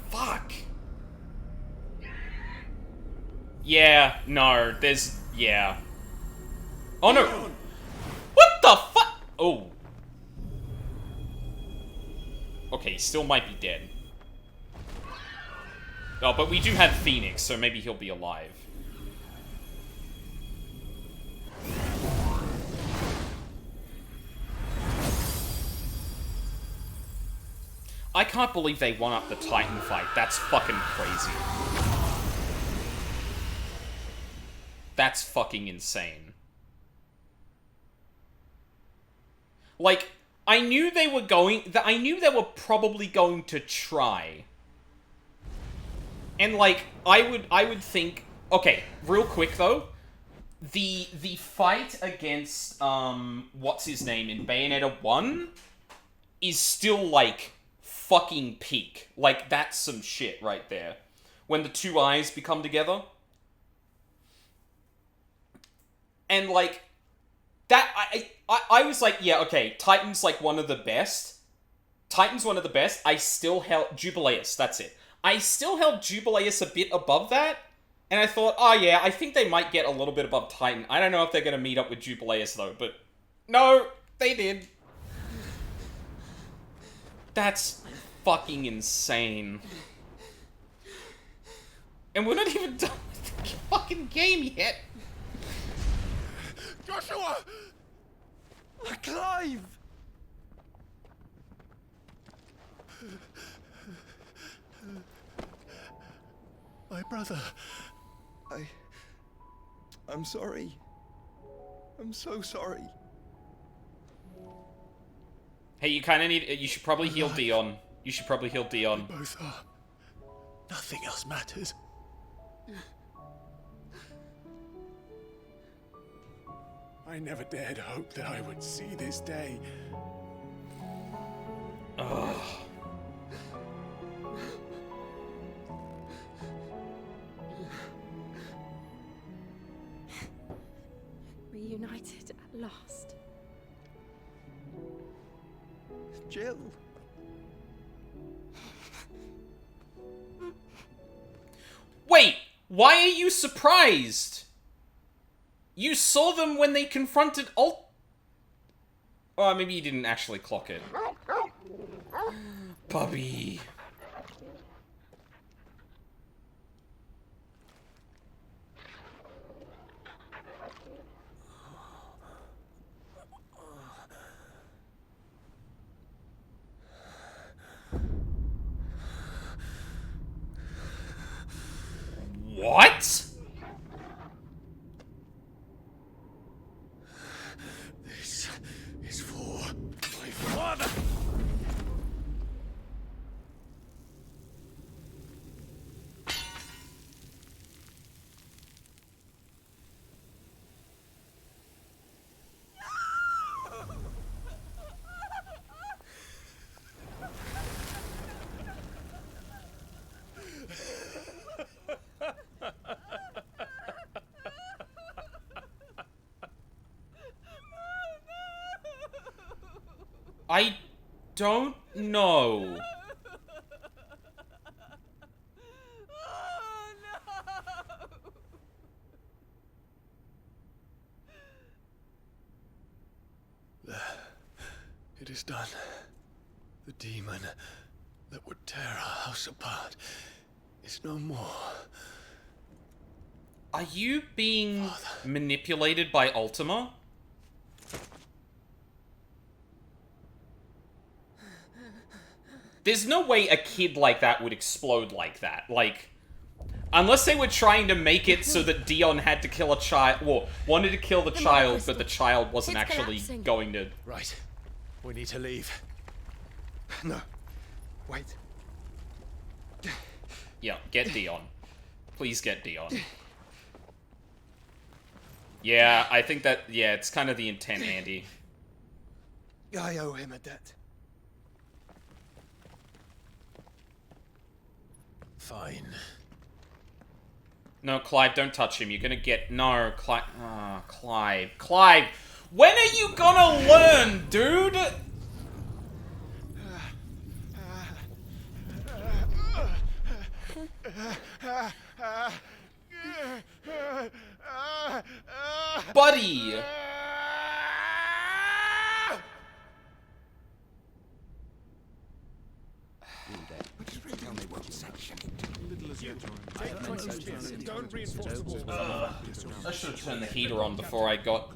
Fuck. Yeah, no, there's... yeah. Oh no! What the fuck? Oh. Okay, he still might be dead. Oh, but we do have Phoenix, so maybe he'll be alive. I can't believe they won up the Titan fight. That's fucking crazy. That's fucking insane. Like, I knew they were probably going to try. And like, I would think, okay, real quick though, the fight against what's his name in Bayonetta 1 is still like fucking peak. Like, that's some shit right there. When the two eyes become together. And like, that, I was like, yeah, okay, Titan's like one of the best. Titan's one of the best. I still held Jubileus, that's it. I still held Jubileus a bit above that. And I thought, oh yeah, I think they might get a little bit above Titan. I don't know if they're going to meet up with Jubileus though, but no, they did. That's fucking insane. And we're not even done with the fucking game yet. Joshua! Clive! My brother. I'm sorry. I'm so sorry. Hey, you kind of need... You should probably heal Dion. You should probably heal Dion. We both are. Nothing else matters. I never dared hope that I would see this day. Ugh. Reunited at last. Jill. Wait, why are you surprised? You saw them when they confronted Oh, maybe you didn't actually clock it. Puppy. What? This is for I don't know. It is done. The demon that would tear our house apart is no more. Are you being manipulated by Ultima? There's no way a kid like that would explode like that. Like, unless they were trying to make it so that Dion had to kill a child, well, wanted to kill the child, but the child wasn't actually going to... Right. We need to leave. No. Wait. Yeah, get Dion. Please get Dion. Yeah, I think that, yeah, it's kind of the intent, Andy. I owe him a debt. Fine. No, Clive, don't touch him. You're gonna get... No, Clive... Ah, Clive. Clive! When are you gonna learn, dude? Buddy! Tell me what section. Don't reinforce the walls. I should have turned the heater on before I got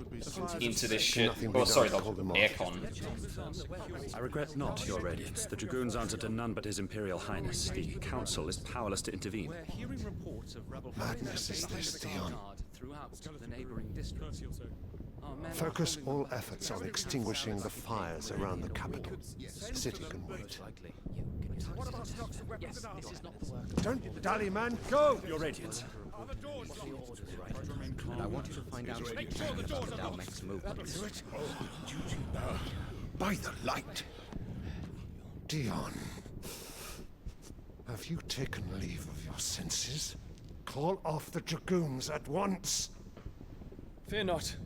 into this shit. Oh, sorry, the aircon. I regret not, Your Radiance. The Dragoons answer to none but His Imperial Highness. The Council is powerless to intervene. We're hearing reports of rebel Madness is this, Dion. throughout the neighboring districts. Focus all efforts on extinguishing the fires around the capital. The city can wait. Don't dally, man. Go! Your Radiance. And I want you to find out everything about the Dalmec's movements. By the light. Dion. Have you taken leave of your senses? Call off the Dragoons at once. Fear not.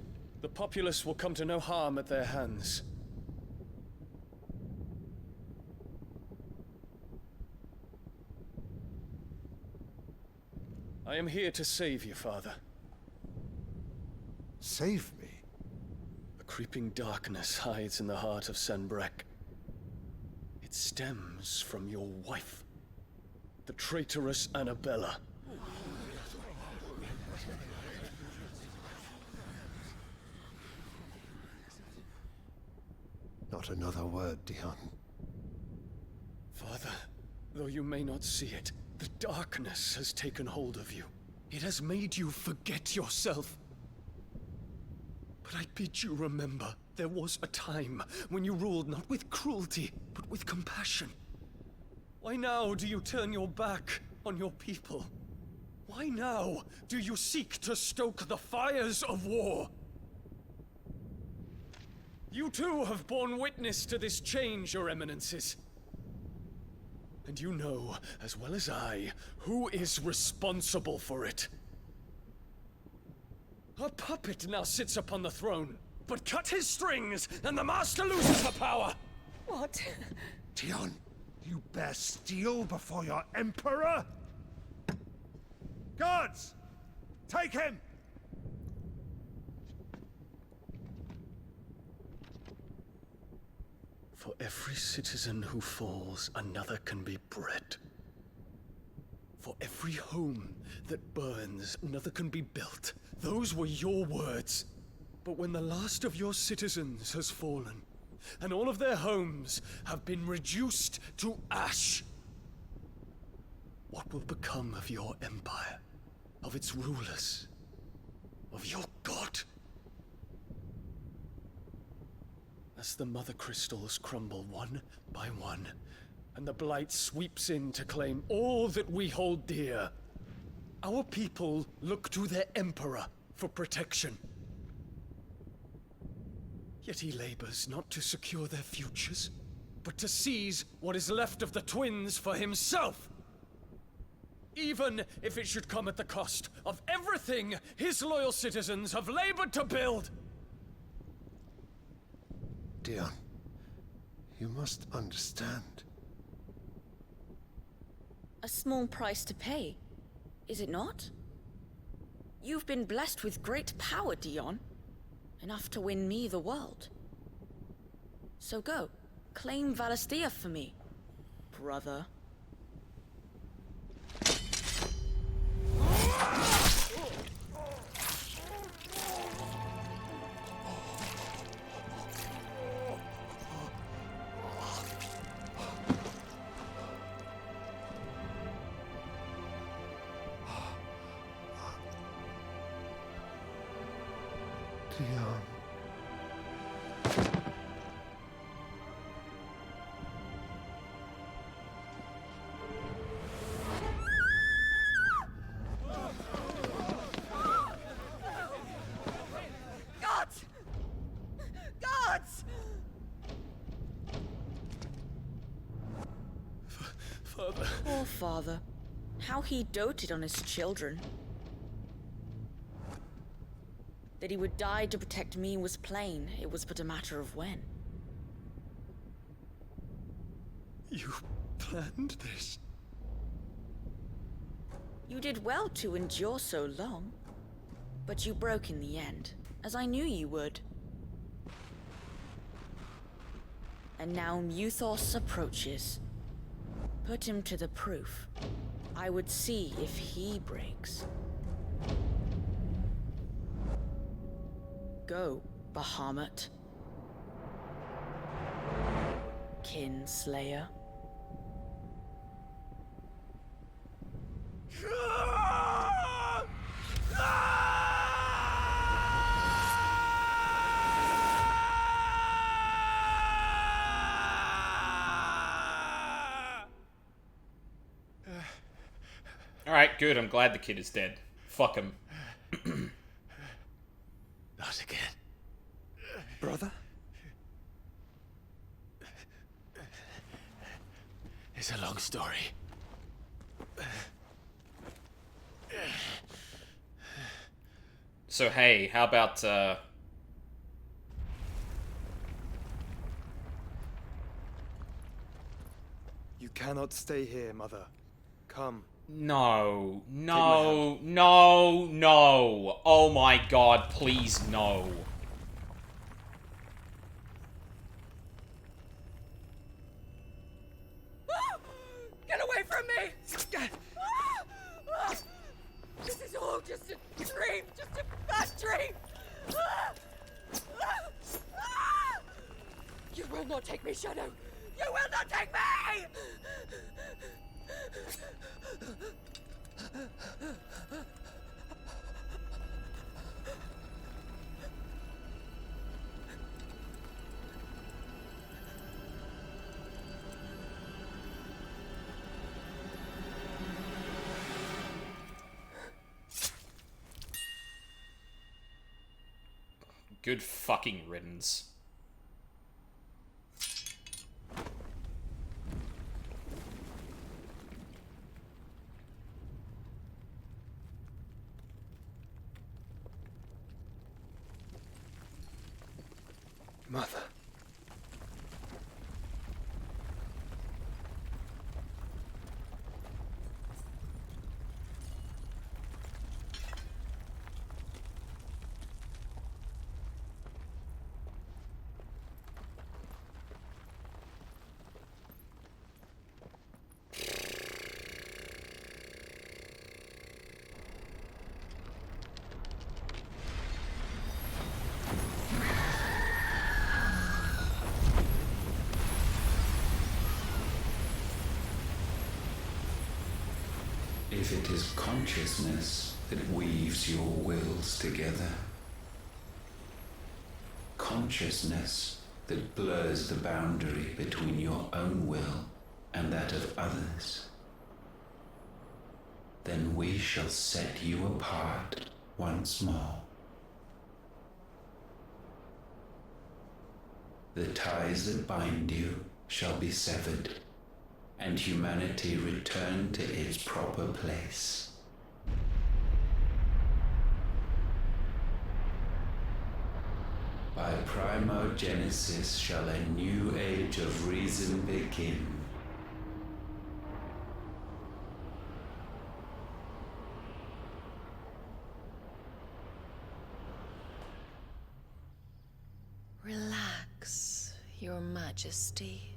The populace will come to no harm at their hands. I am here to save you, Father. Save me? A creeping darkness hides in the heart of Sanbreque. It stems from your wife, the traitorous Annabella. Not another word, Dion. Father, though you may not see it, the darkness has taken hold of you. It has made you forget yourself. But I bid you remember, there was a time when you ruled not with cruelty, but with compassion. Why now do you turn your back on your people? Why now do you seek to stoke the fires of war? You too have borne witness to this change, Your Eminences. And you know, as well as I, who is responsible for it. A puppet now sits upon the throne, but cut his strings, and the master loses the power! What? Dion, you bear steel before your Emperor? Guards! Take him! For every citizen who falls, another can be bred. For every home that burns, another can be built. Those were your words. But when the last of your citizens has fallen, and all of their homes have been reduced to ash, what will become of your empire, of its rulers, of your god? As the Mother Crystals crumble one by one, and the Blight sweeps in to claim all that we hold dear, our people look to their Emperor for protection. Yet he labors not to secure their futures, but to seize what is left of the twins for himself! Even if it should come at the cost of everything his loyal citizens have labored to build! Dion, You must understand. A small price to pay, is it not? You've been blessed with great power, Dion. Enough to win me the world. So go, claim Valisthea for me, brother. Dion. Gods! Gods! Father. Poor father. How he doted on his children. That he would die to protect me was plain. It was but a matter of when. You planned this? You did well to endure so long. But you broke in the end, as I knew you would. And now Muthos approaches. Put him to the proof. I would see if he breaks. Go, Bahamut. Kinslayer. Alright, good. I'm glad the kid is dead. Fuck him. Not again. Brother? It's a long story. So hey, how about You cannot stay here, Mother. Come. No, no, no, no. Oh my god, please no. Get away from me! This is all just a dream, just a bad dream! You will not take me, Shadow! You will not take me! Good fucking riddance. Mother. If it is consciousness that weaves your wills together, consciousness that blurs the boundary between your own will and that of others, then we shall set you apart once more. The ties that bind you shall be severed, and humanity return to its proper place. By Primogenesis shall a new age of reason begin. Relax, Your Majesty.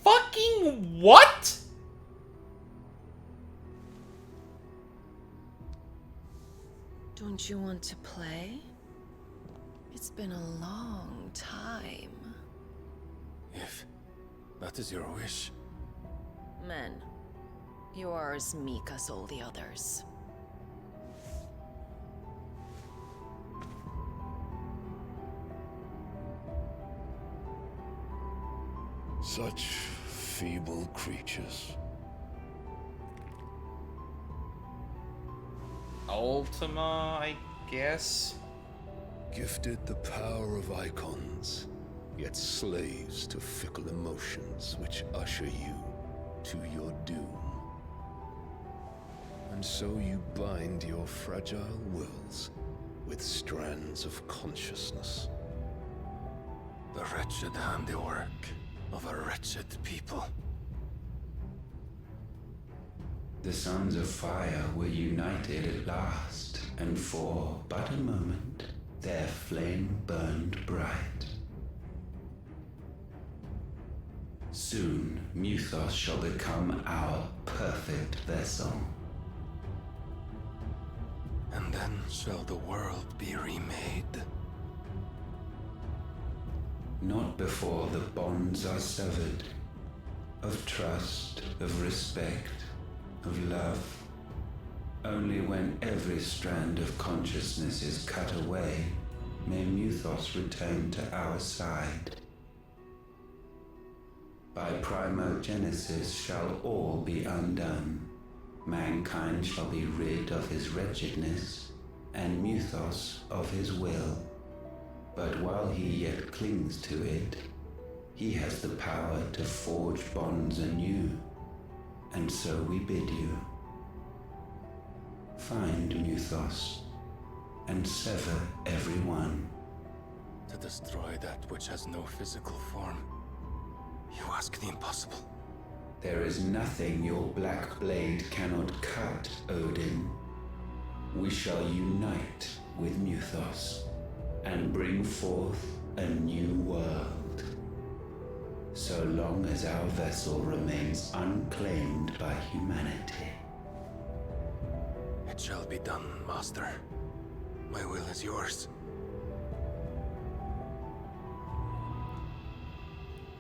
Fucking what? Don't you want to play? It's been a long time. If that is your wish. Men, you are as meek as all the others. Such feeble creatures. Ultima, I guess? Gifted the power of icons, yet slaves to fickle emotions which usher you to your doom. And so you bind your fragile wills with strands of consciousness. The wretched handiwork of a wretched people. The Sons of Fire were united at last, and for but a moment, their flame burned bright. Soon, Muthos shall become our perfect vessel. And then shall the world be remade. Not before the bonds are severed, of trust, of respect, of love. Only when every strand of consciousness is cut away, may Muthos return to our side. By Primogenesis shall all be undone. Mankind shall be rid of his wretchedness, and Muthos of his will. But while he yet clings to it, he has the power to forge bonds anew. And so we bid you, find Muthos, and sever every one. To destroy that which has no physical form. You ask the impossible. There is nothing your black blade cannot cut, Odin. We shall unite with Muthos, and bring forth a new world. So long as our vessel remains unclaimed by humanity. It shall be done, Master. My will is yours.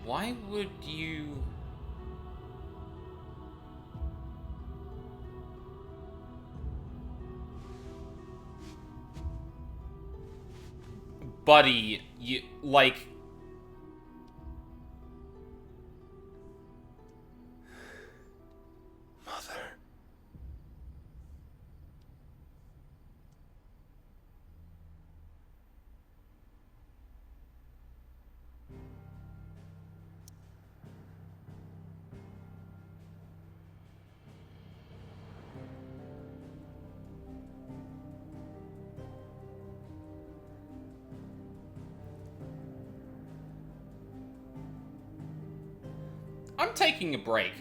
Why would you... Buddy, you, like... Mother. I'm taking a break.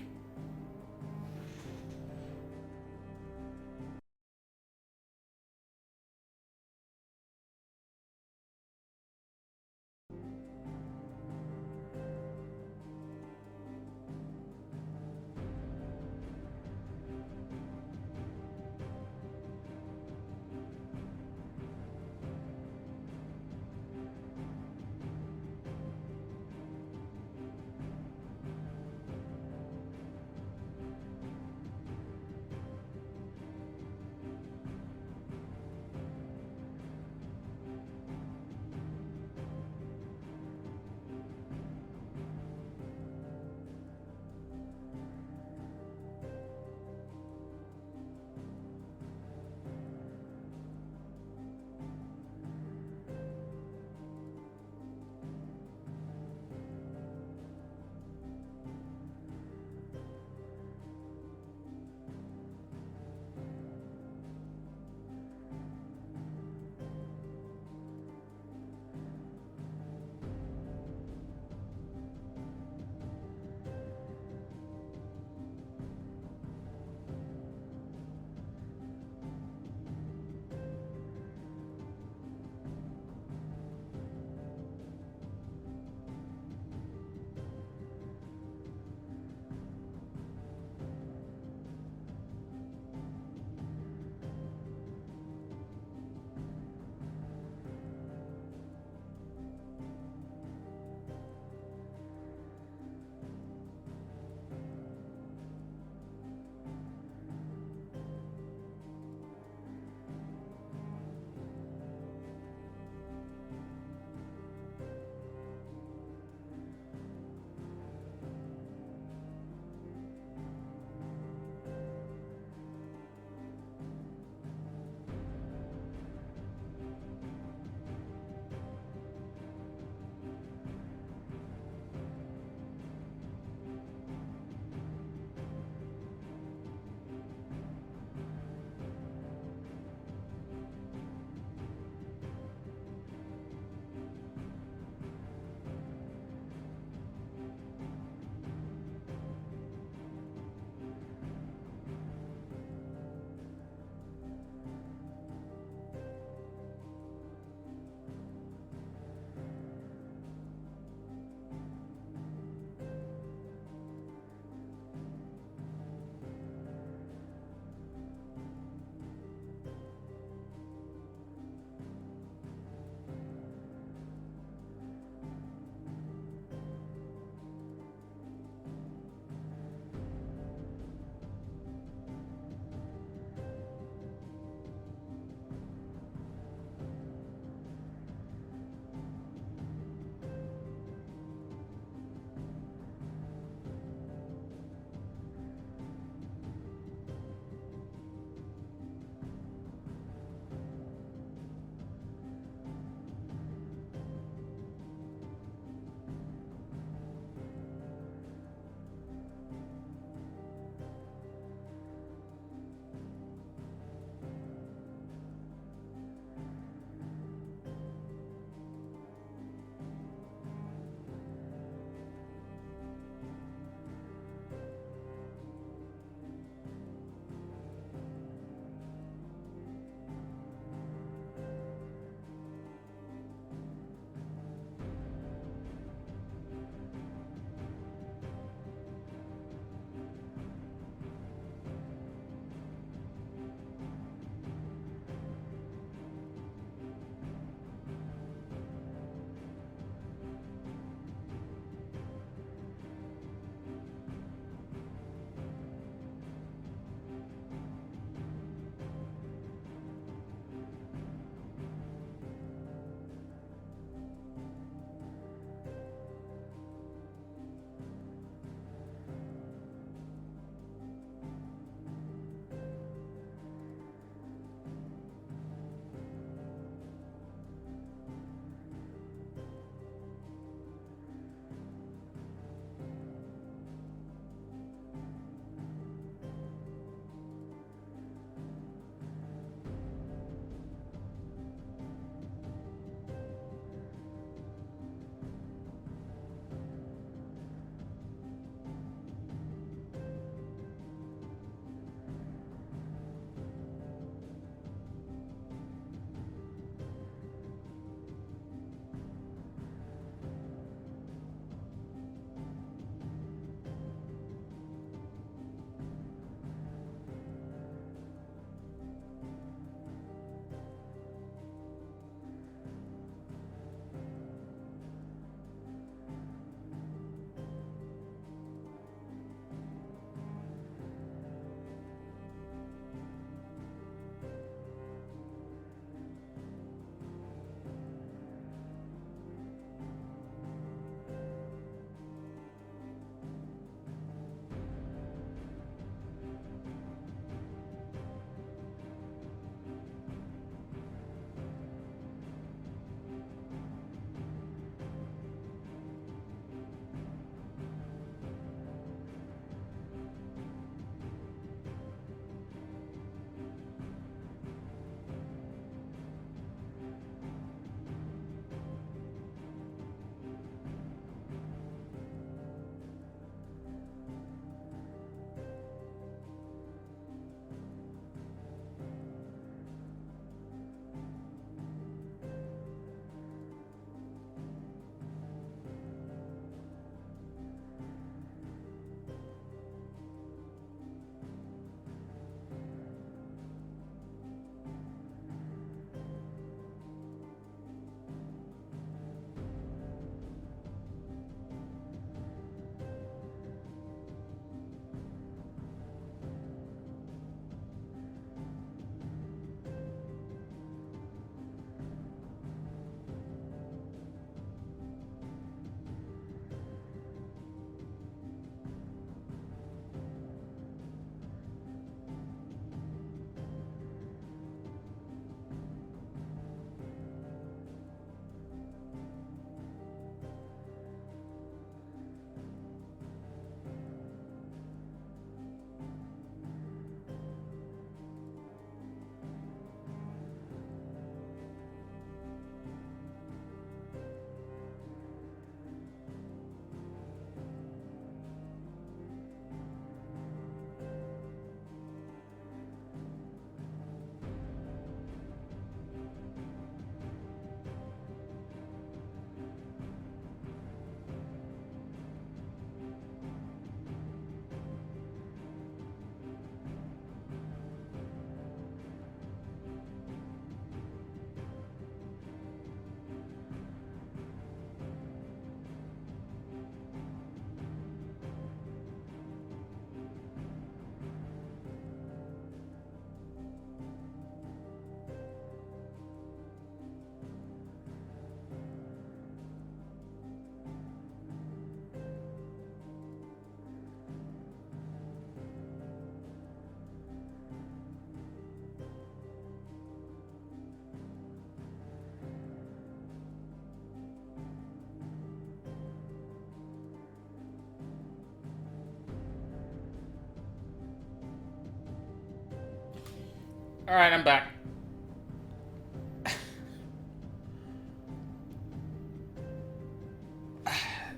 Alright, I'm back.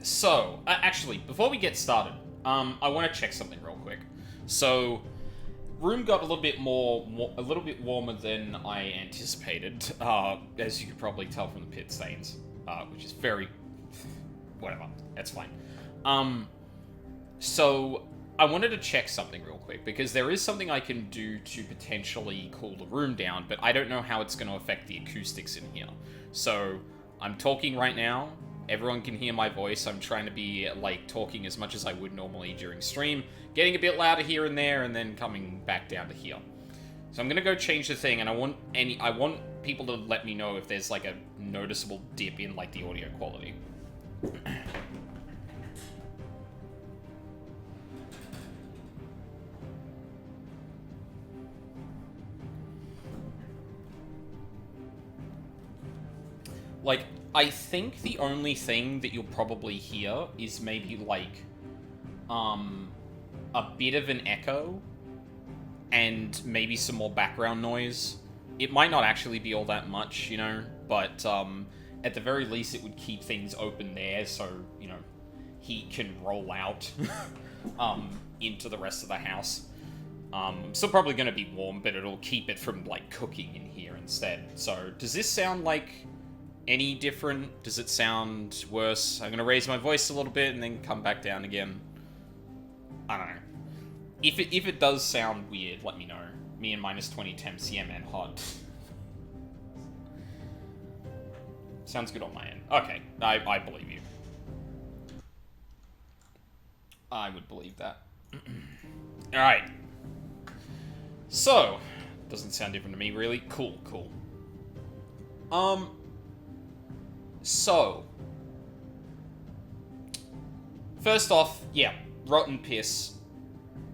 So, actually, before we get started, I want to check something real quick. So, room got a little bit warmer than I anticipated, as you could probably tell from the pit stains, which is very, whatever, that's fine. So, I wanted to check something real quick, because there is something I can do to potentially cool the room down, but I don't know how it's going to affect the acoustics in here. So, I'm talking right now. Everyone can hear my voice. I'm trying to be, like, talking as much as I would normally during stream, getting a bit louder here and there, and then coming back down to here. So I'm gonna go change the thing, and I want people to let me know if there's, like, a noticeable dip in, like, the audio quality. Like, I think the only thing that you'll probably hear is maybe, like, a bit of an echo and maybe some more background noise. It might not actually be all that much, you know, but, at the very least it would keep things open there so, you know, heat can roll out, into the rest of the house. Still probably gonna be warm, but it'll keep it from, like, cooking in here instead. So, does this sound like any different? Does it sound worse? I'm gonna raise my voice a little bit and then come back down again. I don't know. If it does sound weird, let me know. Me and minus 20 temp CM and hot. Sounds good on my end. Okay, I believe you. I would believe that. Alright. So, doesn't sound different to me, really. Cool. So, first off, yeah, rotten piss.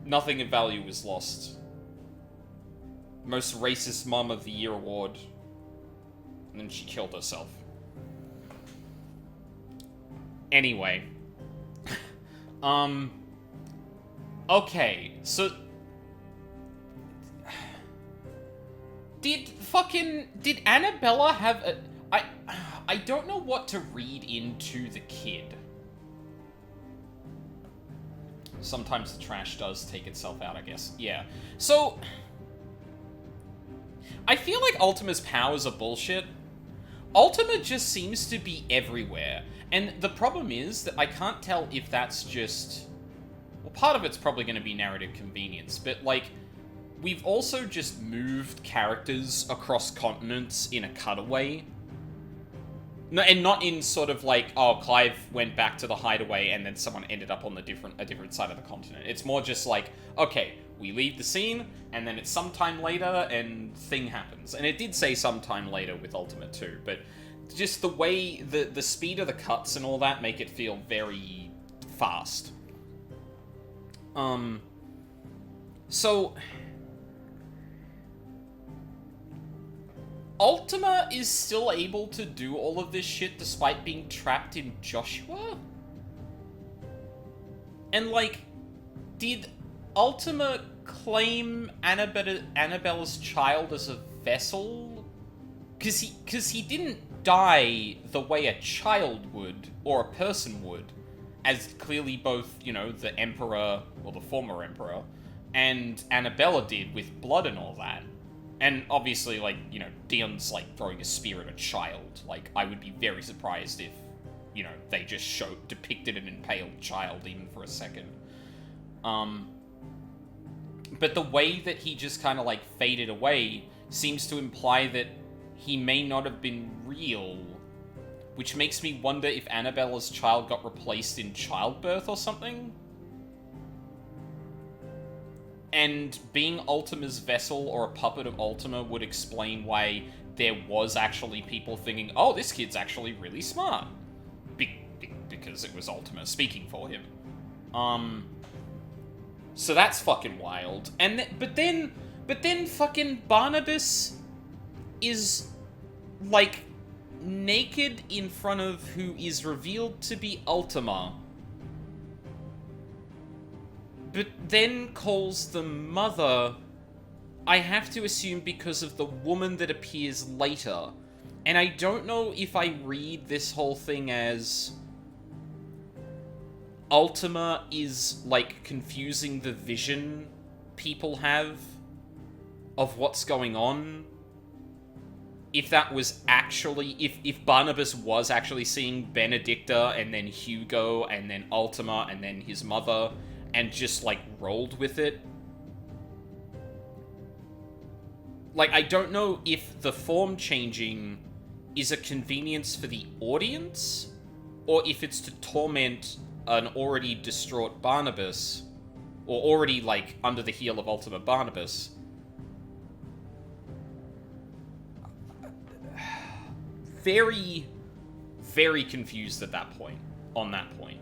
Nothing of value was lost. Most racist mom of the year award. And then she killed herself. Anyway. Okay, so... Did Annabella have a... I don't know what to read into the kid. Sometimes the trash does take itself out, I guess. Yeah. So, I feel like Ultima's powers are bullshit. Ultima just seems to be everywhere. And the problem is that I can't tell if that's just... Well, part of it's probably going to be narrative convenience, but, like, we've also just moved characters across continents in a cutaway. No, and not in sort of like, oh, Clive went back to the hideaway and then someone ended up on a different side of the continent. It's more just like, okay, we leave the scene, and then it's sometime later, and thing happens. And it did say sometime later with Ultima 2, but just the way, the speed of the cuts and all that make it feel very fast. So... Ultima is still able to do all of this shit despite being trapped in Joshua? And, like, did Ultima claim Annabella's child as a vessel? Because he didn't die the way a child would, or a person would, as clearly both, you know, the Emperor, or the former Emperor, and Annabella did with blood and all that. And obviously, like, you know, Dion's, like, throwing a spear at a child. Like, I would be very surprised if, you know, they just depicted an impaled child even for a second. But the way that he just kind of, like, faded away seems to imply that he may not have been real. Which makes me wonder if Annabella's child got replaced in childbirth or something? And being Ultima's vessel or a puppet of Ultima would explain why there was actually people thinking, oh, this kid's actually really smart. Because it was Ultima speaking for him. So that's fucking wild. And but then fucking Barnabas is, like, naked in front of who is revealed to be Ultima. But then calls the mother I have to assume because of the woman that appears later. And I don't know if I read this whole thing as Ultima is, like, confusing the vision people have of what's going on. If that was actually... If Barnabas was actually seeing Benedicta, and then Hugo, and then Ultima, and then his mother, and just, like, rolled with it. Like, I don't know if the form changing is a convenience for the audience, or if it's to torment an already distraught Barnabas, or already, like, under the heel of Ultima Barnabas. Very, very confused at that point, on that point.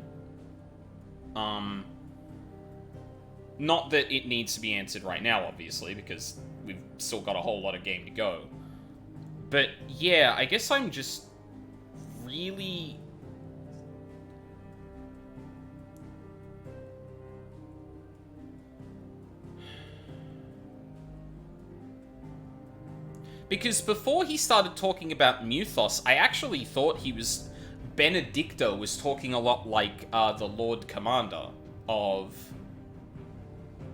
Not that it needs to be answered right now, obviously, because we've still got a whole lot of game to go. But, yeah, I guess I'm just really... Because before he started talking about Muthos, I actually thought he was... Benedicta was talking a lot like the Lord Commander of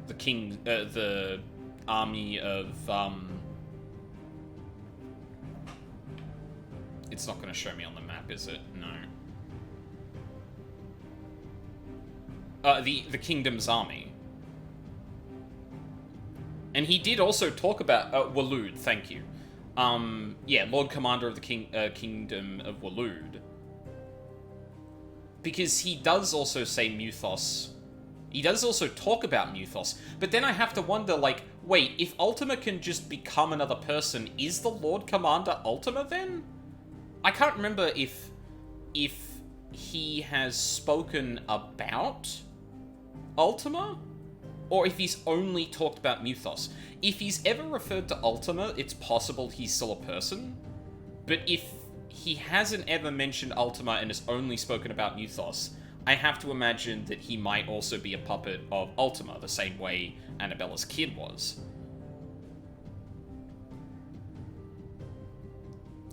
the king... the army of... It's not going to show me on the map, is it? No. The Kingdom's army. And he did also talk about... Waloed, thank you. Yeah, Lord Commander of the Kingdom of Waloed. Because he does also say Muthos. He does also talk about Muthos. But then I have to wonder, like, wait, if Ultima can just become another person, is the Lord Commander Ultima then? I can't remember if he has spoken about Ultima, or if he's only talked about Muthos. If he's ever referred to Ultima, it's possible he's still a person. But if he hasn't ever mentioned Ultima and has only spoken about Muthos, I have to imagine that he might also be a puppet of Ultima, the same way Annabella's kid was.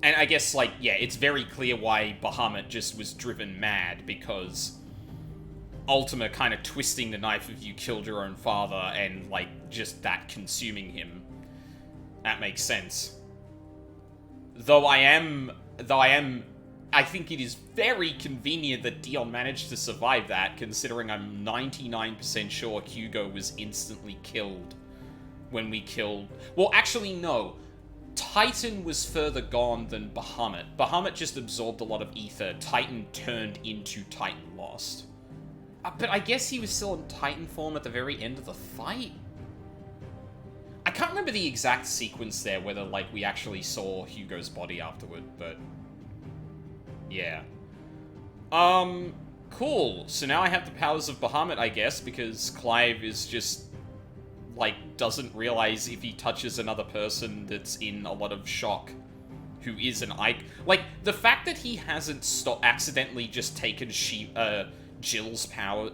And I guess, like, yeah, it's very clear why Bahamut just was driven mad, because Ultima kind of twisting the knife of you killed your own father, and, like, just that consuming him. That makes sense. I think it is very convenient that Dion managed to survive that, considering I'm 99% sure Hugo was instantly killed when we killed... Well, actually, no. Titan was further gone than Bahamut. Bahamut just absorbed a lot of ether. Titan turned into Titan Lost. But I guess he was still in Titan form at the very end of the fight? I can't remember the exact sequence there, whether, like, we actually saw Hugo's body afterward, but... yeah. Cool. So now I have the powers of Bahamut, I guess, because Clive is just... like, doesn't realize if he touches another person that's in a lot of shock, who is an Ike. Like, the fact that he hasn't accidentally just taken Jill's power...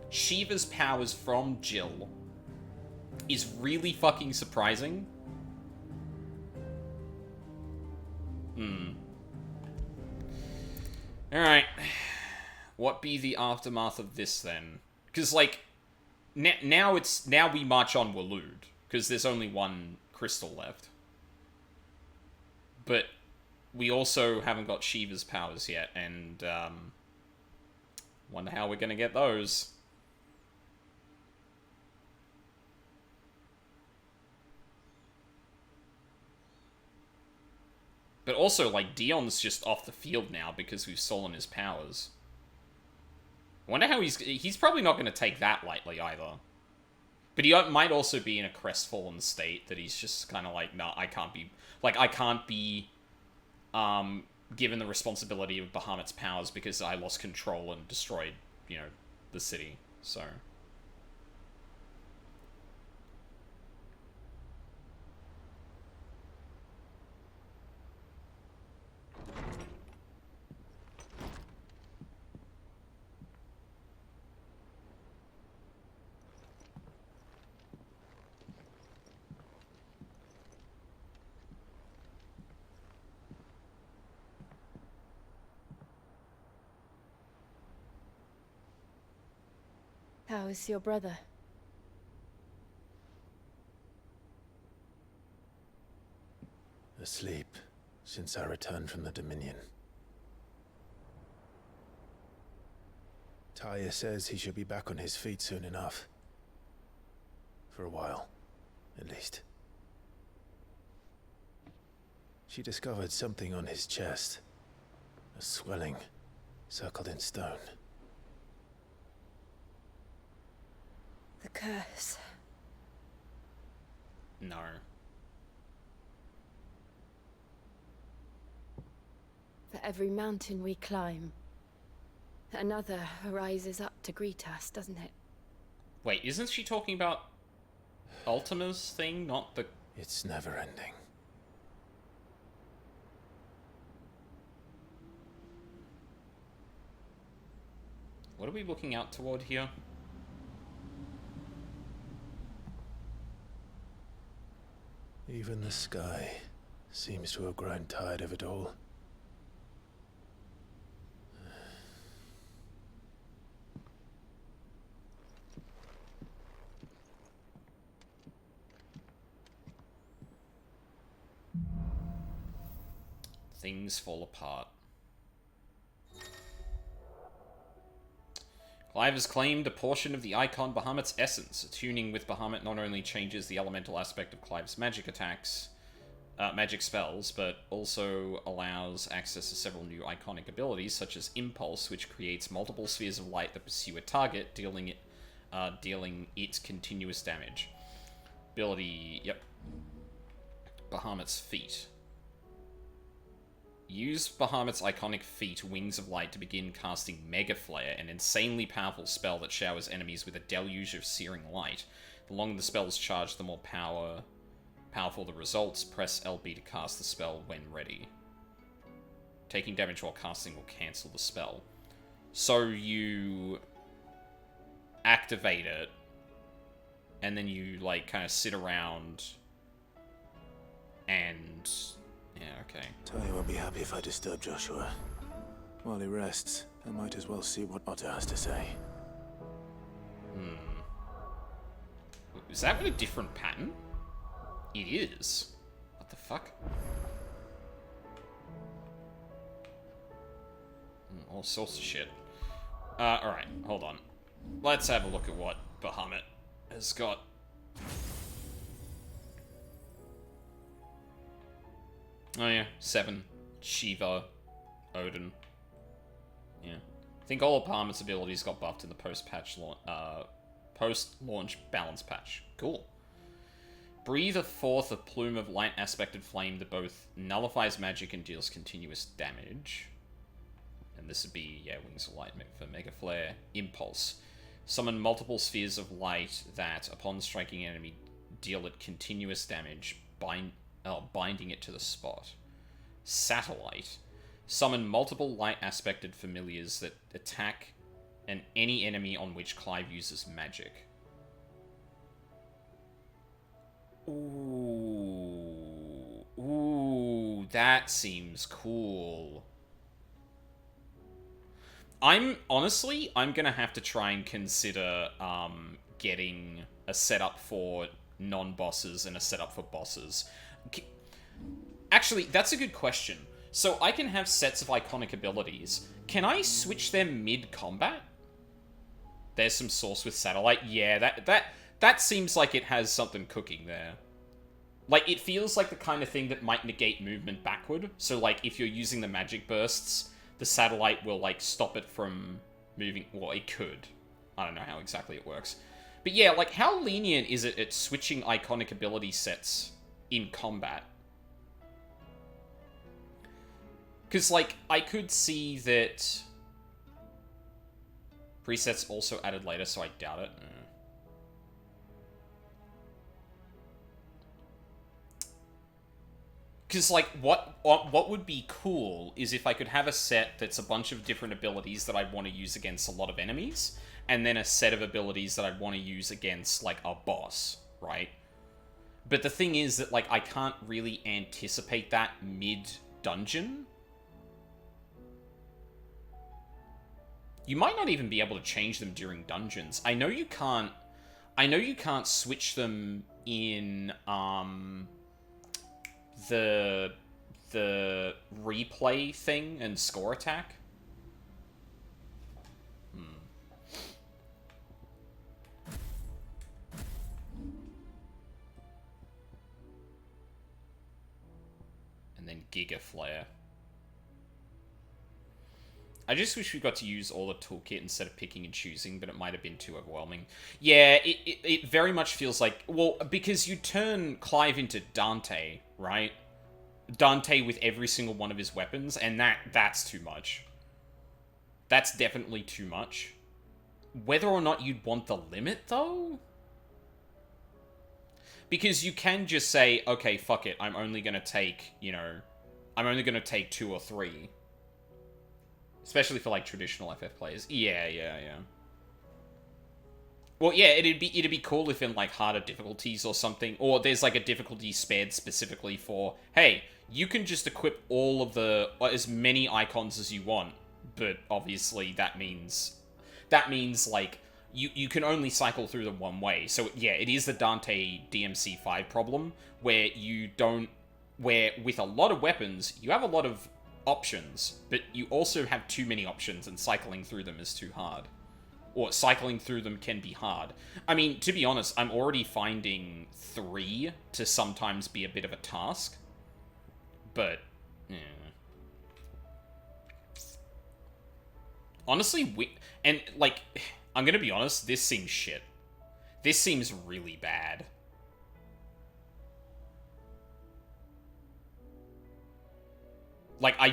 Shiva's powers from Jill is really fucking surprising. Alright. What be the aftermath of this, then? Because, like... Now we march on Waloed, because there's only one crystal left. But we also haven't got Shiva's powers yet, and wonder how we're gonna get those. But also, like, Dion's just off the field now because we've stolen his powers. I wonder how he's probably not going to take that lightly either. But he might also be in a crestfallen state that he's just kind of like, nah, I can't be given the responsibility of Bahamut's powers because I lost control and destroyed, you know, the city. So... How is your brother? Asleep since I returned from the Dominion. Talia says he should be back on his feet soon enough. For a while, at least. She discovered something on his chest. A swelling, circled in stone. The curse. No. For every mountain we climb, another rises up to greet us, doesn't it? Wait, isn't she talking about Ultima's thing, not the... It's never ending. What are we looking out toward here? Even the sky seems to have grown tired of it all. Things fall apart. Clive has claimed a portion of the icon Bahamut's essence. Attuning with Bahamut not only changes the elemental aspect of Clive's magic attacks, magic spells, but also allows access to several new iconic abilities, such as Impulse, which creates multiple spheres of light that pursue a target, dealing it continuous damage. Ability, yep. Bahamut's Feet. Use Bahamut's iconic feat, Wings of Light, to begin casting Mega Flare, an insanely powerful spell that showers enemies with a deluge of searing light. The longer the spell's charge, the more powerful the results. Press LB to cast the spell when ready. Taking damage while casting will cancel the spell. So you activate it, and then you, like, kind of sit around and... yeah, okay. Talia won't be happy if I disturb Joshua. While he rests, I might as well see what Otter has to say. Is that with a different pattern? It is. What the fuck? All sorts of shit. Alright, hold on. Let's have a look at what Bahamut has got. Oh yeah, 7. Shiva. Odin. Yeah. I think all of Bahamut's abilities got buffed in the post-launch balance patch. Cool. Breathe forth a plume of light aspected flame that both nullifies magic and deals continuous damage. And this would be, yeah, Wings of Light for Mega Flare. Impulse. Summon multiple spheres of light that, upon striking an enemy, deal it continuous damage, binding it to the spot. Satellite. Summon multiple light aspected familiars that attack any enemy on which Clive uses magic. Ooh, that seems cool. I'm gonna have to try and consider getting a setup for non-bosses and a setup for bosses. Actually, that's a good question. So I can have sets of iconic abilities. Can I switch them mid-combat? There's some source with Satellite. Yeah, that seems like it has something cooking there. Like, it feels like the kind of thing that might negate movement backward. So, like, if you're using the magic bursts, the Satellite will, like, stop it from moving. Well, it could. I don't know how exactly it works. But yeah, like, how lenient is it at switching iconic ability sets in combat? Because, like, I could see that presets also added later, so I doubt it. Because, like, what would be cool is if I could have a set that's a bunch of different abilities that I'd want to use against a lot of enemies, and then a set of abilities that I'd want to use against, like, a boss, right? But the thing is that, like, I can't really anticipate that mid-dungeon. You might not even be able to change them during dungeons. I know you can't switch them in the replay thing and score attack. And then Giga Flare. I just wish we got to use all the toolkit instead of picking and choosing, but it might have been too overwhelming. Yeah, it very much feels like... Well, because you turn Clive into Dante, right? Dante with every single one of his weapons, and that's too much. That's definitely too much. Whether or not you'd want the limit, though? Because you can just say, okay, fuck it, I'm only gonna take, you know... I'm only gonna take 2 or 3. Especially for, like, traditional FF players. Yeah. Well, yeah, it'd be cool if in, like, harder difficulties or something, or there's, like, a difficulty spared specifically for, hey, you can just equip all of the, as many icons as you want, but obviously that means, like, you can only cycle through them one way. So, yeah, it is the Dante DMC5 problem, where where with a lot of weapons, you have a lot of options, but you also have too many options, and cycling through them is too hard. Or cycling through them can be hard. I mean, to be honest, I'm already finding 3 to sometimes be a bit of a task. But, yeah. Honestly, and, like, I'm gonna be honest, this seems shit. This seems really bad. Like, I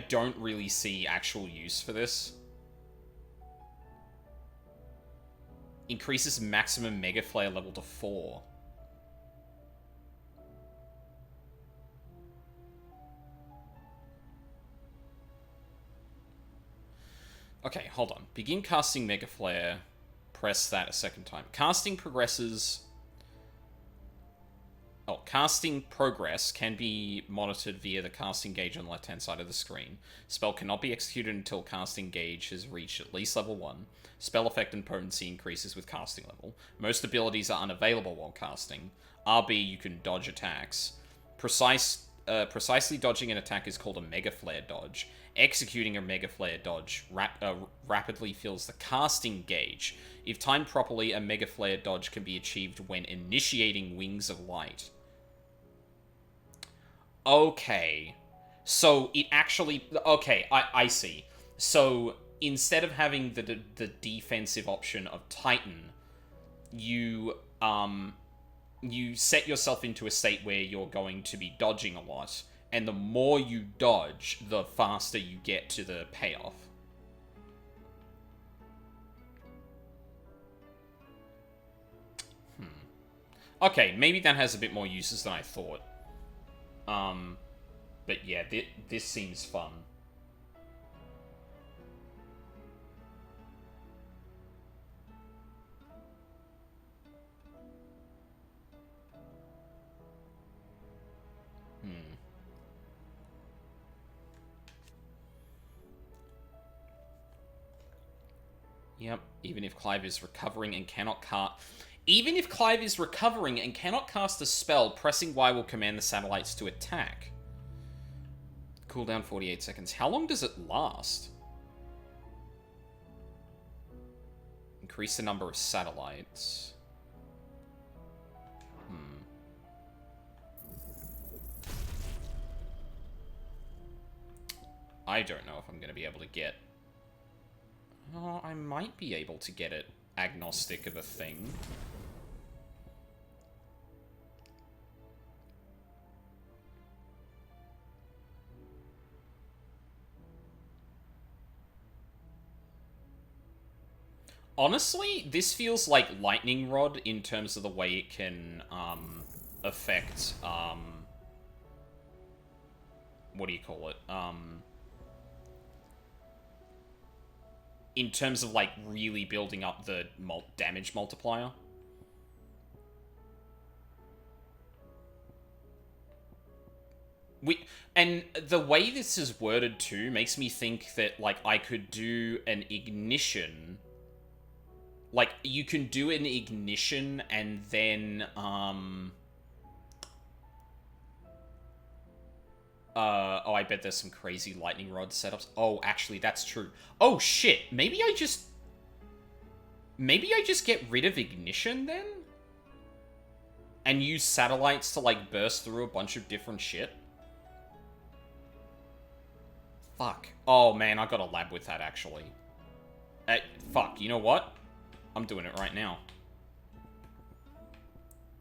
don't really see actual use for this. Increases maximum Mega Flare level to 4. Okay, hold on. Begin casting Mega Flare. Press that a second time. Casting progresses... Oh, casting progress can be monitored via the casting gauge on the left-hand side of the screen. Spell cannot be executed until casting gauge has reached at least level 1. Spell effect and potency increases with casting level. Most abilities are unavailable while casting. RB, you can dodge attacks. Precisely dodging an attack is called a Mega Flare dodge. Executing a Mega Flare dodge rapidly fills the casting gauge. If timed properly, a Mega Flare dodge can be achieved when initiating Wings of Light. Okay. So, it actually... Okay, I see. So, instead of having the defensive option of Titan, you set yourself into a state where you're going to be dodging a lot, and the more you dodge, the faster you get to the payoff. Okay, maybe that has a bit more uses than I thought. But yeah, this seems fun. Yep, even if Clive is recovering and cannot cast... Even if Clive is recovering and cannot cast a spell, pressing Y will command the satellites to attack. Cooldown 48 seconds. How long does it last? Increase the number of satellites. I don't know if I'm going to be able to get... Oh, I might be able to get it agnostic of a thing. Honestly, this feels like Lightning Rod in terms of the way it can affect what do you call it? In terms of, like, really building up the damage multiplier. And the way this is worded too makes me think that, like, I could do an ignition. Like, you can do an ignition and then, oh, I bet there's some crazy lightning rod setups. Oh, actually, that's true. Oh, shit. Maybe I just get rid of ignition, then? And use satellites to, like, burst through a bunch of different shit? Fuck. Oh, man, I gotta lab with that, actually. Fuck, you know what? I'm doing it right now.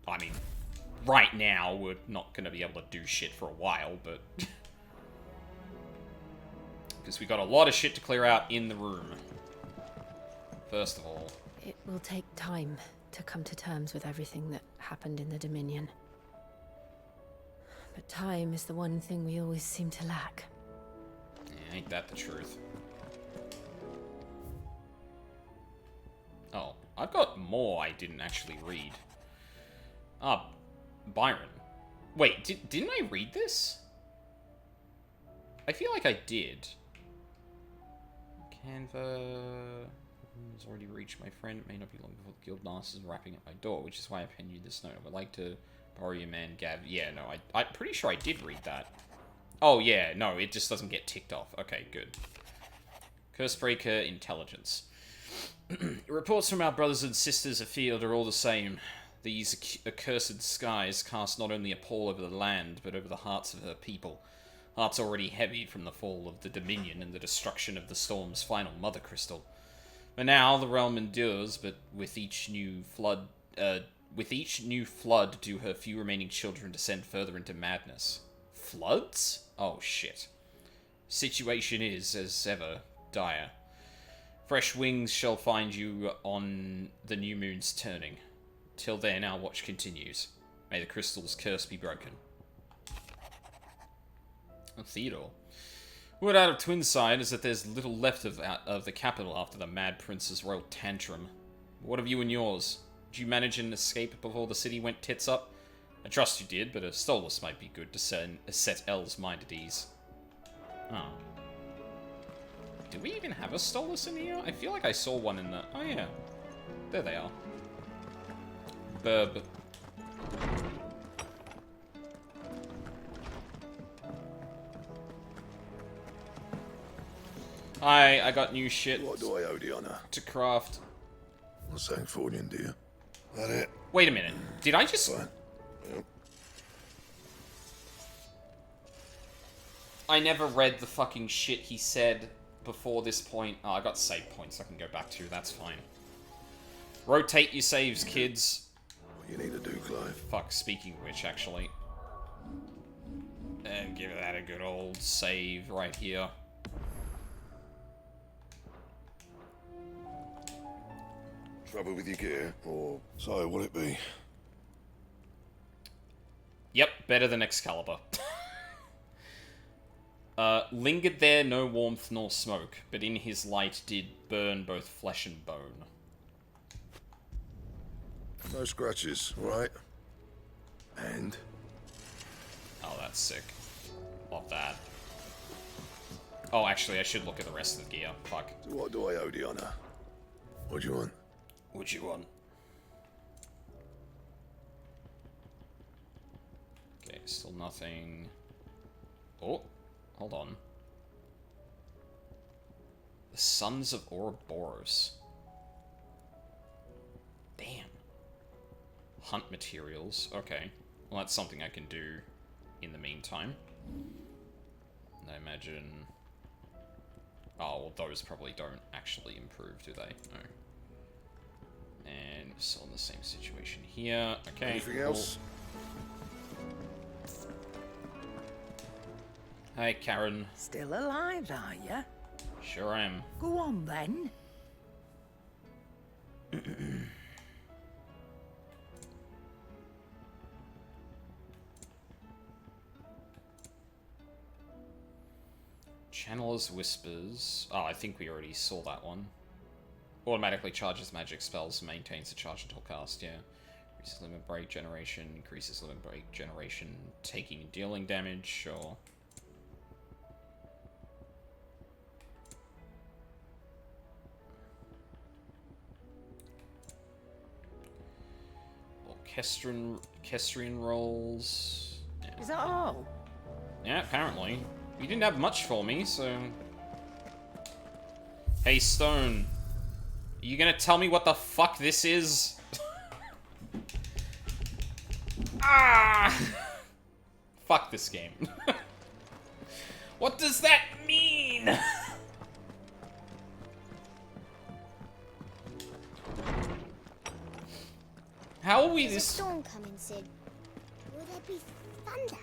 I mean, right now, we're not gonna be able to do shit for a while, but... because we got a lot of shit to clear out in the room. First of all... It will take time to come to terms with everything that happened in the Dominion. But time is the one thing we always seem to lack. Yeah, ain't that the truth? Oh, I've got more I didn't actually read. Byron. Wait, didn't I read this? I feel like I did. Canva has already reached my friend. It may not be long before the guild master is wrapping up my door, which is why I penned you this note. I would like to borrow your man, Gav. Yeah, no, I'm pretty sure I did read that. Oh, yeah, no, it just doesn't get ticked off. Okay, good. Cursebreaker Intelligence. Reports from our brothers and sisters afield are all the same. These accursed skies cast not only a pall over the land, but over the hearts of her people. Hearts already heavy from the fall of the Dominion and the destruction of the Storm's final Mother Crystal. But now the realm endures, but with each new flood do her few remaining children descend further into madness. Floods? Oh shit. Situation is, as ever, dire. Fresh wings shall find you on the new moon's turning. Till then, our watch continues. May the crystal's curse be broken. Oh, Theodore. Word out of Twinside is that there's little left of the capital after the Mad Prince's royal tantrum. What of you and yours? Did you manage an escape before the city went tits up? I trust you did, but a Stolas might be good to set El's mind at ease. Oh. Do we even have a Stolas in here? I feel like I saw one in the... Oh, yeah. There they are. Burb. I got new shit. What do I owe the honor? To craft. What's saying Fordian, do you? That it? Wait a minute. Did I just... Fine. Yep. I never read the fucking shit he said before this point. Oh, I got save points I can go back to. That's fine. Rotate your saves, kids. What you need to do, Clive? Fuck, speaking of which, actually. And give that a good old save right here. Trouble with your gear, or so will it be? Yep, better than Excalibur. Lingered there no warmth nor smoke, but in his light did burn both flesh and bone. No scratches, right? And? Oh, that's sick. Love that. Oh, actually, I should look at the rest of the gear. Fuck. So what do I owe the honor? What do you want? What you want? Okay, still nothing. Oh, hold on. The Sons of Ouroboros. Damn. Hunt materials. Okay. Well, that's something I can do in the meantime. And I imagine... Oh, well, those probably don't actually improve, do they? No. And still in the same situation here. Okay. Anything else? Hi, Karen. Still alive, are ya? Sure am. Go on, then. Channeler's Whispers. Oh, I think we already saw that one. Automatically charges magic spells and maintains the charge until cast, yeah. Increases limit break generation, increases limit break generation, taking and dealing damage, sure. Orchestrion rolls. Yeah. Is that all? Yeah, apparently. You didn't have much for me, so... Hey, Stone. Are you gonna tell me what the fuck this is? Ah! Fuck this game. What does that mean? How are we There's this... a storm coming, Sid. Will there be thunder?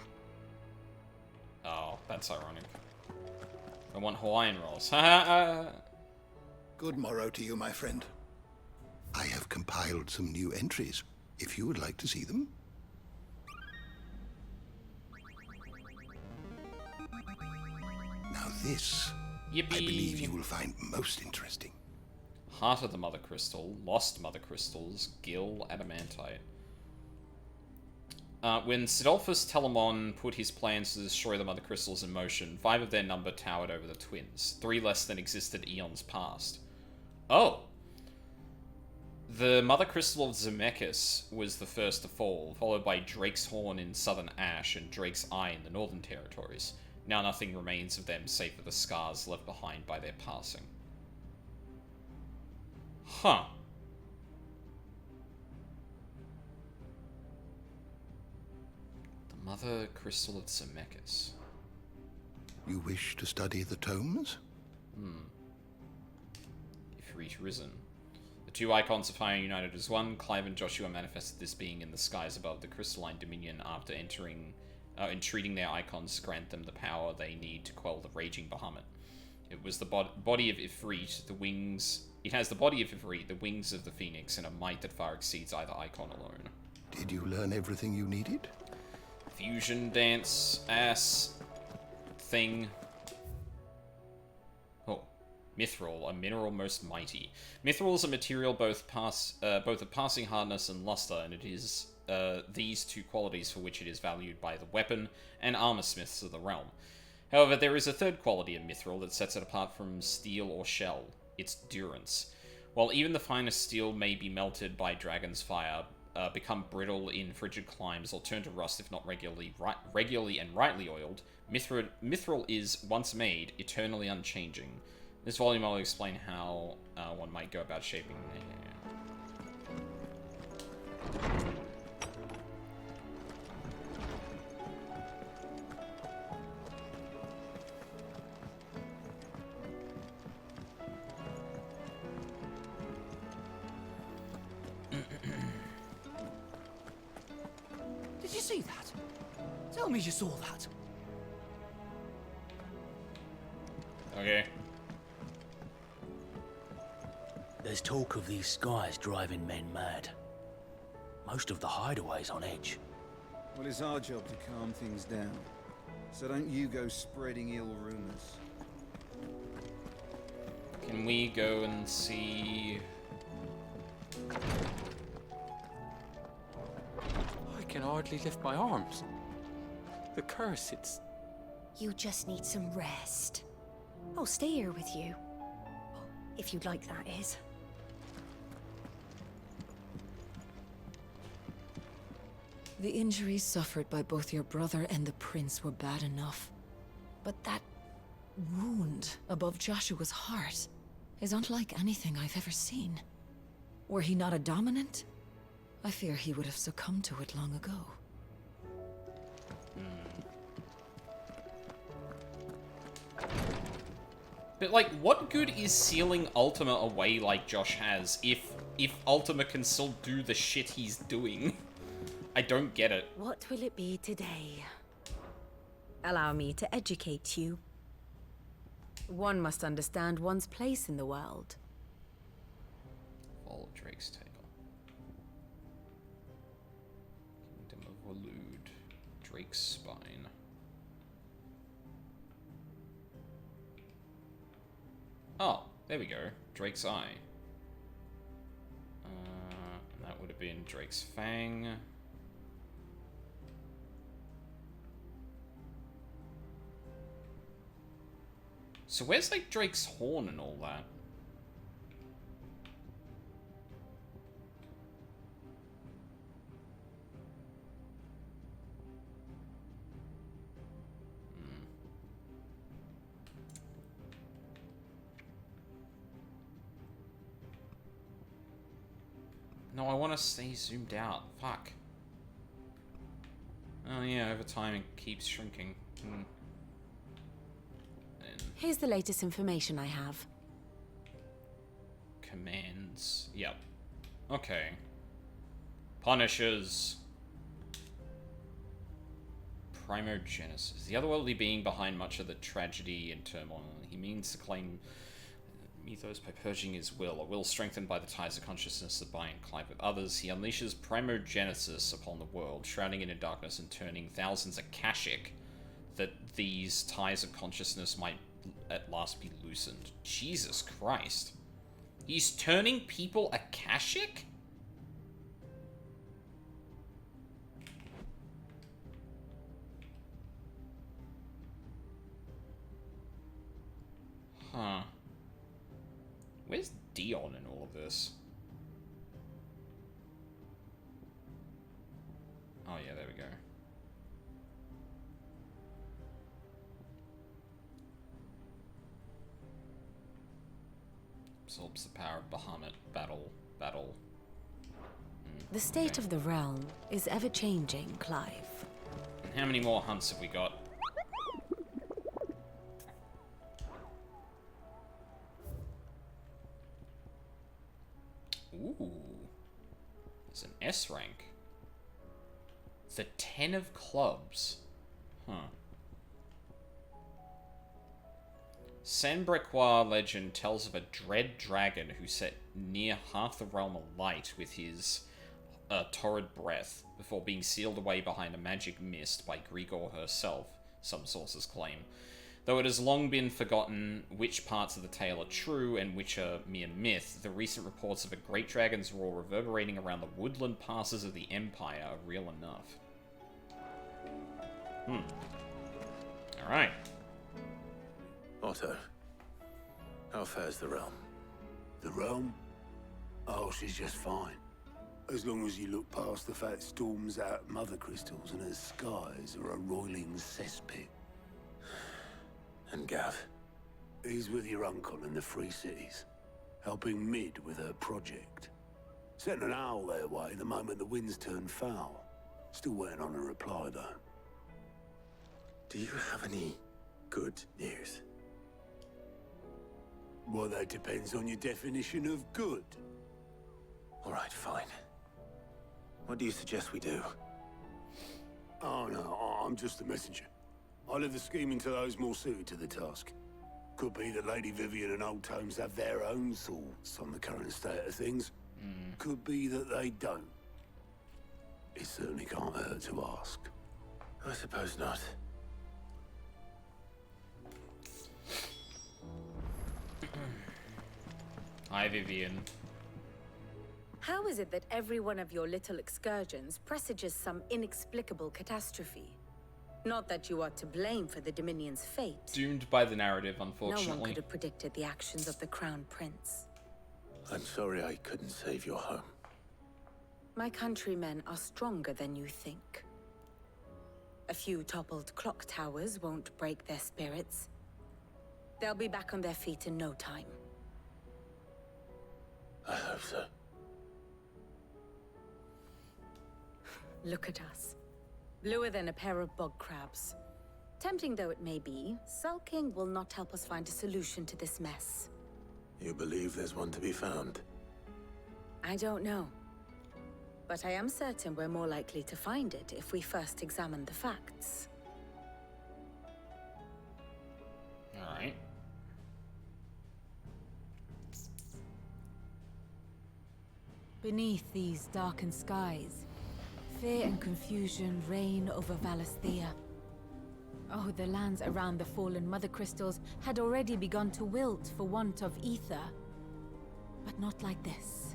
Oh, that's ironic. I want Hawaiian rolls. Good morrow to you, my friend. I have compiled some new entries, if you would like to see them. Now this, Yippee. I believe you will find most interesting. Heart of the Mother Crystal, Lost Mother Crystals, Gil Adamantite. When Sidolphus Telamon put his plans to destroy the Mother Crystals in motion, 5 of their number towered over the twins, 3 less than existed eons past. Oh! The Mother Crystal of Zemeckis was the first to fall, followed by Drake's Horn in Southern Ash and Drake's Eye in the Northern Territories. Now nothing remains of them save for the scars left behind by their passing. Huh. The Mother Crystal of Zemeckis. You wish to study the tomes? Ifrit risen. The two icons of fire united as one. Clive and Joshua manifested this being in the skies above the crystalline dominion after entreating their icons to grant them the power they need to quell the raging Bahamut. It was the body of Ifrit, the wings... It has the body of Ifrit, the wings of the Phoenix, and a might that far exceeds either icon alone. Did you learn everything you needed? Fusion dance, ass, thing. Oh, Mithril, a mineral most mighty. Mithril is a material both of passing hardness and luster, and it is these two qualities for which it is valued by the weapon and armor smiths of the realm. However, there is a third quality of Mithril that sets it apart from steel or shell, its durance. While even the finest steel may be melted by dragon's fire, become brittle in frigid climes, or turn to rust if not regularly and rightly oiled, Mithril is, once made, eternally unchanging. This volume I'll explain how one might go about shaping... Did you see that? Tell me you saw that. Okay. There's talk of these skies driving men mad. Most of the hideaways on edge. Well, it's our job to calm things down. So don't you go spreading ill rumors. Can we go and see... I can hardly lift my arms. The curse, it's... You just need some rest. I'll stay here with you. If you'd like, that is. The injuries suffered by both your brother and the prince were bad enough. But that wound above Joshua's heart is unlike anything I've ever seen. Were he not a dominant, I fear he would have succumbed to it long ago. But, like, what good is sealing Ultima away like Josh has if Ultima can still do the shit he's doing? I don't get it. What will it be today? Allow me to educate you. One must understand one's place in the world. Fall of Drake's Tail. Kingdom of Waloed. Drake's Spine. Oh, there we go. Drake's Eye. And that would have have been Drake's Fang. So where's like Drake's Horn and all that? No, I want to stay zoomed out. Fuck. Oh yeah, over time it keeps shrinking. Here's the latest information I have. Commands. Yep. Okay. Punishers. Primogenesis. The otherworldly being behind much of the tragedy and turmoil. He means to claim Mythos by purging his will, a will strengthened by the ties of consciousness that bind Clive with others. He unleashes primogenesis upon the world, shrouding it in darkness and turning thousands Akashic, that these ties of consciousness might at last be loosened. Jesus Christ. He's turning people Akashic? Huh. Where's Dion in all of this? Oh yeah, there we go. Absorbs the power of Bahamut. Battle. The state of the realm is ever-changing, Clive. And how many more hunts have we got? Ooh. There's an S rank. The 10 of clubs. Huh. Sanbrequois legend tells of a dread dragon who set near half the realm alight with his torrid breath before being sealed away behind a magic mist by Grigor herself, some sources claim. Though it has long been forgotten which parts of the tale are true and which are mere myth, the recent reports of a great dragon's roar reverberating around the woodland passes of the Empire are real enough. Alright. Otto, how fares the realm? The realm? Oh, she's just fine. As long as you look past the fat storms out mother crystals and her skies are a roiling cesspit. And Gav? He's with your uncle in the Free Cities, helping Mid with her project. Sent an owl their way the moment the winds turned foul. Still waiting on a reply, though. Do you have any good news? Well, that depends on your definition of good. All right, fine. What do you suggest we do? Oh, no, I'm just a messenger. I'll leave the scheming to those more suited to the task. Could be that Lady Vivian and Old Tomes have their own thoughts on the current state of things. Could be that they don't. It certainly can't hurt to ask. I suppose not. Hi, Vivian. How is it that every one of your little excursions presages some inexplicable catastrophe? Not that you are to blame for the Dominion's fate. Doomed by the narrative, No unfortunately. one could have predicted the actions of the Crown Prince. I'm sorry I couldn't save your home. My countrymen are stronger than you think. A few toppled clock towers won't break their spirits. They'll be back on their feet in no time. I hope so. Look at us. Bluer than a pair of bog crabs. Tempting though it may be, sulking will not help us find a solution to this mess. You believe there's one to be found? I don't know. But I am certain we're more likely to find it if we first examine the facts. Alright. Beneath these darkened skies, fear and confusion reign over Valisthea. Oh, the lands around the fallen Mother Crystals had already begun to wilt for want of ether. But not like this.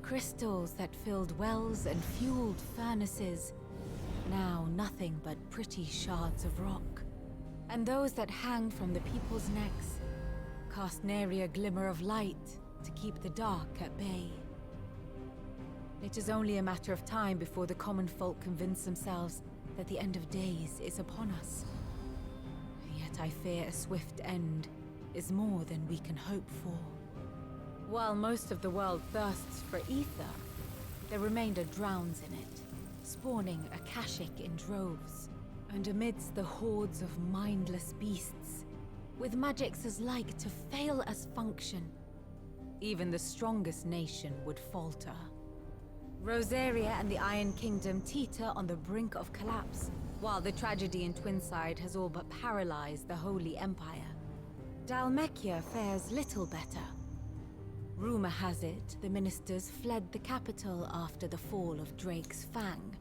Crystals that filled wells and fueled furnaces, now nothing but pretty shards of rock. And those that hang from the people's necks cast nary a glimmer of light to keep the dark at bay. It is only a matter of time before the common folk convince themselves that the end of days is upon us. Yet I fear a swift end is more than we can hope for. While most of the world thirsts for ether, the remainder drowns in it, spawning Akashic in droves. And amidst the hordes of mindless beasts, with magics as like to fail as function, even the strongest nation would falter. Rosaria and the Iron Kingdom teeter on the brink of collapse, while the tragedy in Twinside has all but paralyzed the Holy Empire. Dhalmekia fares little better. Rumor has it the ministers fled the capital after the fall of Drake's Fang,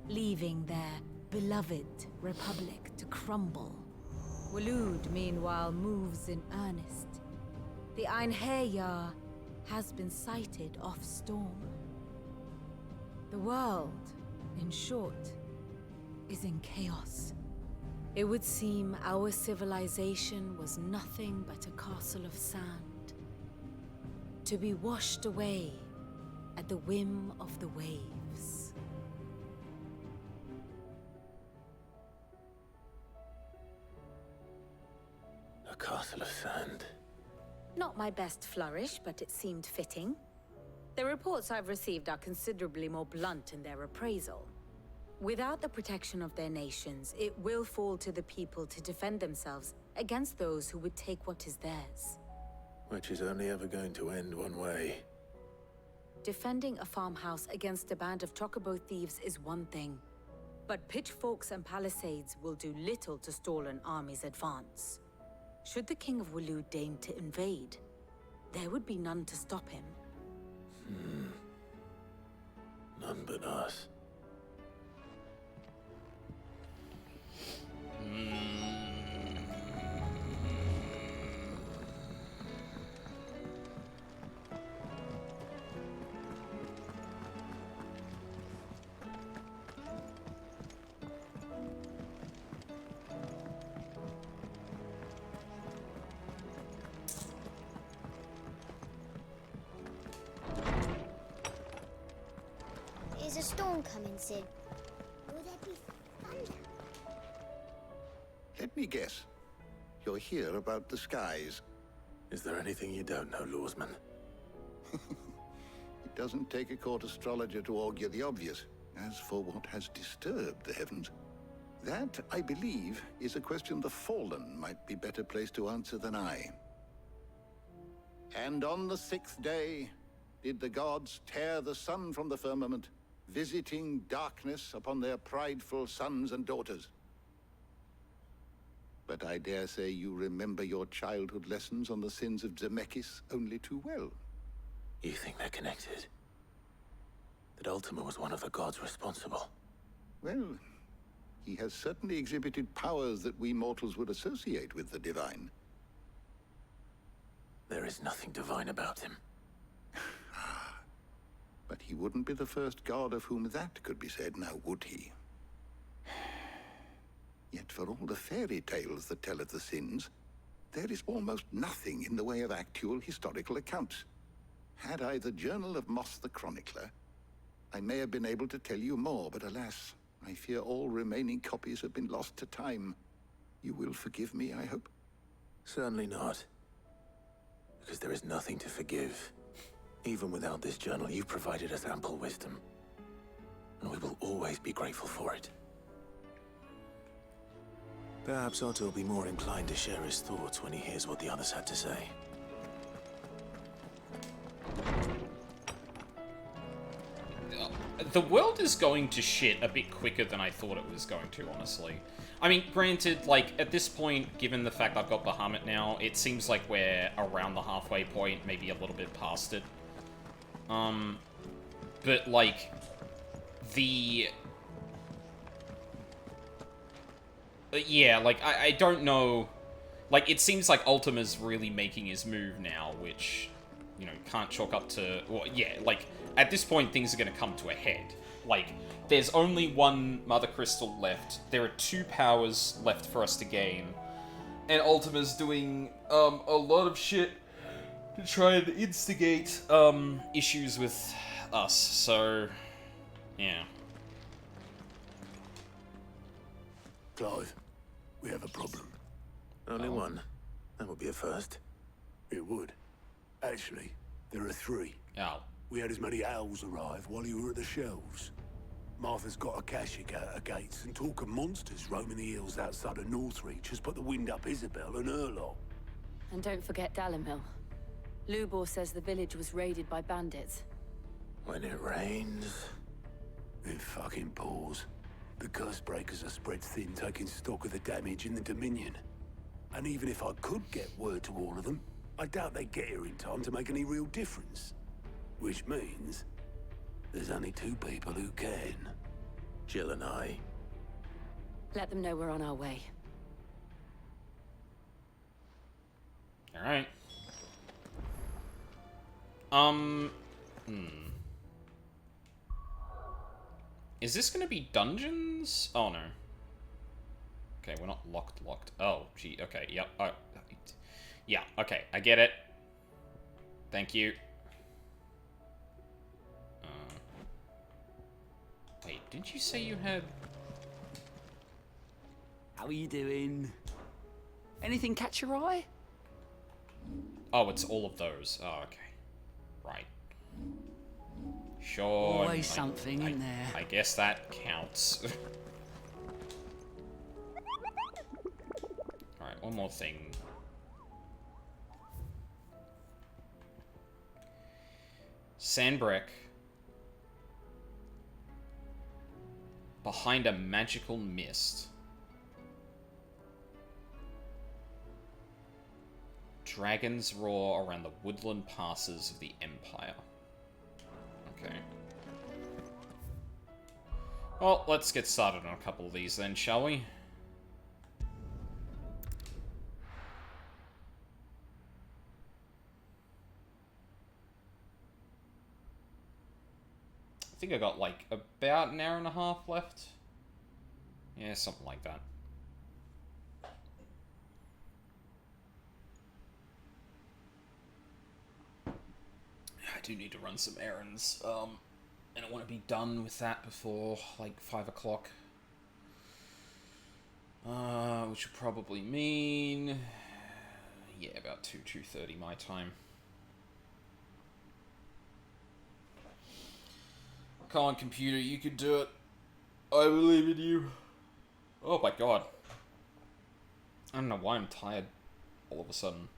leaving their beloved republic to crumble. Waloed, meanwhile, moves in earnest. The Einherjar has been sighted off Storm. The world, in short, is in chaos. It would seem our civilization was nothing but a castle of sand, to be washed away at the whim of the waves. A castle of sand. Not my best flourish, but it seemed fitting. The reports I've received are considerably more blunt in their appraisal. Without the protection of their nations, it will fall to the people to defend themselves against those who would take what is theirs. Which is only ever going to end one way. Defending a farmhouse against a band of chocobo thieves is one thing, but pitchforks and palisades will do little to stall an army's advance. Should the King of Waloed deign to invade, there would be none to stop him. None but us. Is a storm coming soon? Will there be thunder? Let me guess. You're here about the skies. Is there anything you don't know, Lawsman? It doesn't take a court astrologer to augur the obvious. As for what has disturbed the heavens, that, I believe, is a question the Fallen might be better placed to answer than I. And on the 6th day, did the gods tear the sun from the firmament, visiting darkness upon their prideful sons and daughters. But I dare say you remember your childhood lessons on the sins of Zemeckis only too well. You think they're connected? That Ultima was one of the gods responsible? Well, he has certainly exhibited powers that we mortals would associate with the divine. There is nothing divine about him. But he wouldn't be the first god of whom that could be said, now would he? Yet for all the fairy tales that tell of the sins, there is almost nothing in the way of actual historical accounts. Had I the Journal of Moss the Chronicler, I may have been able to tell you more, but alas, I fear all remaining copies have been lost to time. You will forgive me, I hope? Certainly not. Because there is nothing to forgive. Even without this journal, you've provided us ample wisdom. And we will always be grateful for it. Perhaps Otto will be more inclined to share his thoughts when he hears what the others had to say. The world is going to shit a bit quicker than I thought it was going to, honestly. I mean, granted, like, at this point, given the fact I've got Bahamut now, it seems like we're around the halfway point, maybe a little bit past it. But, like, yeah, like, I don't know... Like, it seems like Ultima's really making his move now, which, you know, can't chalk up to... Well, yeah, like, at this point, things are going to come to a head. Like, there's only one Mother Crystal left. There are 2 powers left for us to gain. And Ultima's doing, a lot of shit to try and instigate, issues with us. So, yeah. Clive, we have a problem. Only one. That would be a first. It would. Actually, there are 3. Oh. We had as many owls arrive while you were at the shelves. Martha's got a Akashic out her gates, and talk of monsters roaming the hills outside of Northreach has put the wind up Isabel and her lot. And don't forget Dalimil. Lubor says the village was raided by bandits. When it rains... It fucking pours. The curse breakers are spread thin, taking stock of the damage in the Dominion. And even if I could get word to all of them, I doubt they'd get here in time to make any real difference. Which means... there's only 2 people who can. Jill and I. Let them know we're on our way. Alright. Is this gonna be dungeons? Oh, no. Okay, we're not locked. Oh, gee, okay, yep. Yeah, okay, I get it. Thank you. Wait, didn't you say you had... How are you doing? Anything catch your eye? Oh, it's all of those. Oh, okay. Right. Sure. Always something in there. I guess that counts. Alright, one more thing. Sandbreck. Behind a magical mist. Dragons roar around the woodland passes of the Empire. Okay. Well, let's get started on a couple of these then, shall we? I think I got like about an hour and a half left. Yeah, something like that. I do need to run some errands, and I want to be done with that before like 5 o'clock. Which would probably mean, yeah, about 2:30 my time. Come on, computer, you can do it. I believe in you. Oh my god. I don't know why I'm tired all of a sudden.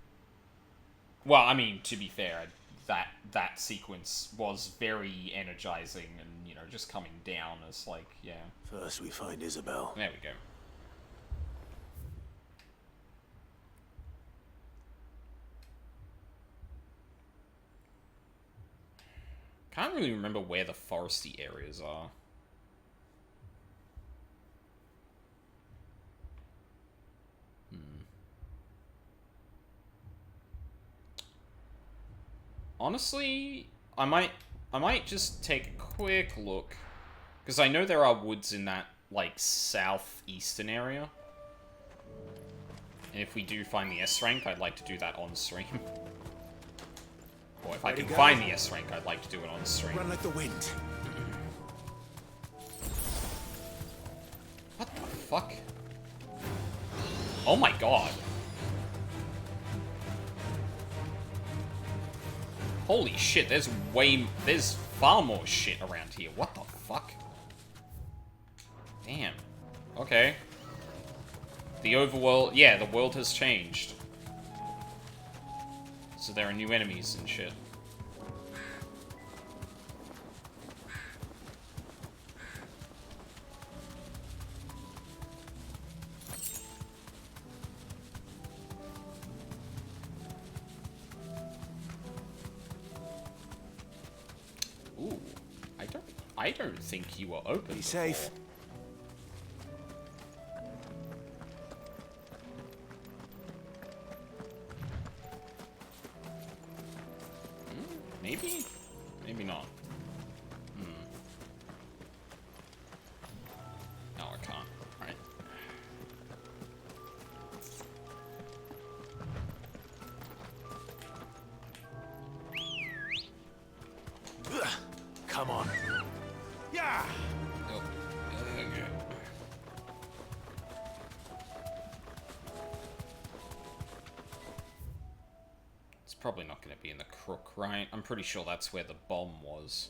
Well, I mean, to be fair, that sequence was very energizing and, you know, just coming down as like, yeah. First we find Isabel. There we go. Can't really remember where the foresty areas are. Honestly, I might just take a quick look, because I know there are woods in that like southeastern area. And if we do find the S rank, I'd like to do that on stream. Or if I can find the S rank, I'd like to do it on stream. Run like the wind. What the fuck? Oh my god. Holy shit, there's far more shit around here. What the fuck? Damn. Okay. The overworld, yeah, the world has changed. So there are new enemies and shit. Ooh, I don't think you were open. Be safe. Maybe? Maybe not. Come on. Yeah. Oh. Okay. It's probably not going to be in the crook, right? I'm pretty sure that's where the bomb was.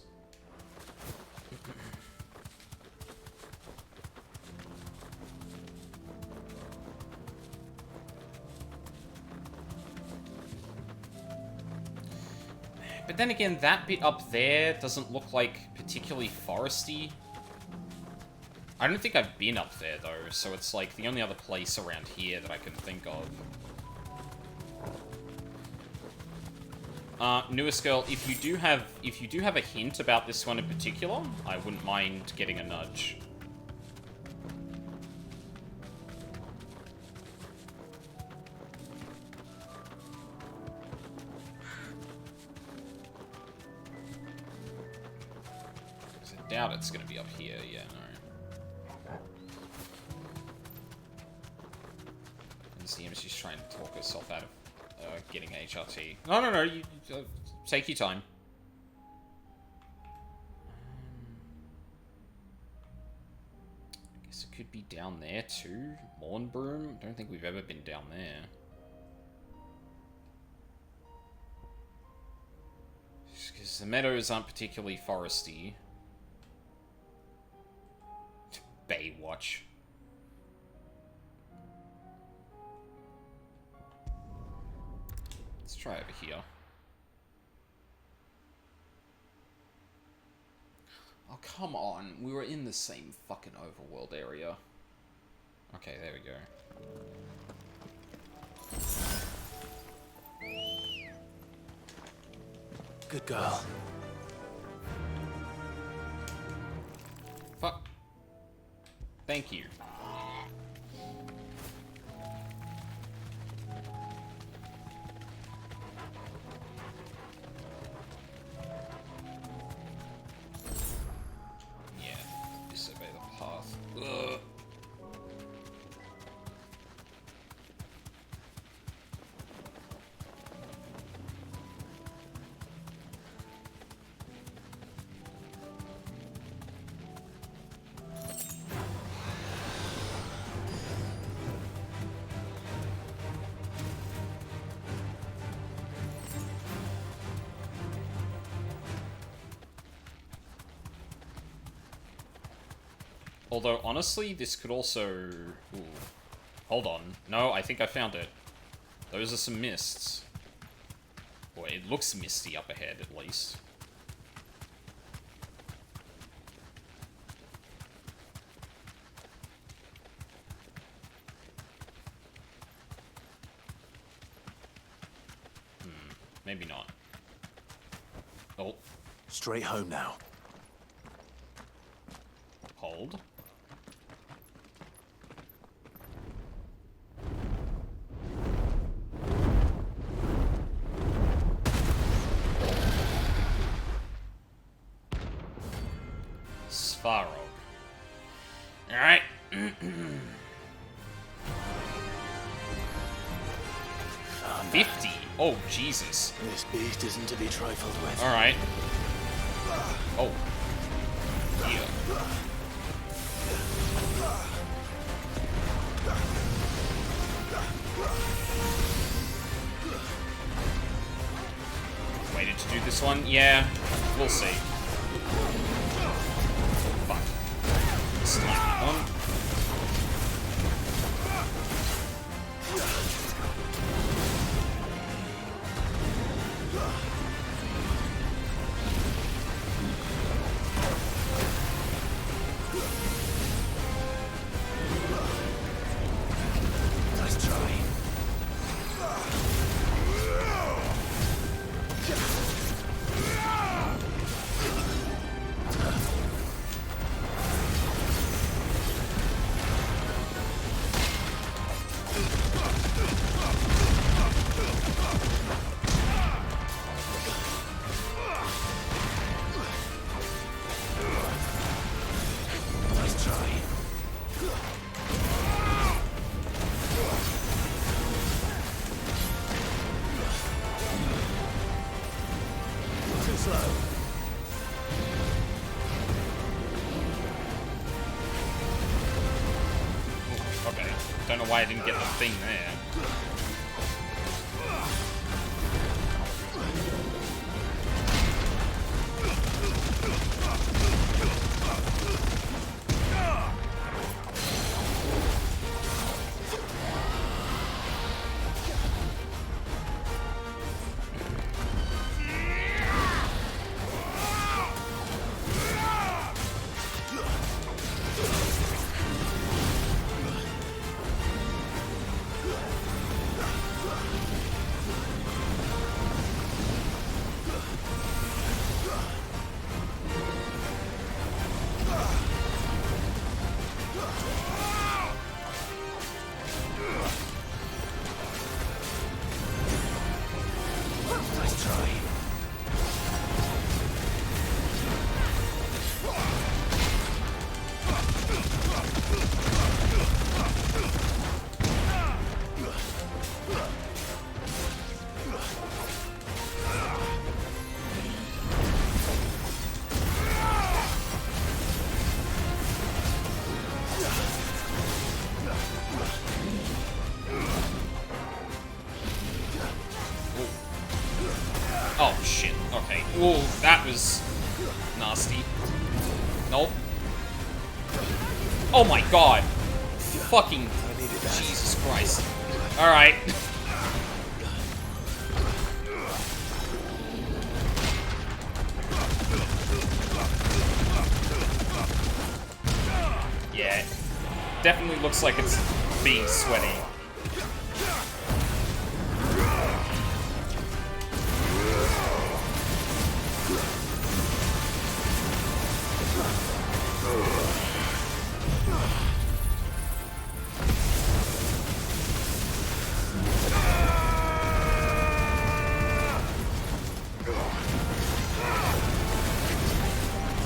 But then again, that bit up there doesn't look like particularly foresty. I don't think I've been up there though, so it's like the only other place around here that I can think of. Newest girl, if you do have a hint about this one in particular, I wouldn't mind getting a nudge. I doubt it's gonna be up here, yeah, no. And CM's just trying to talk herself out of getting HRT. No, you take your time. I guess it could be down there too. Mornbroom? Don't think we've ever been down there. Because the meadows aren't particularly foresty. Baywatch. Let's try over here. Oh, come on. We were in the same fucking overworld area. Okay, there we go. Good girl. Fuck. Thank you. Yeah, disobey the path. Ugh. Although, honestly, this could also... Ooh. Hold on. No, I think I found it. Those are some mists. Or it looks misty up ahead, at least. Maybe not. Oh. Straight home now. Hold. Svarog. Alright. 50. Oh, Jesus. This beast isn't to be trifled with. Alright. Oh. Yeah. Waited to do this one? Yeah. We'll see. Fuck. Slap on. Let's try. Don't know why I didn't get the thing there. Oh, shit. Okay. Whoa, that was nasty. Nope. Oh my god. Fucking Jesus Christ. Alright. Yeah. Definitely looks like it's being sweaty.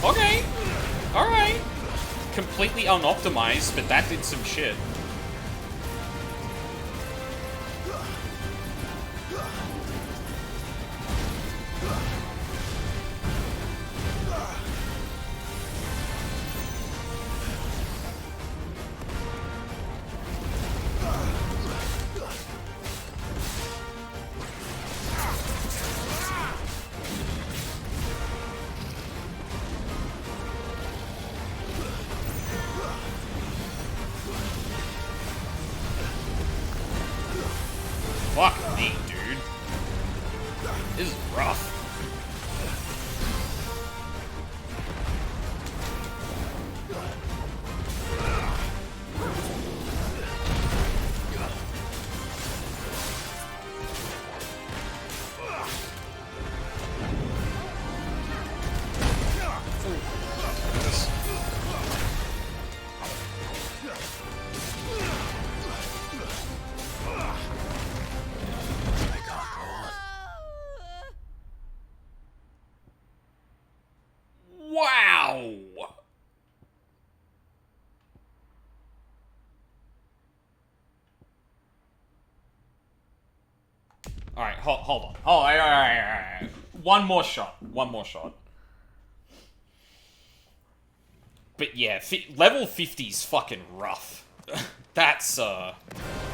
Okay. Alright. Completely unoptimized, but that did some shit. Fuck me, dude. This is rough. Wow! Alright, hold on. Oh, alright. One more shot. One more shot. But yeah, level 50's fucking rough. That's a lot.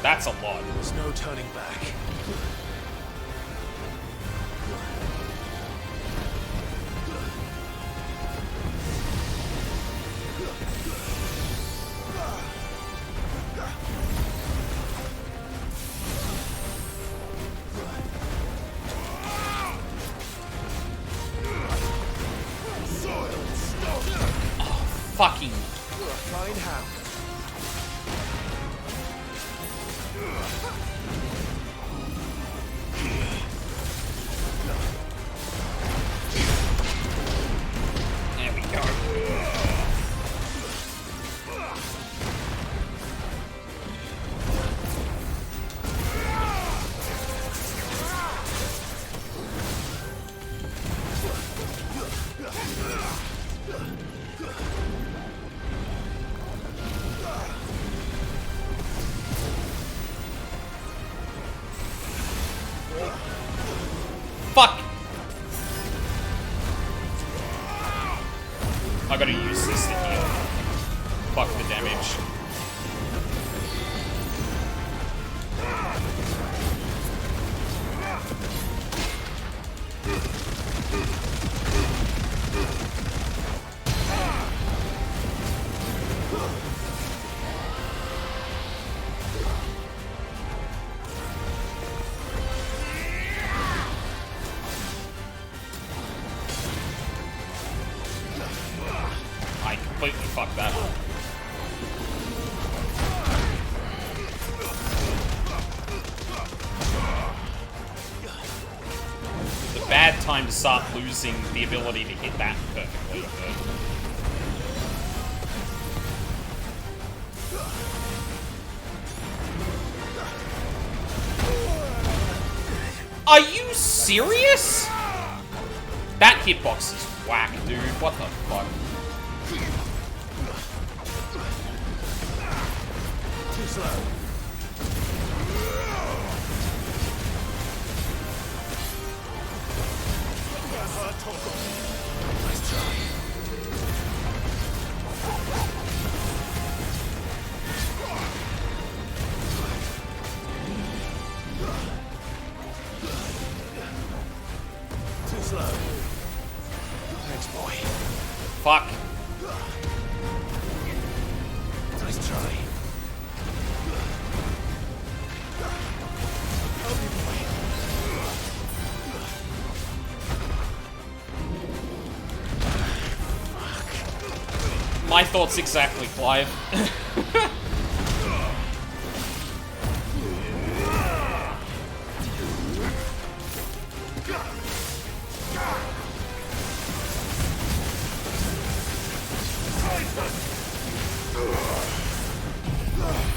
There's no turning back. Fucking. Find how. There we go. Fuck! I gotta use this to heal. Fuck the damage. I completely fucked that up. It's a bad time to start losing the ability to hit that perfectly. Are you serious? That hitbox is whack, dude. What the fuck? Too slow. Nice try. Too slow. Thanks, boy. Fuck. Nice try. My thoughts exactly, Clive.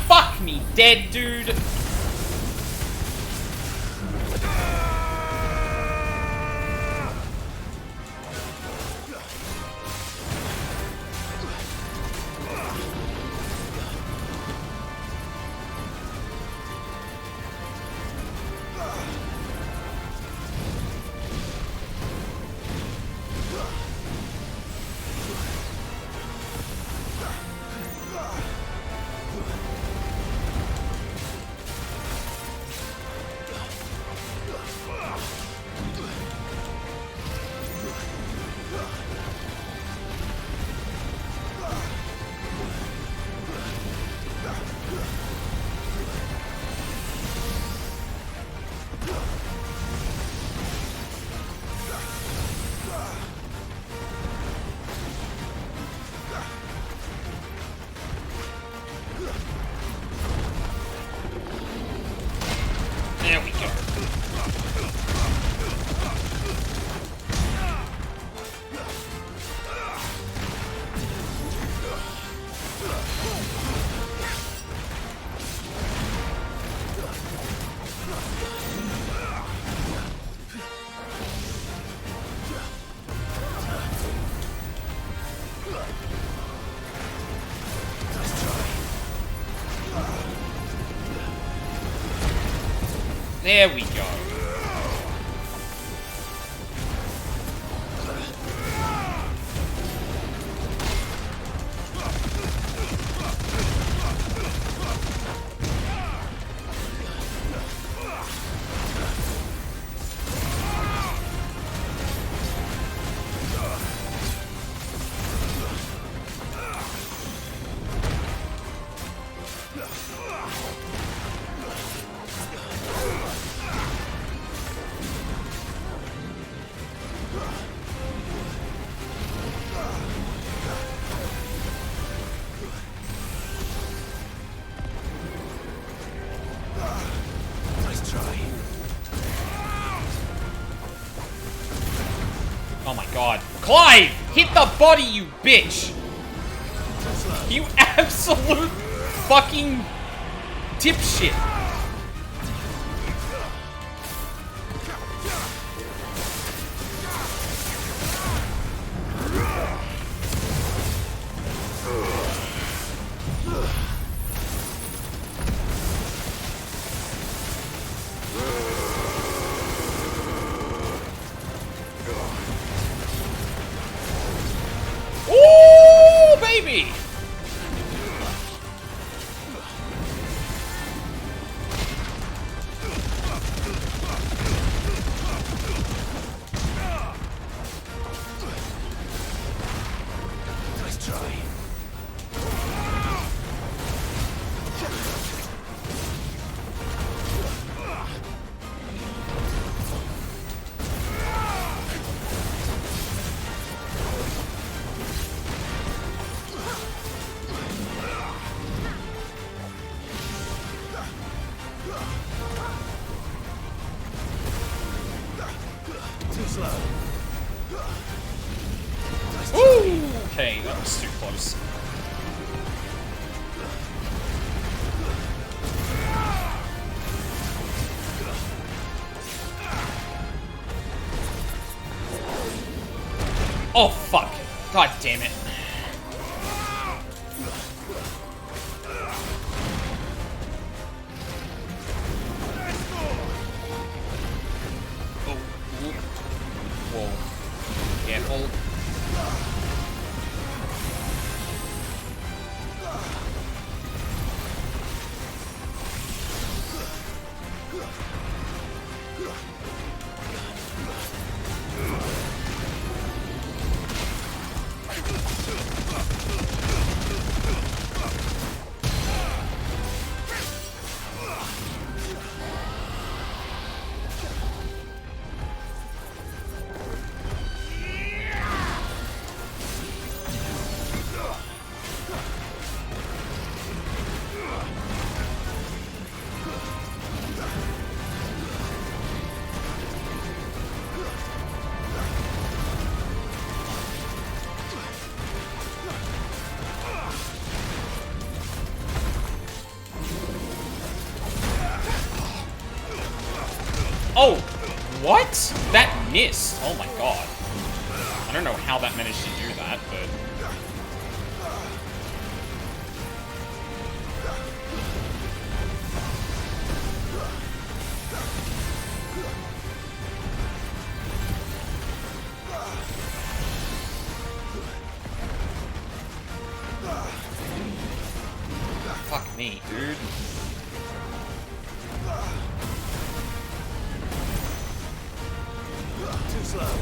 Fuck me dead, dude. There we go. There we go. Oh my god. Clive! Hit the body, you bitch! You absolute fucking dipshit! Ooh, baby! was too close. Oh, fuck. God damn it. Oh, whoa. Careful. Oh, what? That missed. Oh my god. I don't know how that managed to do that, but... Fuck me, dude. Too slow.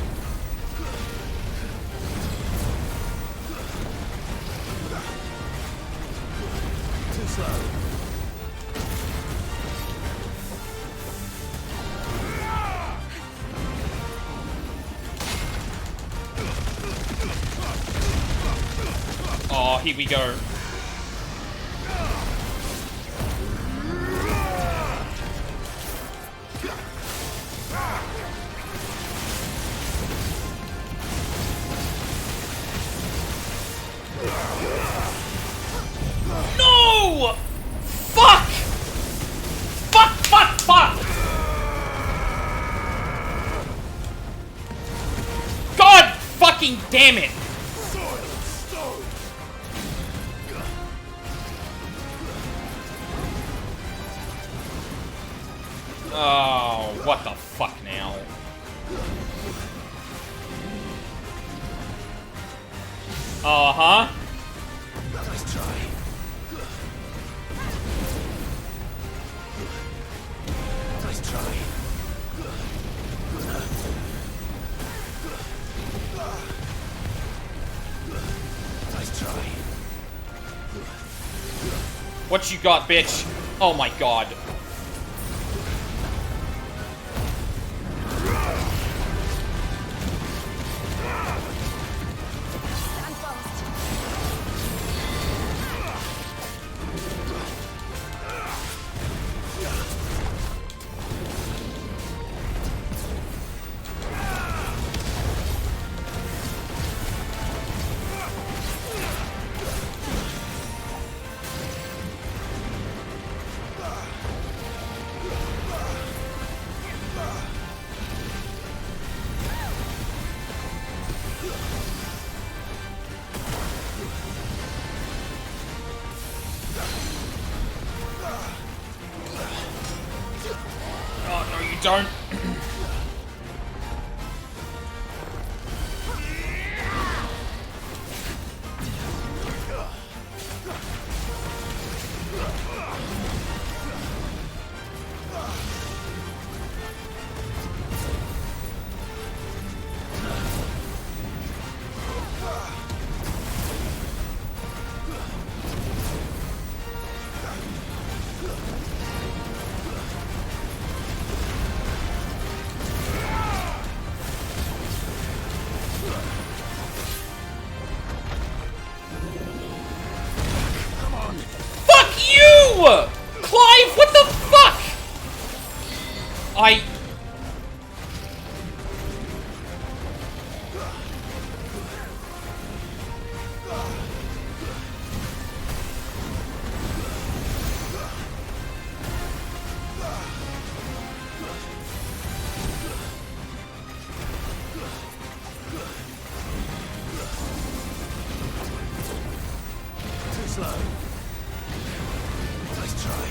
Too slow. Oh, here we go. No! Fuck! Fuck, fuck, fuck! God fucking damn it! Oh, what the fuck now? Uh-huh. Nice try. Nice try. Nice try. What you got, bitch? Oh my god. Oh, no, you don't. Clive, what the fuck? slow. Nice try.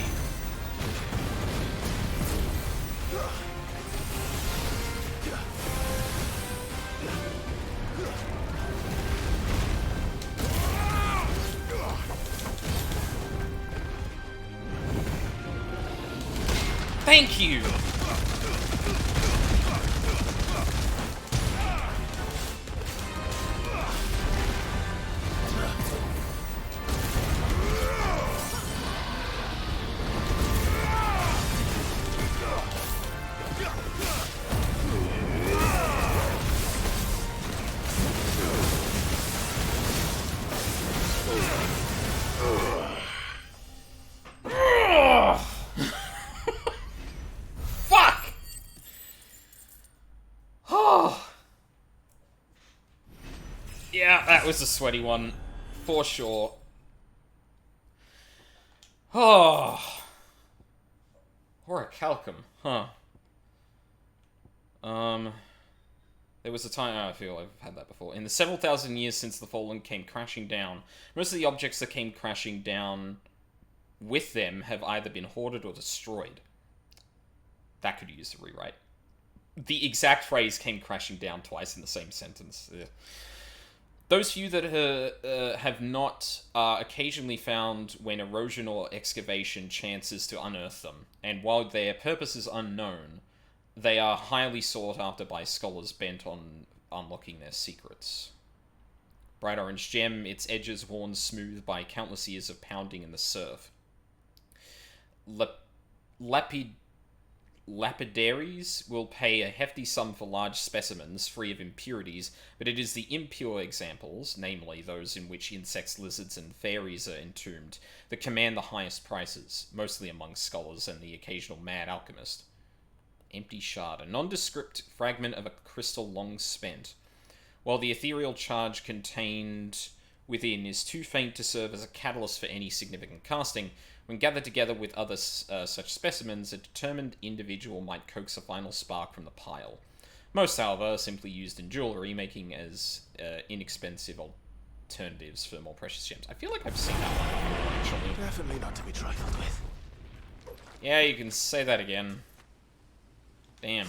Thank you! Fuck! Oh. Yeah, that was a sweaty one. For sure. Oh. Orichalcum, huh. There was a time, I feel I've had that before. In the several thousand years since the Fallen came crashing down, most of the objects that came crashing down with them have either been hoarded or destroyed. That could use a rewrite. The exact phrase came crashing down twice in the same sentence. Ugh. Those few that have not are occasionally found when erosion or excavation chances to unearth them, and while their purpose is unknown, they are highly sought after by scholars bent on unlocking their secrets. Bright orange gem, its edges worn smooth by countless years of pounding in the surf. Lapidaries will pay a hefty sum for large specimens free of impurities, but it is the impure examples, namely those in which insects, lizards, and fairies are entombed, that command the highest prices, mostly among scholars and the occasional mad alchemist. Empty shard, a nondescript fragment of a crystal long spent. While the ethereal charge contained within is too faint to serve as a catalyst for any significant casting, when gathered together with other such specimens, a determined individual might coax a final spark from the pile. Most, however, are simply used in jewellery, making as inexpensive alternatives for more precious gems. I feel like I've seen that one before, actually. Definitely not to be trifled with. Yeah, you can say that again. Damn.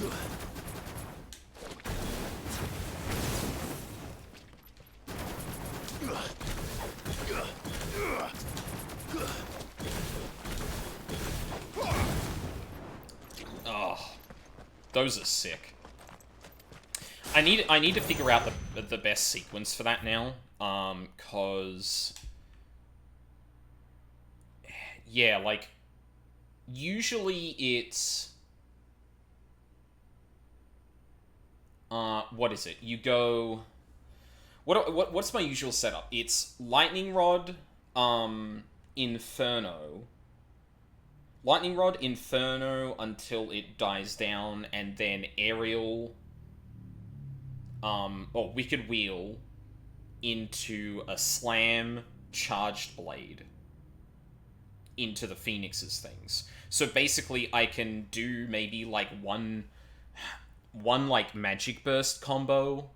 Oh, those are sick. I need to figure out the best sequence for that now. 'Cause yeah, like usually it's what is it? You go what's my usual setup? It's lightning rod, inferno. Lightning rod, inferno until it dies down, and then aerial, or wicked wheel into a slam, charged blade into the Phoenix's things. So basically I can do maybe like one like magic burst combo.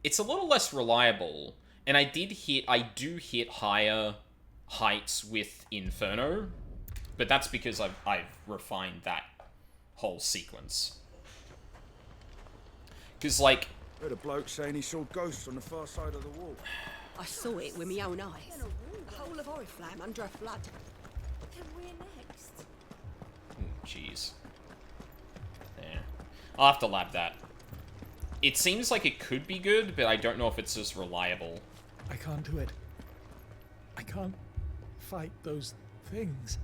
It's a little less reliable, and I do hit higher heights with Inferno, but that's because I've refined that whole sequence. Because, like... I heard a bloke saying he saw ghosts on the far side of the wall. I saw it with my own eyes. The whole of Oriflamme under a flood. Then we're next. Jeez. Yeah. I'll have to lab that. It seems like it could be good, but I don't know if it's just reliable. I can't do it. I can't fight those things.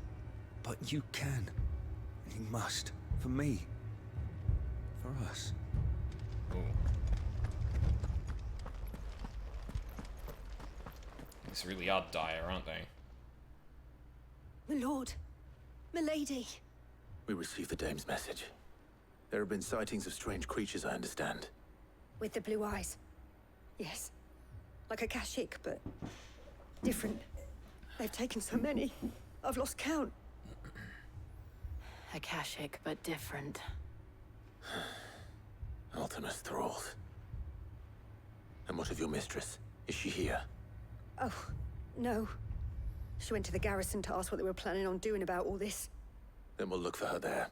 But you can. You must. For me. For us. Ooh. These really are dire, aren't they? My lord. My lady. We received the dame's message. There have been sightings of strange creatures, I understand. With the blue eyes. Yes. Like a Kashyyyk, but different. They've taken so many. I've lost count. Akashic, but different. Ultimus thralls. And what of your mistress? Is she here? Oh, no. She went to the garrison to ask what they were planning on doing about all this. Then we'll look for her there.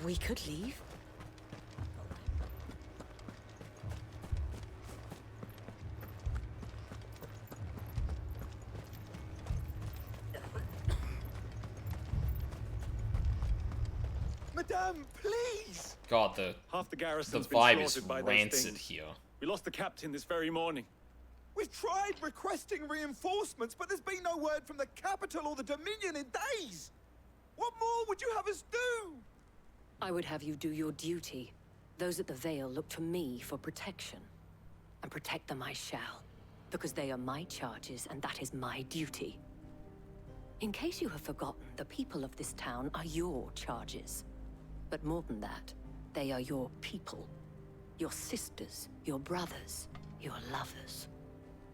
We could leave. Madame, please! God, the Half the garrison's vibe been is slaughtered by those rancid things. here. We lost the captain this very morning. We've tried requesting reinforcements, but there's been no word from the capital or the Dominion in days. What more would you have us do? I would have you do your duty. Those at the Vale look to me for protection. And protect them I shall. Because they are my charges, and that is my duty. In case you have forgotten, the people of this town are your charges. But more than that, they are your people. Your sisters, your brothers, your lovers.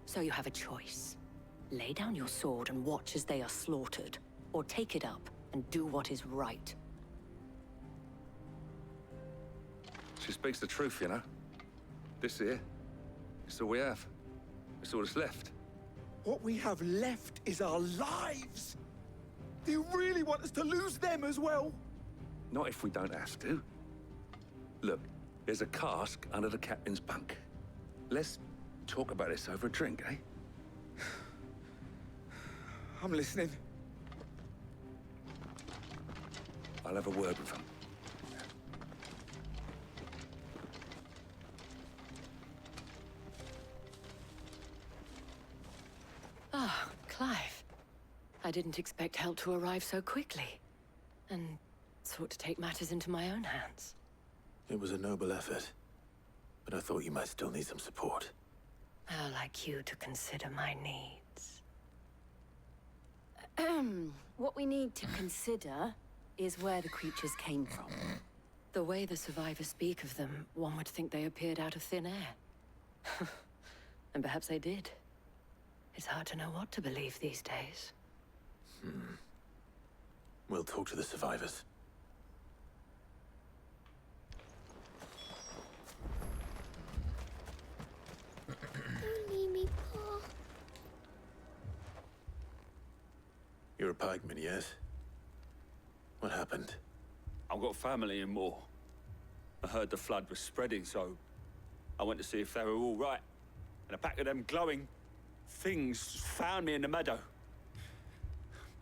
So you have a choice. Lay down your sword and watch as they are slaughtered, or take it up and do what is right. She speaks the truth, you know. This here, it's all we have. It's all that's left. What we have left is our lives. Do you really want us to lose them as well? Not if we don't have to. Look, there's a cask under the captain's bunk. Let's talk about this over a drink, eh? I'm listening. I'll have a word with him. Ah, Clive. I didn't expect help to arrive so quickly. And sought to take matters into my own hands. It was a noble effort, but I thought you might still need some support. How like you to consider my needs. What we need to consider is where the creatures came from. The way the survivors speak of them, one would think they appeared out of thin air. And perhaps they did. It's hard to know what to believe these days. We'll talk to the survivors. Don't leave me, Pa. You're a pikeman, yes? What happened? I've got family in Moor. I heard the flood was spreading, so I went to see if they were all right. And a pack of them glowing things found me in the meadow.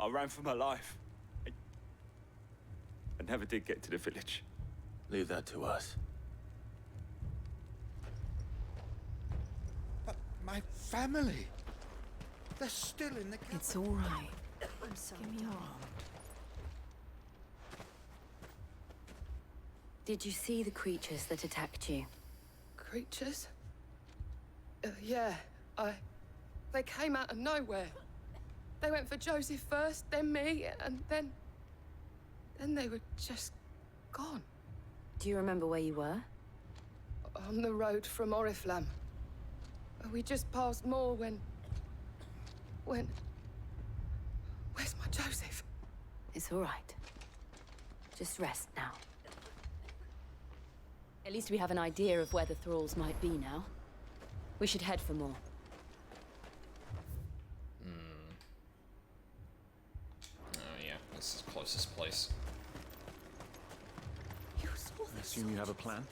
I ran for my life. I never did get to the village. Leave that to us. But my family, they're still in the capital. It's all right. I'm sorry. Give me your arm. Did you see the creatures that attacked you? Creatures? Yeah, they came out of nowhere. They went for Joseph first, then me, and then they were just gone. Do you remember where you were? On the road from Oriflamme. We just passed Moor when... Where's my Joseph? It's all right. Just rest now. At least we have an idea of where the thralls might be now. We should head for more. Oh yeah, this is the closest place. I assume you have a plan?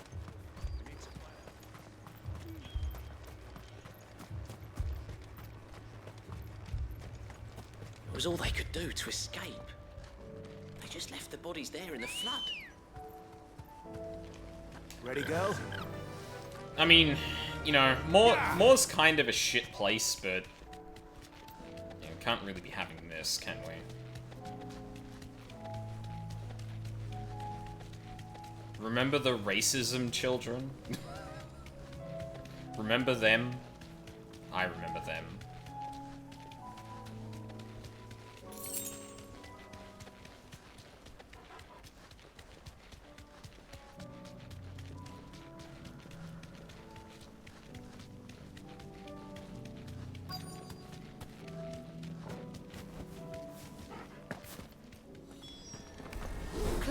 It was all they could do to escape. They just left the bodies there in the flood. Ready, girl? I mean, you know, Moor's kind of a shit place, but you know, can't really be having this, can we? Remember the racism, children? Remember them? I remember them.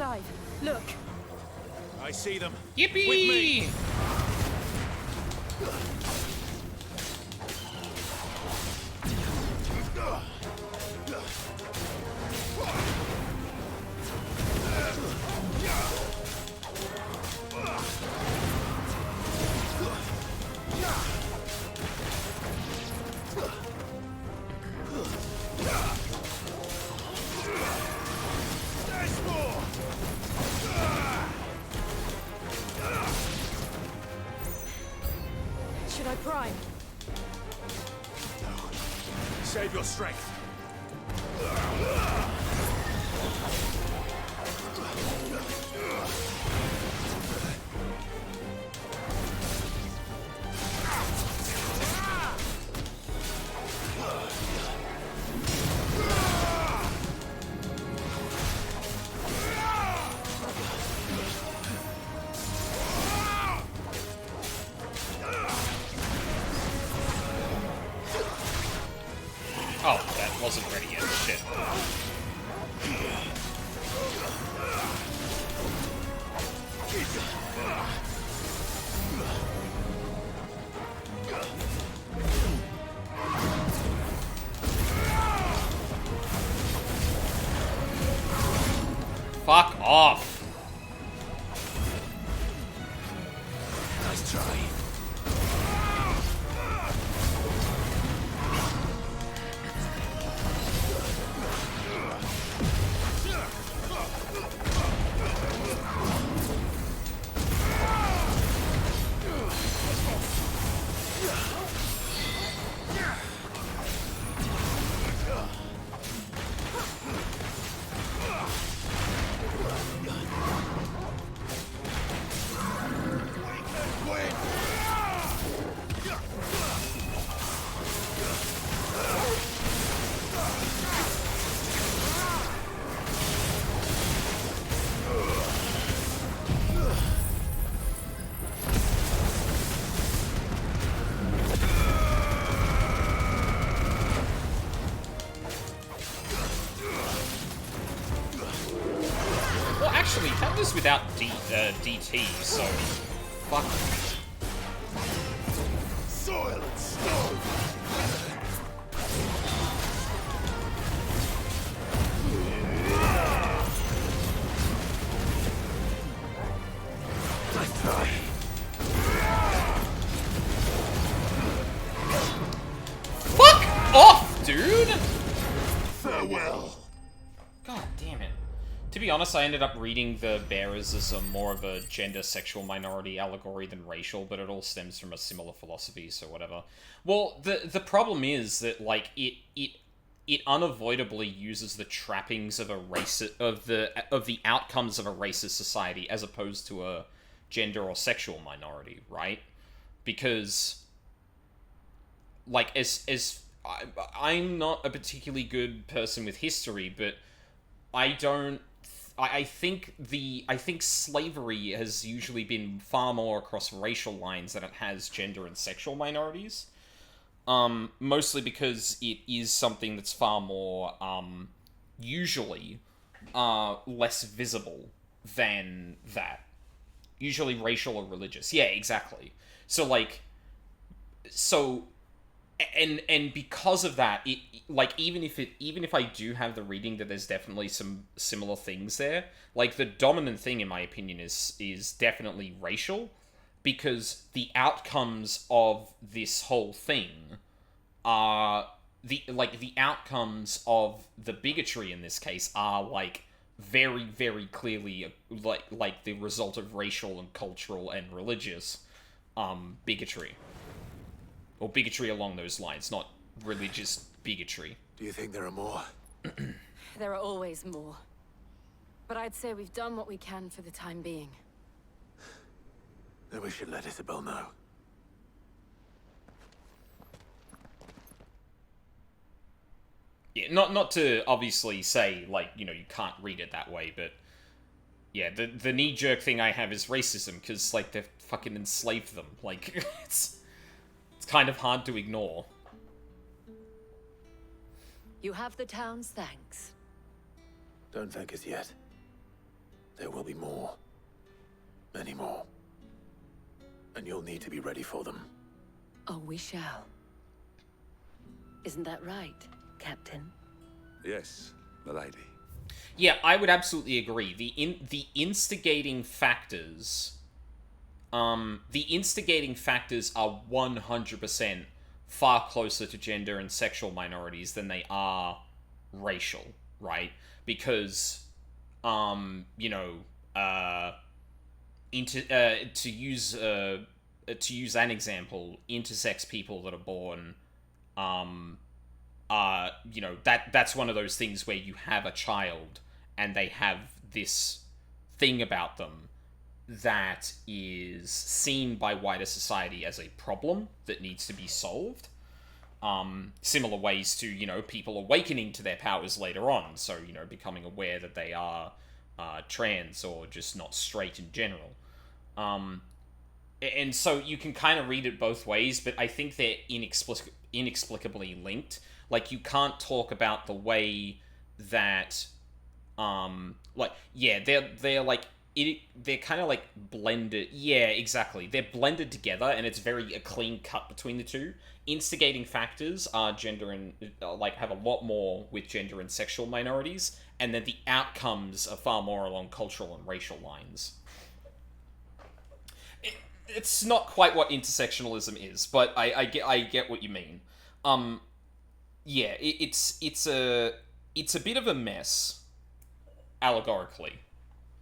alive. Look. I see them. Yippee! With me. Should I prime? Save your strength. Oh, that wasn't ready yet. Shit. Fuck off. Nice try. Well, actually, that was without DT, so... Fuck. Soil and stone. Nice try. Fuck off, dude! Farewell. God damn it. To be honest, I ended up reading the Bearers as more of a gender sexual minority allegory than racial, but it all stems from a similar philosophy, so whatever. Well, the problem is that, like, it unavoidably uses the trappings of a race of the outcomes of a racist society as opposed to a gender or sexual minority, right? Because, like, I'm not a particularly good person with history, but I think slavery has usually been far more across racial lines than it has gender and sexual minorities. Mostly because it is something that's far more, usually, less visible than that. Usually racial or religious. Yeah, exactly. So, like, and because of that, it, like, even if I do have the reading that there's definitely some similar things there, like, the dominant thing in my opinion is definitely racial, because the outcomes of this whole thing are the outcomes of the bigotry in this case are, like, very, very clearly like the result of racial and cultural and religious bigotry. Or bigotry along those lines, not religious bigotry. Do you think there are more? There are always more. But I'd say we've done what we can for the time being. Then we should let Isabel know. Yeah, not to obviously say, like, you know, you can't read it that way, but yeah, the knee-jerk thing I have is racism, because, like, they've fucking enslaved them. Like, it's kind of hard to ignore. You have the town's thanks. Don't thank us yet. There will be more. Many more. And you'll need to be ready for them. Oh, we shall. Isn't that right, Captain? Yes, milady. Yeah, I would absolutely agree. The instigating factors, are 100% far closer to gender and sexual minorities than they are racial, right? Because, you know, to use an example, intersex people that are born, you know, that's one of those things where you have a child and they have this thing about them that is seen by wider society as a problem that needs to be solved. Similar ways to, you know, people awakening to their powers later on, so, you know, becoming aware that they are trans or just not straight in general. And so you can kind of read it both ways, but I think they're inexplicably linked. Like, you can't talk about the way that, like, yeah, they're like, they're kind of like blended. Yeah, exactly. They're blended together, and it's very a clean cut between the two. Instigating factors are gender and like have a lot more with gender and sexual minorities, and then the outcomes are far more along cultural and racial lines. It's not quite what intersectionalism is, but I get what you mean. Yeah, it's a bit of a mess, allegorically.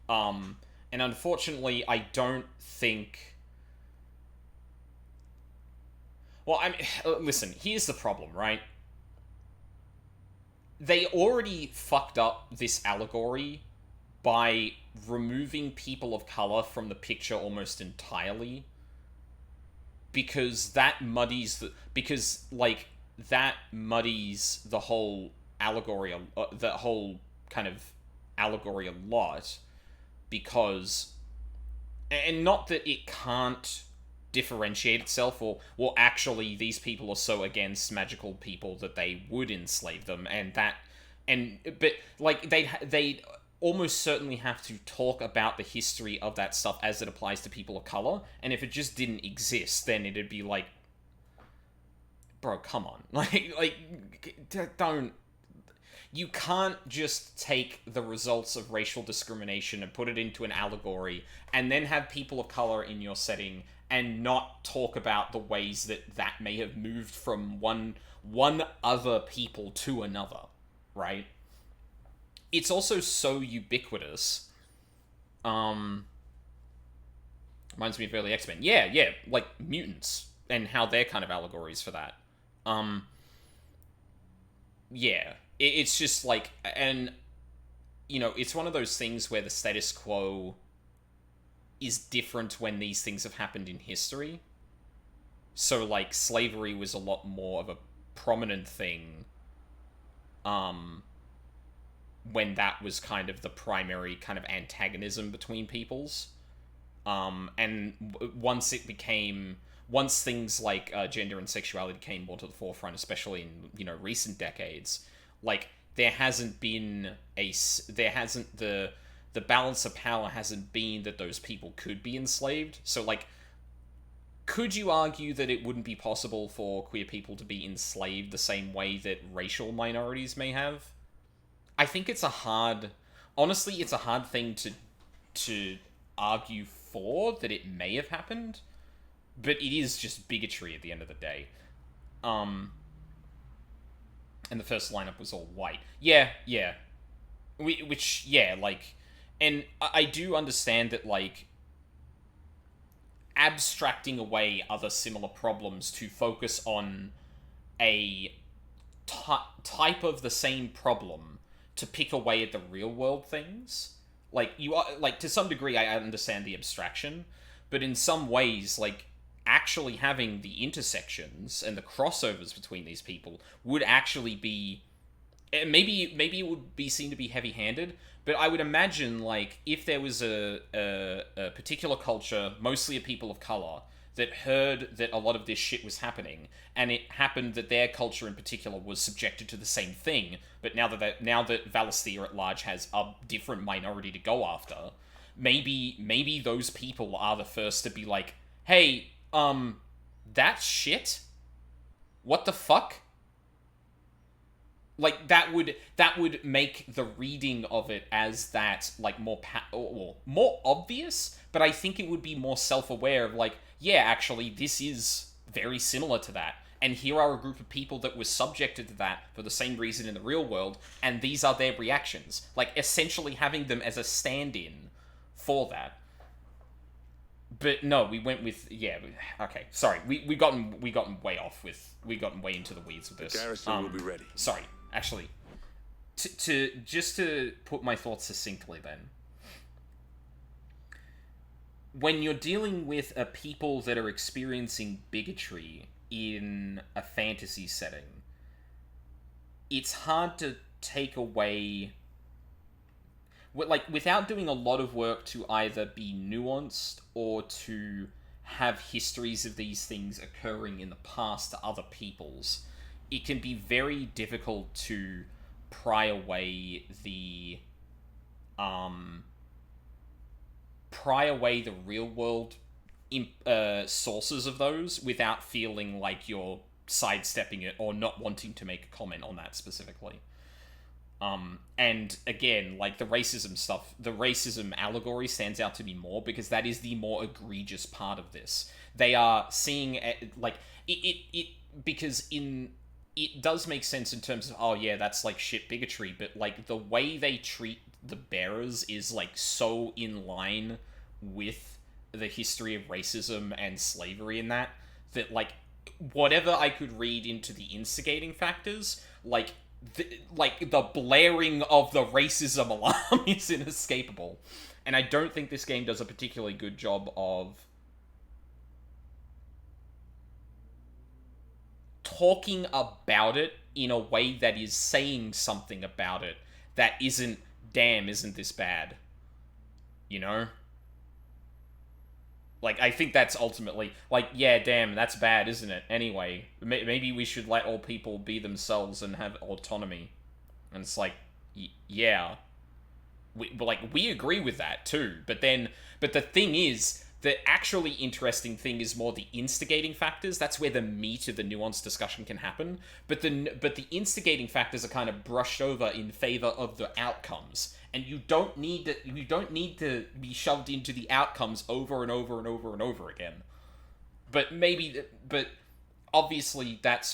And unfortunately, I don't think. Well, I mean, listen. Here's the problem, right? They already fucked up this allegory by removing people of color from the picture almost entirely, because that muddies the whole allegory, the whole kind of allegory a lot, because, and not that it can't differentiate itself, or, well, actually these people are so against magical people that they would enslave them, but like they almost certainly have to talk about the history of that stuff as it applies to people of color, and if it just didn't exist, then it'd be like, bro, come on. Don't... You can't just take the results of racial discrimination and put it into an allegory, and then have people of color in your setting and not talk about the ways that may have moved from one other people to another, right? It's also so ubiquitous. Reminds me of early X-Men. Yeah, like mutants and how they're kind of allegories for that. Yeah, it's just like, and you know, it's one of those things where the status quo is different when these things have happened in history. So like slavery was a lot more of a prominent thing when that was kind of the primary kind of antagonism between peoples. And once things like gender and sexuality came more to the forefront, especially in, you know, recent decades, like the balance of power hasn't been that those people could be enslaved. So like, could you argue that it wouldn't be possible for queer people to be enslaved the same way that racial minorities may have? I think it's a hard thing to argue for that it may have happened, but it is just bigotry at the end of the day. And the first lineup was all white. Yeah. And I do understand that, like, abstracting away other similar problems to focus on a type of the same problem to pick away at the real world things. Like, you are, like, to some degree I understand the abstraction, but in some ways, like, actually having the intersections and the crossovers between these people would actually be, maybe it would be seen to be heavy-handed, but I would imagine, like, if there was a particular culture, mostly of people of color, that heard that a lot of this shit was happening, and it happened that their culture in particular was subjected to the same thing, but now that Valisthea at large has a different minority to go after, maybe those people are the first to be like, hey, that's shit? What the fuck? Like, that would make the reading of it as that, like, more obvious, but I think it would be more self-aware of, like, yeah, actually, this is very similar to that, and here are a group of people that were subjected to that for the same reason in the real world, and these are their reactions. Like, essentially having them as a stand-in for that. But no, we went with, yeah, okay, sorry, we gotten way off with, we gotten way into the weeds with this. The garrison will be ready. Sorry, actually, just to put my thoughts succinctly then, when you're dealing with a people that are experiencing bigotry in a fantasy setting, it's hard to take away, like, without doing a lot of work to either be nuanced or to have histories of these things occurring in the past to other peoples, it can be very difficult to pry away the real world sources of those without feeling like you're sidestepping it or not wanting to make a comment on that specifically. And again, like, the racism stuff, the racism allegory stands out to me more because that is the more egregious part of this. They are seeing, like, because it does make sense in terms of, oh yeah, that's, like, shit bigotry, but, like, the way they treat the bearers is, like, so in line with the history of racism and slavery in that, like, whatever I could read into the instigating factors, like, the blaring of the racism alarm is inescapable. And I don't think this game does a particularly good job of talking about it in a way that is saying something about it that isn't, damn, isn't this bad? You know? Like, I think that's ultimately, like, yeah, damn, that's bad, isn't it? Anyway, maybe we should let all people be themselves and have autonomy. And it's like, yeah. We agree with that, too. But the thing is, the actually interesting thing is more the instigating factors. That's where the meat of the nuanced discussion can happen. But the instigating factors are kind of brushed over in favor of the outcomes. And you don't need to be shoved into the outcomes over and over and over and over again. But obviously that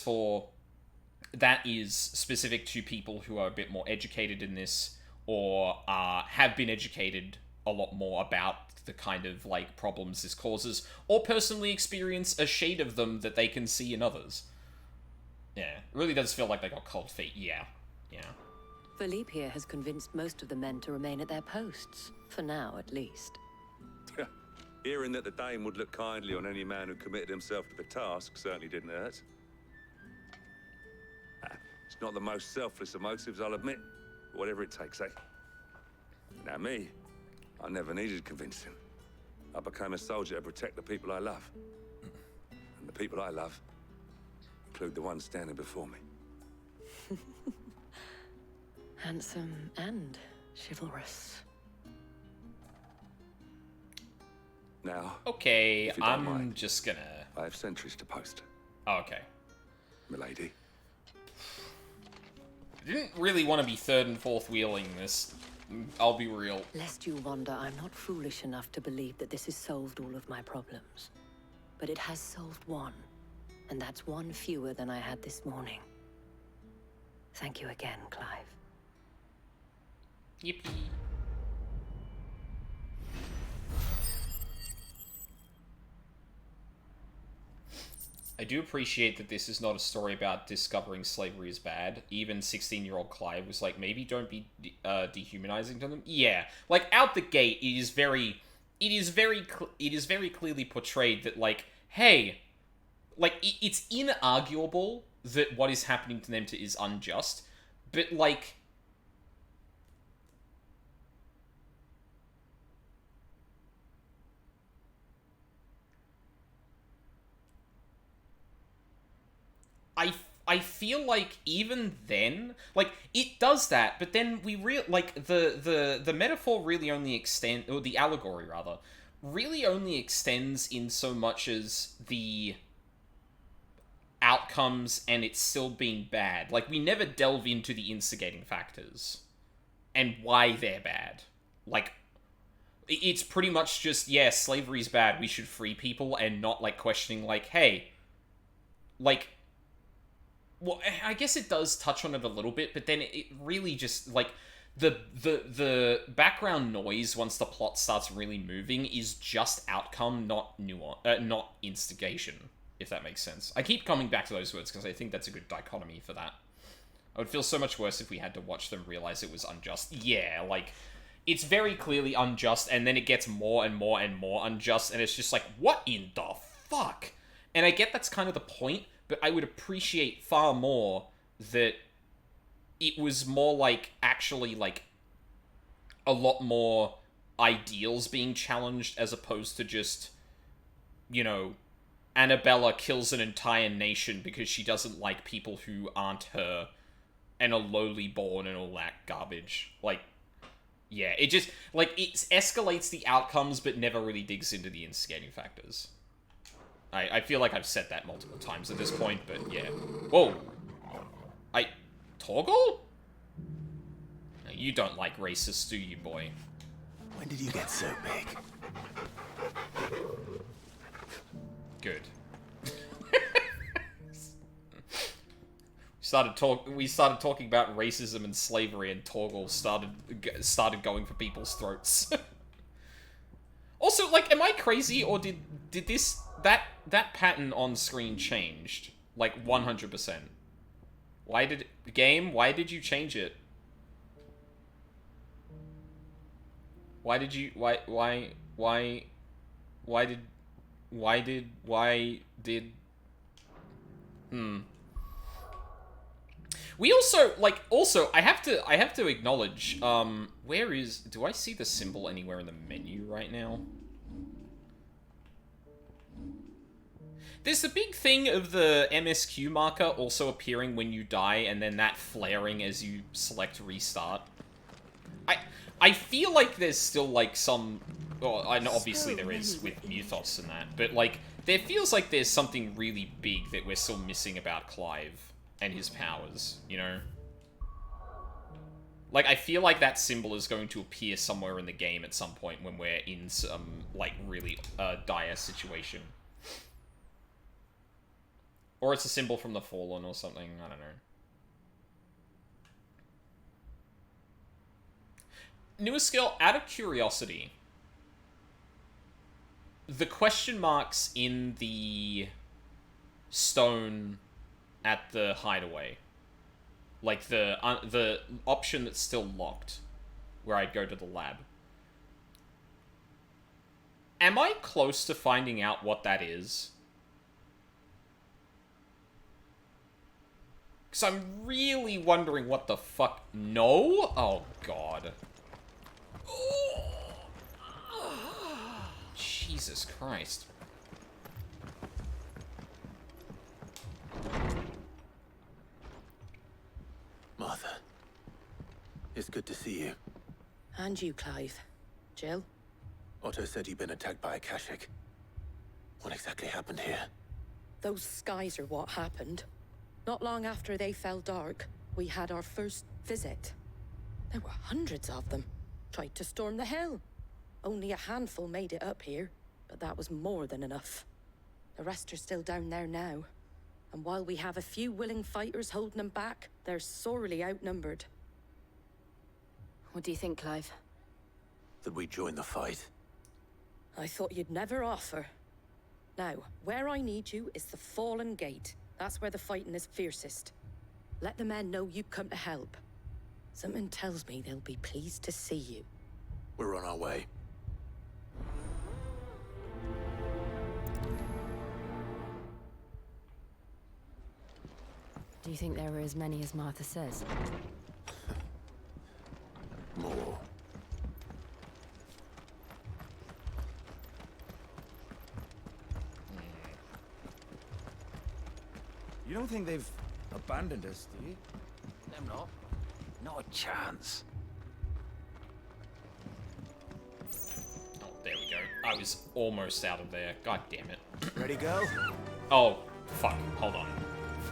is specific to people who are a bit more educated in this, or have been educated a lot more about the kind of, like, problems this causes, or personally experience a shade of them that they can see in others. Yeah, it really does feel like they got cold feet. Yeah. Philippe here has convinced most of the men to remain at their posts, for now at least. Hearing that the Dame would look kindly on any man who committed himself to the task certainly didn't hurt. It's not the most selfless of motives, I'll admit. Whatever it takes, eh? Now me, I never needed convincing. I became a soldier to protect the people I love. And the people I love include the ones standing before me. Handsome and chivalrous. Now, okay, if you don't I'm mind, just gonna... I have sentries to post. Oh, okay. Milady. I didn't really want to be third and fourth wheeling this. I'll be real. Lest you wonder, I'm not foolish enough to believe that this has solved all of my problems. But it has solved one. And that's one fewer than I had this morning. Thank you again, Clive. Yippee. I do appreciate that this is not a story about discovering slavery is bad. Even 16-year-old Clive was like, maybe don't be dehumanizing to them. Yeah, like, out the gate, it is very clearly portrayed that, like, hey, like, it's inarguable that what is happening to them is unjust, but, like, I feel like even then, like, it does that, but then the metaphor really only or the allegory rather, really only extends in so much as the outcomes and it's still being bad. Like, we never delve into the instigating factors and why they're bad. Like, it's pretty much just, yeah, slavery's bad, we should free people, and not, like, questioning, like, hey, like, well, I guess it does touch on it a little bit, but then it really just, like, the background noise once the plot starts really moving is just outcome, not not instigation, if that makes sense. I keep coming back to those words because I think that's a good dichotomy for that. I would feel so much worse if we had to watch them realize it was unjust. Yeah, like, it's very clearly unjust, and then it gets more and more and more unjust, and it's just like, what in the fuck? And I get that's kind of the point, but I would appreciate far more that it was more like, actually, like, a lot more ideals being challenged as opposed to just, you know, Annabella kills an entire nation because she doesn't like people who aren't her and are lowly born and all that garbage. Like, yeah, it just, like, it escalates the outcomes but never really digs into the instigating factors. I feel like I've said that multiple times at this point, but yeah. Whoa! Torgal? No, you don't like racists, do you, boy? When did you get so big? Good. We started talking about racism and slavery, and Torgal started going for people's throats. Also, like, am I crazy, or did that pattern on screen changed? Like, 100%. Why did you change it? Why did We also, I have to acknowledge, do I see the symbol anywhere in the menu right now? There's the big thing of the MSQ marker also appearing when you die, and then that flaring as you select restart. I feel like there's still, like, some... Well, I know obviously there is with Muthos and that, but, like, there feels like there's something really big that we're still missing about Clive and his powers, you know? Like, I feel like that symbol is going to appear somewhere in the game at some point when we're in some, like, really dire situation. Or it's a symbol from the Fallen or something, I don't know. Newest skill, out of curiosity, the question marks in the stone at the hideaway, like the option that's still locked, where I'd go to the lab. Am I close to finding out what that is? Because I'm really wondering what the fuck... No? Oh, God. Jesus Christ. Martha, it's good to see you. And you, Clive. Jill? Otto said you'd been attacked by a Kashik. What exactly happened here? Those skies are what happened. Not long after they fell dark, we had our first visit. There were hundreds of them. Tried to storm the hill. Only a handful made it up here, but that was more than enough. The rest are still down there now. And while we have a few willing fighters holding them back, they're sorely outnumbered. What do you think, Clive? That we join the fight. I thought you'd never offer. Now, where I need you is the Fallen Gate. That's where the fighting is fiercest. Let the men know you come to help. Something tells me they'll be pleased to see you. We're on our way. Do you think there were as many as Martha says? More. You don't think they've abandoned us, do you? Them not. Not a chance. Oh, there we go. I was almost out of there. God damn it. Ready, go? Oh, fuck. Hold on.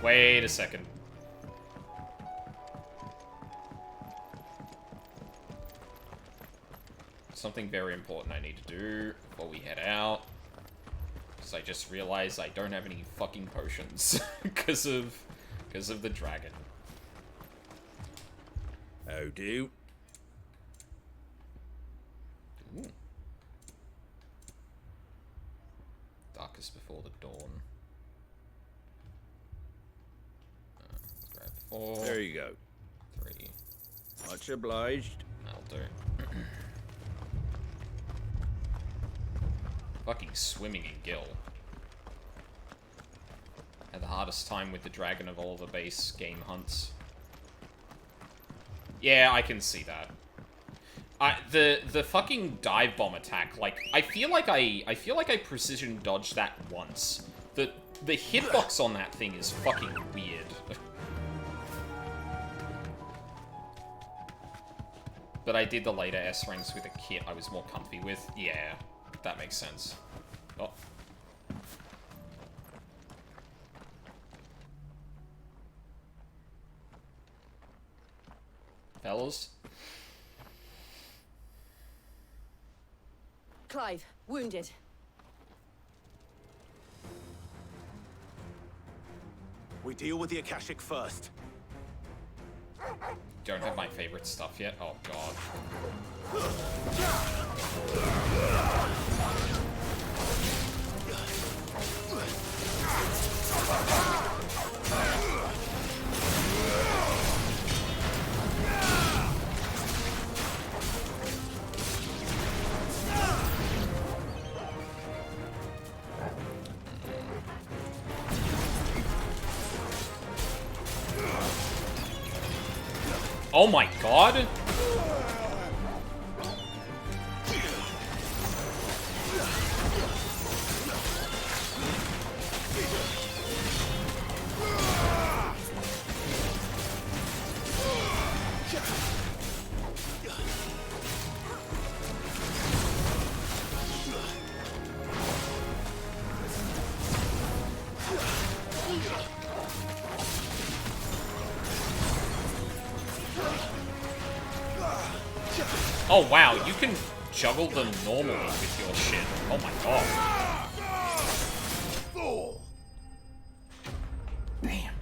Wait a second. Something very important I need to do before we head out. Because I just realized I don't have any fucking potions. because of the dragon. Oh, do. Ooh. Darkest before the dawn. Let's grab 4. There you go. 3. Much obliged. That'll do. Fucking swimming in Gil. Had the hardest time with the dragon of all the base game hunts. Yeah, I can see that. The fucking dive bomb attack, like, I feel like I precision dodged that once. The hitbox on that thing is fucking weird. But I did the later S ranks with a kit I was more comfy with. Yeah, that makes sense. Oh. Fellas? Clive, wounded. We deal with the Akashic first. Don't have my favorite stuff yet. Oh god. Oh my god! Oh wow, you can juggle them normally with your shit. Oh my god. Damn.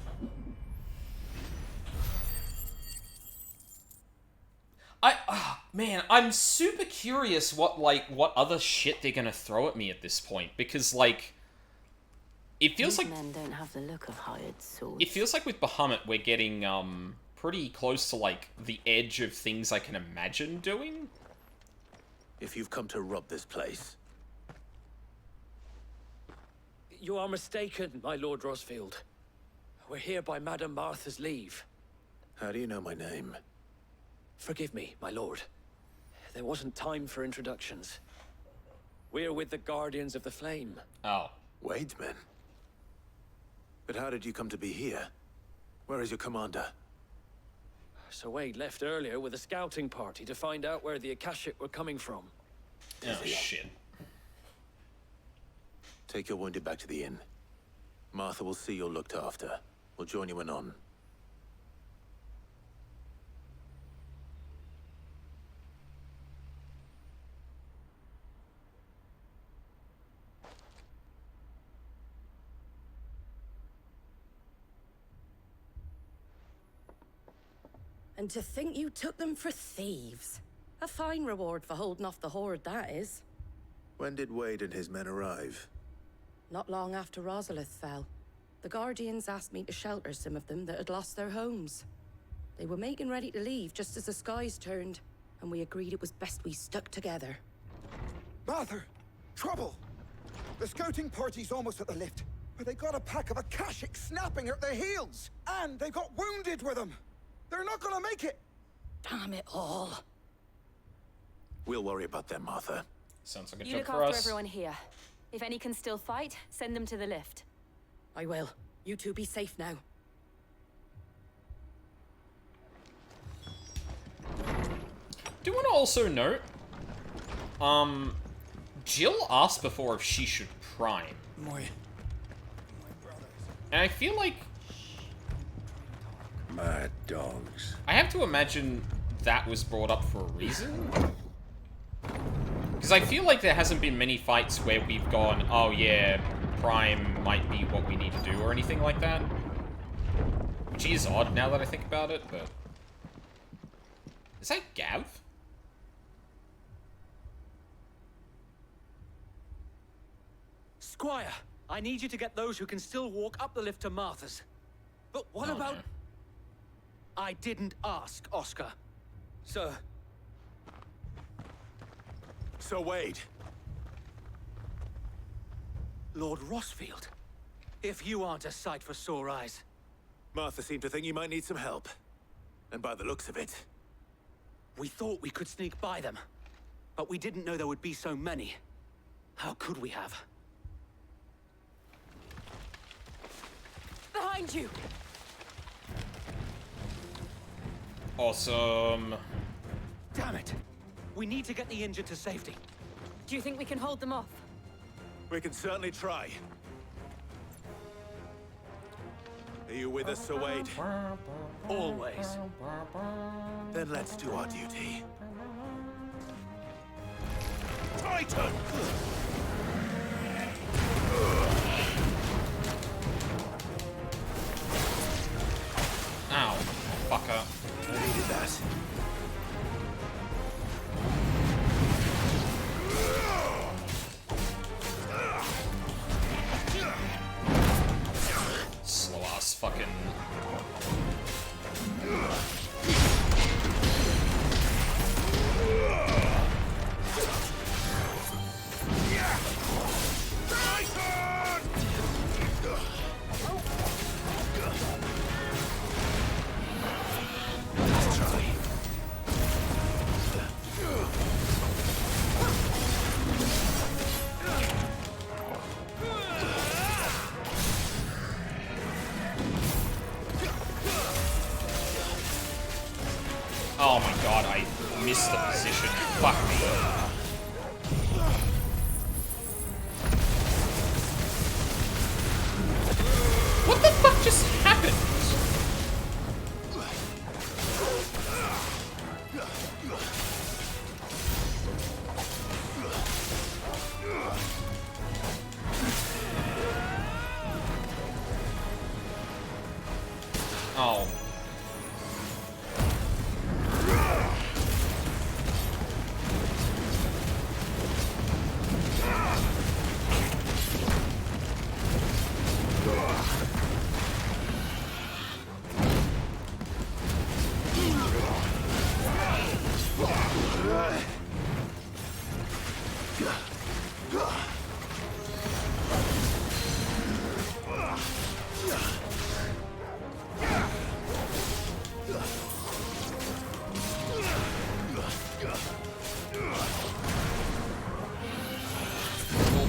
Man, I'm super curious what other shit they're gonna throw at me at this point, because like it feels These like men don't have the look of hired swords. it feels like with Bahamut we're getting pretty close to like the edge of things I can imagine doing. If you've come to rob this place, You are mistaken, my Lord Rosfield. We're here by Madame Martha's leave. how do you know my name? Forgive me, my lord. There wasn't time for introductions. We're with the Guardians of the Flame. Oh. Wade's men? But how did you come to be here? Where is your commander? Sir Wade left earlier with a scouting party to find out where the Akashic were coming from. Oh shit. Take your wounded back to the inn. Martha will see you're looked after. We'll join you anon. And to think you took them for thieves. A fine reward for holding off the horde, that is. When did Wade and his men arrive? Not long after Rosalith fell. The Guardians asked me to shelter some of them that had lost their homes. They were making ready to leave just as the skies turned, and we agreed it was best we stuck together. Martha! Trouble! The scouting party's almost at the lift, but they got a pack of Akashic snapping at their heels! And they got wounded with them! They're not gonna make it! Damn it all. We'll worry about them, Martha. Sounds like a You job look for after us. everyone here. If any can still fight, send them to the lift. I will. You two be safe now. Do want to also note, Jill asked before if she should prime. And I feel like... Mad dogs. I have to imagine that was brought up for a reason. Because I feel like there hasn't been many fights where we've gone, oh yeah, prime might be what we need to do or anything like that. Which is odd now that I think about it, but... Is that Gav? Squire, I need you to get those who can still walk up the lift to Martha's. But what about... No. I didn't ask, Oscar. Sir. Sir Wade. Lord Rossfield. If you aren't a sight for sore eyes. Martha seemed to think you might need some help. And by the looks of it... We thought we could sneak by them. But we didn't know there would be so many. How could we have? Behind you! Awesome. Damn it! We need to get the injured to safety. Do you think we can hold them off? We can certainly try. Are you with us, Sir Wade? Always. Then let's do our duty. Titan! Ow, fucker. I needed that. Slow ass fucking... Oh my god, I missed the position. Fuck me. What the fuck just happened? Oh.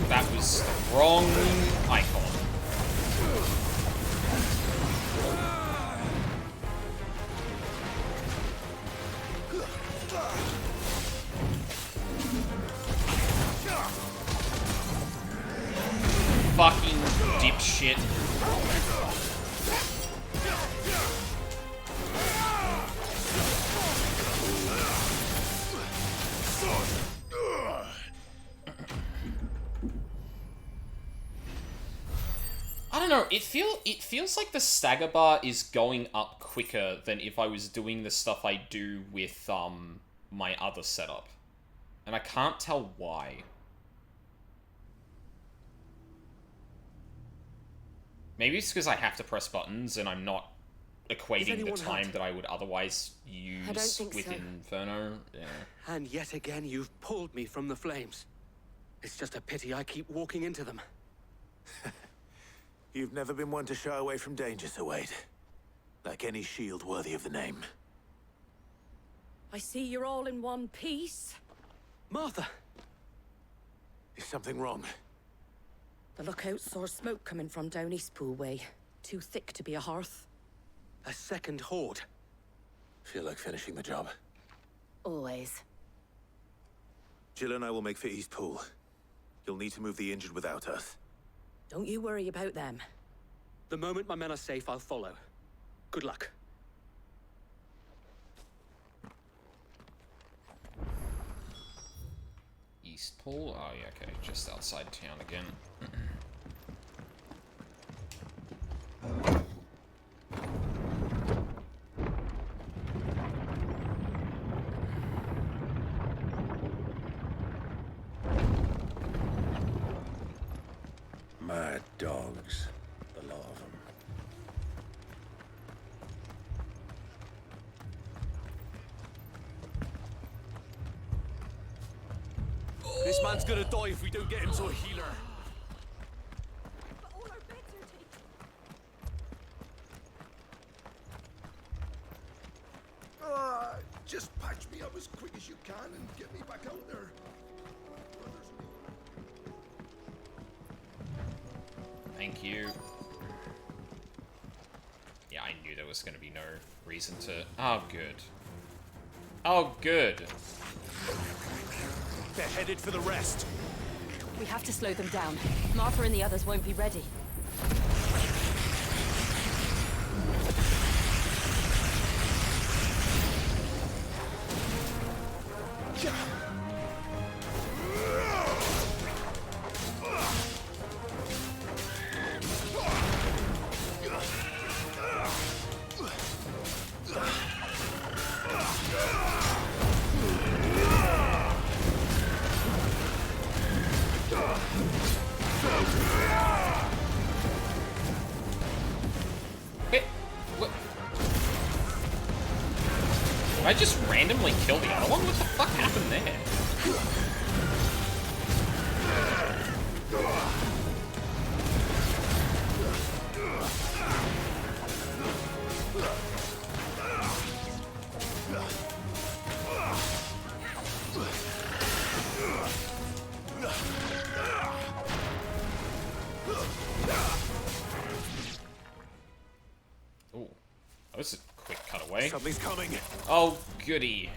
That was the wrong icon. Fucking dipshit. I don't know, it feels like the stagger bar is going up quicker than if I was doing the stuff I do with my other setup. And I can't tell why. Maybe it's because I have to press buttons and I'm not equating the time that I would otherwise use with so. Inferno. Yeah. And yet again, you've pulled me from the flames. It's just a pity I keep walking into them. You've never been one to shy away from danger, Sir Wade. Like any shield worthy of the name. I see you're all in one piece. Martha! Is something wrong? The lookout saw smoke coming from down Eastpool way. too thick to be a hearth. A second horde. Feel like finishing the job? Always. Jill and I will make for Eastpool. You'll need to move the injured without us. Don't you worry about them. The moment my men are safe, I'll follow. Good luck. Eastpool? Oh, yeah, okay. Just outside town again. Mad dogs. The lot of them. This man's gonna die if we don't get him to a healer. Just patch me up as quick as you can and get me back out there. Thank you. Yeah, I knew there was going to be no reason to... Oh, good. Oh, good. They're headed for the rest. We have to slow them down. Martha and the others won't be ready. Did I just randomly kill the other one? What the fuck happened there? Oh, that was a quick cutaway. Something's coming. Oh, goody.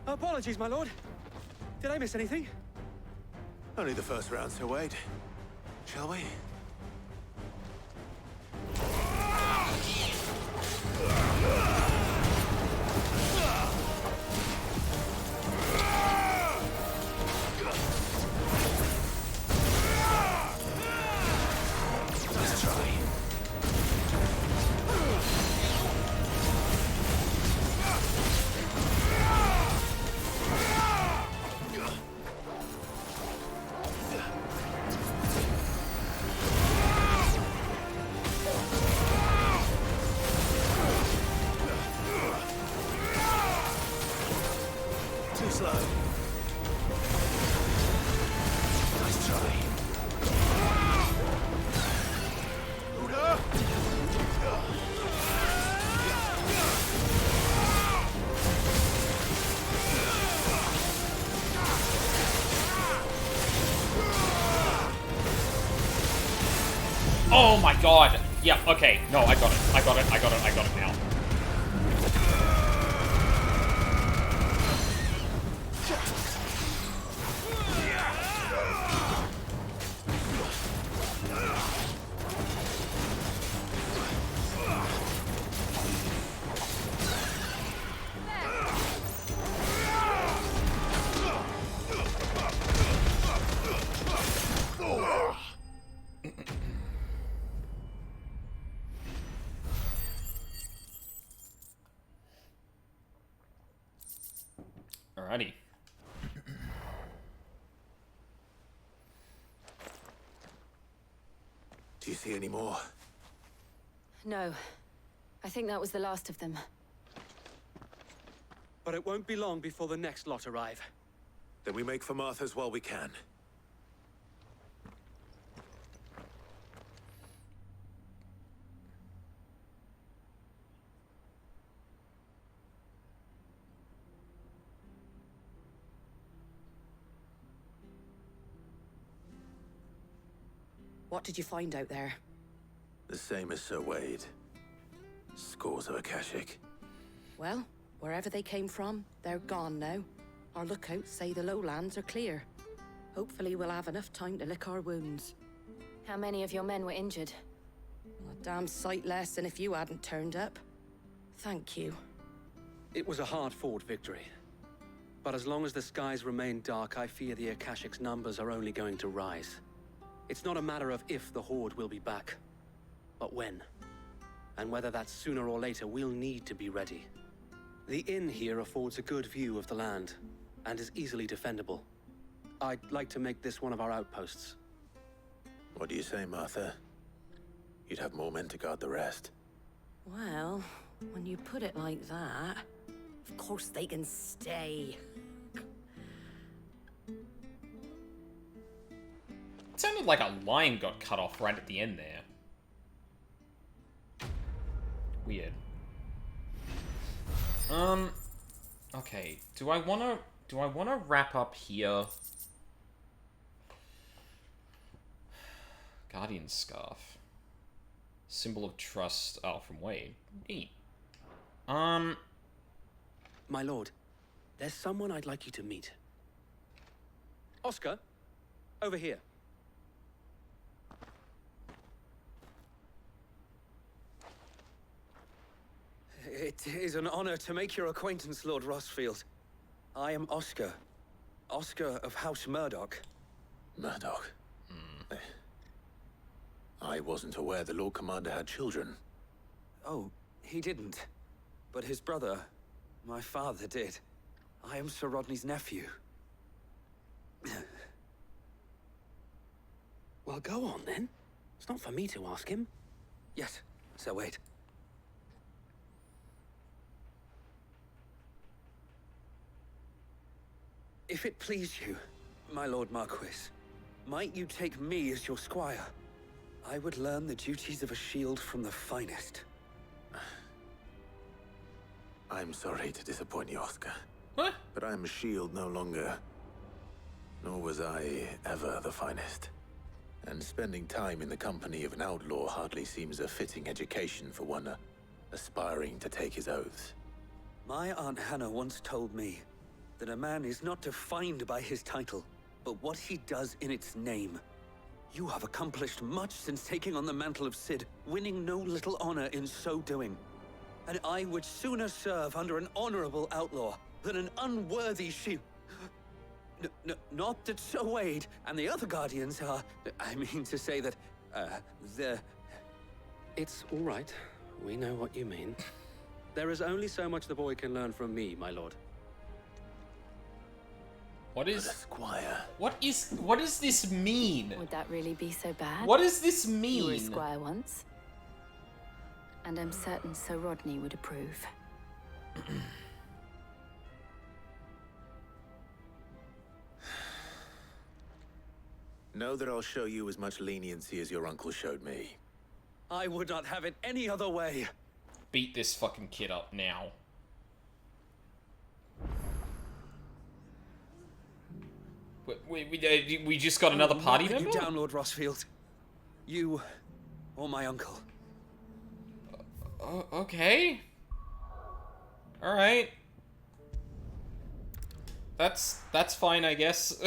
Apologies, my lord. Did I miss anything? Only the first round, so wait. Shall we? Let's try. Too slow. Nice try. Luda! Oh my god. Yeah, okay. No, I got it. I got it. I got it. I got it now. Alrighty. Do you see any more? No. I think that was the last of them. But it won't be long before the next lot arrive. Then we make for Martha's while we can. What did you find out there? The same as Sir Wade. Scores of Akashic. Well, wherever they came from, they're gone now. Our lookouts say the lowlands are clear. Hopefully we'll have enough time to lick our wounds. How many of your men were injured? A damn sight less than if you hadn't turned up. Thank you. It was a hard-fought victory. But as long as the skies remain dark, I fear the Akashic's numbers are only going to rise. It's not a matter of if the Horde will be back, but when. And whether that's sooner or later, we'll need to be ready. The inn here affords a good view of the land, and is easily defendable. I'd like to make this one of our outposts. What do you say, Martha? You'd have more men to guard the rest. Well, when you put it like that, of course they can stay. It sounded like a line got cut off right at the end there. Weird. Okay. Do I wanna wrap up here? Guardian Scarf. Symbol of trust. Oh, from Wade. Neat. My lord, there's someone I'd like you to meet. Oscar, over here. It is an honor to make your acquaintance, Lord Rosfield. I am Oscar. Oscar of House Murdoch. Murdoch? I wasn't aware the Lord Commander had children. Oh, he didn't. But his brother, my father, did. I am Sir Rodney's nephew. Well, go on then. It's not for me to ask him. Yes, Sir Wade. If it please you, my Lord Marquis, might you take me as your squire? I would learn the duties of a shield from the finest. I'm sorry to disappoint you, Oscar. What? But I'm a shield no longer. Nor was I ever the finest. And spending time in the company of an outlaw hardly seems a fitting education for one aspiring to take his oaths. My Aunt Hannah once told me that a man is not defined by his title, but what he does in its name. You have accomplished much since taking on the mantle of Cid, winning no little honor in so doing. And I would sooner serve under an honorable outlaw than an unworthy shield. Not that Sir Wade and the other Guardians are... I mean to say that, they're... It's all right. We know what you mean. There is only so much the boy can learn from me, my lord. What is... Squire. What does this mean? Would that really be so bad? What does this mean? You were a squire once. And I'm certain Sir Rodney would approve. Know that I'll show you as much leniency as your uncle showed me. I would not have it any other way. Beat this fucking kid up now. We just got another party member? You down, Lord Rosfield. You or my uncle. Okay. Alright. That's fine, I guess.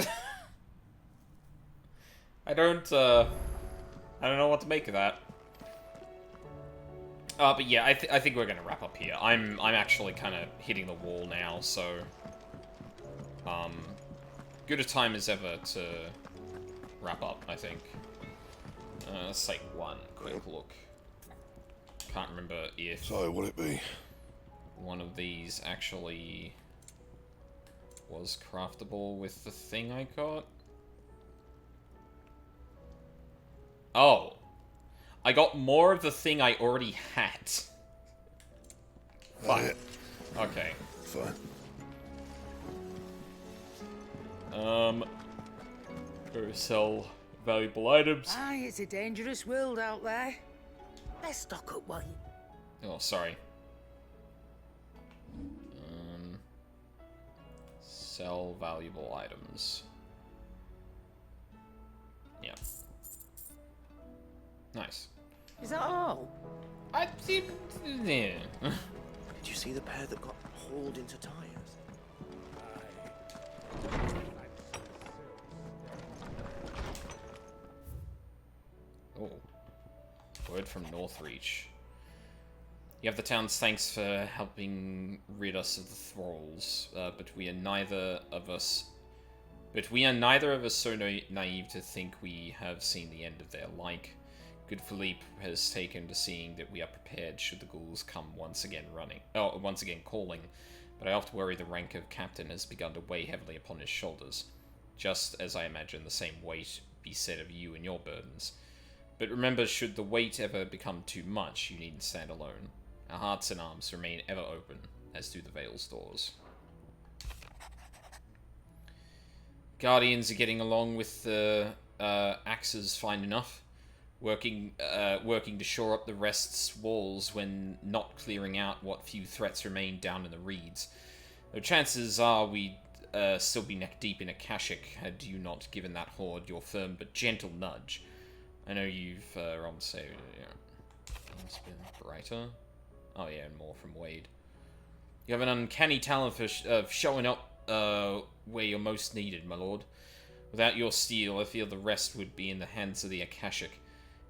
I don't know what to make of that. But yeah, I think we're gonna wrap up here. I'm actually kind of hitting the wall now, so good a time as ever to wrap up, I think. Let's take one quick look. Can't remember if... So, would it be? One of these actually was craftable with the thing I got. Oh. I got more of the thing I already had. Fine. Okay. Fine. Go sell valuable items. Aye, it's a dangerous world out there. Let's stock up one. Oh, sorry. Sell valuable items. Yeah. Nice. Is that all? I did. Yeah. Did you see the pair that got hauled into tires? Oh. Word from Northreach. You have the town's thanks for helping rid us of the thralls, but we are neither of us so naive to think we have seen the end of their like. Good Philippe has taken to seeing that we are prepared should the ghouls come once again calling, but I often worry the rank of captain has begun to weigh heavily upon his shoulders, just as I imagine the same weight be said of you and your burdens. But remember, should the weight ever become too much, you needn't stand alone. Our hearts and arms remain ever open, as do the Vale's doors. Guardians are getting along with the axes fine enough, working to shore up the rest's walls when not clearing out what few threats remain down in the reeds. Though chances are we'd still be neck deep in Akashic had you not given that horde your firm but gentle nudge. I know you've say, it's been brighter. Oh yeah, and more from Wade. You have an uncanny talent of showing up where you're most needed, my lord. Without your steel, I feel the rest would be in the hands of the Akashic,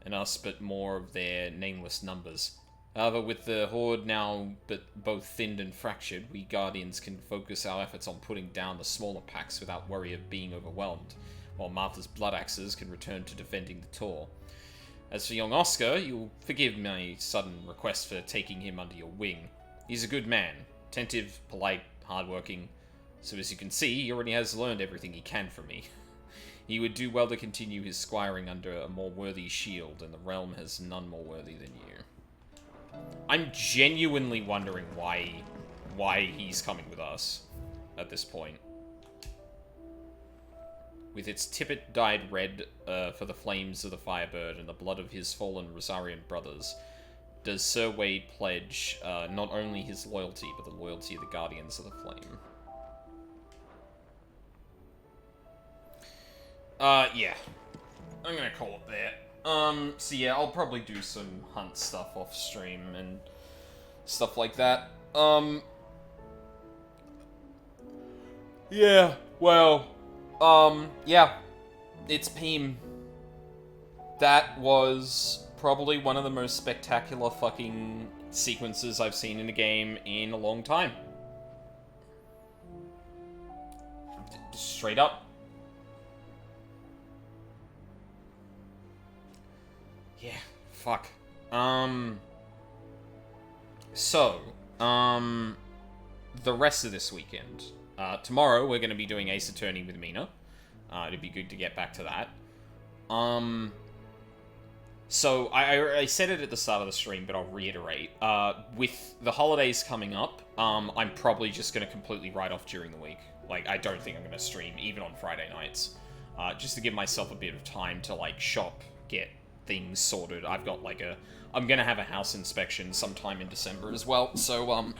and us but more of their nameless numbers. However, with the horde now but both thinned and fractured, we Guardians can focus our efforts on putting down the smaller packs without worry of being overwhelmed, while Martha's blood axes can return to defending the Tor. As for young Oscar, you'll forgive my sudden request for taking him under your wing. He's a good man, attentive, polite, hardworking, so as you can see, he already has learned everything he can from me. He would do well to continue his squiring under a more worthy shield, and the realm has none more worthy than you. I'm genuinely wondering why he's coming with us at this point. With its tippet dyed red for the flames of the Firebird and the blood of his fallen Rosarian brothers, does Sir Wade pledge not only his loyalty, but the loyalty of the Guardians of the Flame. Yeah. I'm gonna call it there. So yeah, I'll probably do some hunt stuff off stream and stuff like that. Yeah, well, yeah. It's Peem. That was probably one of the most spectacular fucking sequences I've seen in a game in a long time. Straight up. Yeah, fuck. The rest of this weekend. Tomorrow we're going to be doing Ace Attorney with Mina. It'd be good to get back to that. So I said it at the start of the stream, but I'll reiterate. With the holidays coming up, I'm probably just going to completely write off during the week. Like, I don't think I'm going to stream, even on Friday nights. Just to give myself a bit of time to, like, shop, get things sorted. I'm going to have a house inspection sometime in December as well, so,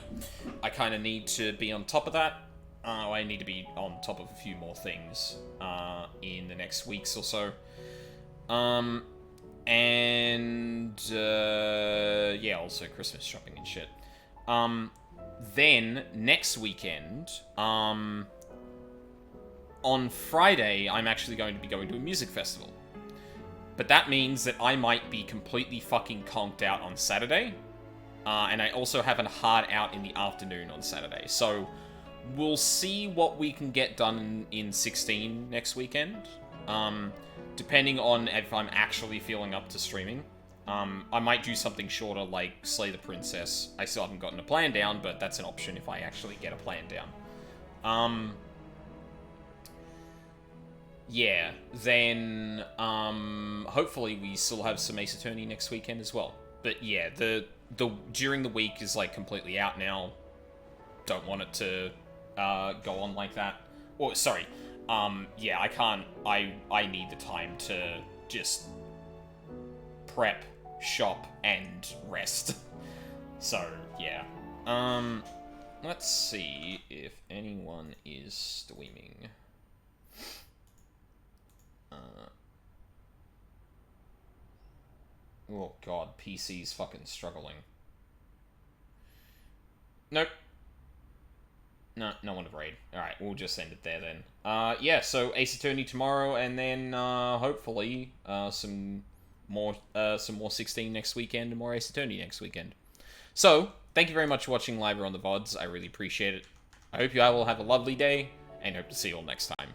I kind of need to be on top of that. I need to be on top of a few more things, in the next weeks or so. Yeah, also Christmas shopping and shit. Then, next weekend, on Friday, I'm actually going to be going to a music festival. But that means that I might be completely fucking conked out on Saturday. And I also have a hard out in the afternoon on Saturday. So, we'll see what we can get done in 16 next weekend. Depending on if I'm actually feeling up to streaming. I might do something shorter like Slay the Princess. I still haven't gotten a plan down, but that's an option if I actually get a plan down. Yeah, then, hopefully we still have some Ace Attorney next weekend as well. But yeah, the during the week is, like, completely out now. Don't want it to, go on like that. Or, sorry, yeah, I can't, I need the time to just prep, shop, and rest. So, yeah. Let's see if anyone is streaming. Oh god, PC's fucking struggling. Nope. No one to raid. Alright, we'll just end it there then. Yeah, so Ace Attorney tomorrow, and then, hopefully, some more 16 next weekend, and more Ace Attorney next weekend. So, thank you very much for watching live or on the VODs. I really appreciate it. I hope you all will have a lovely day, and hope to see you all next time.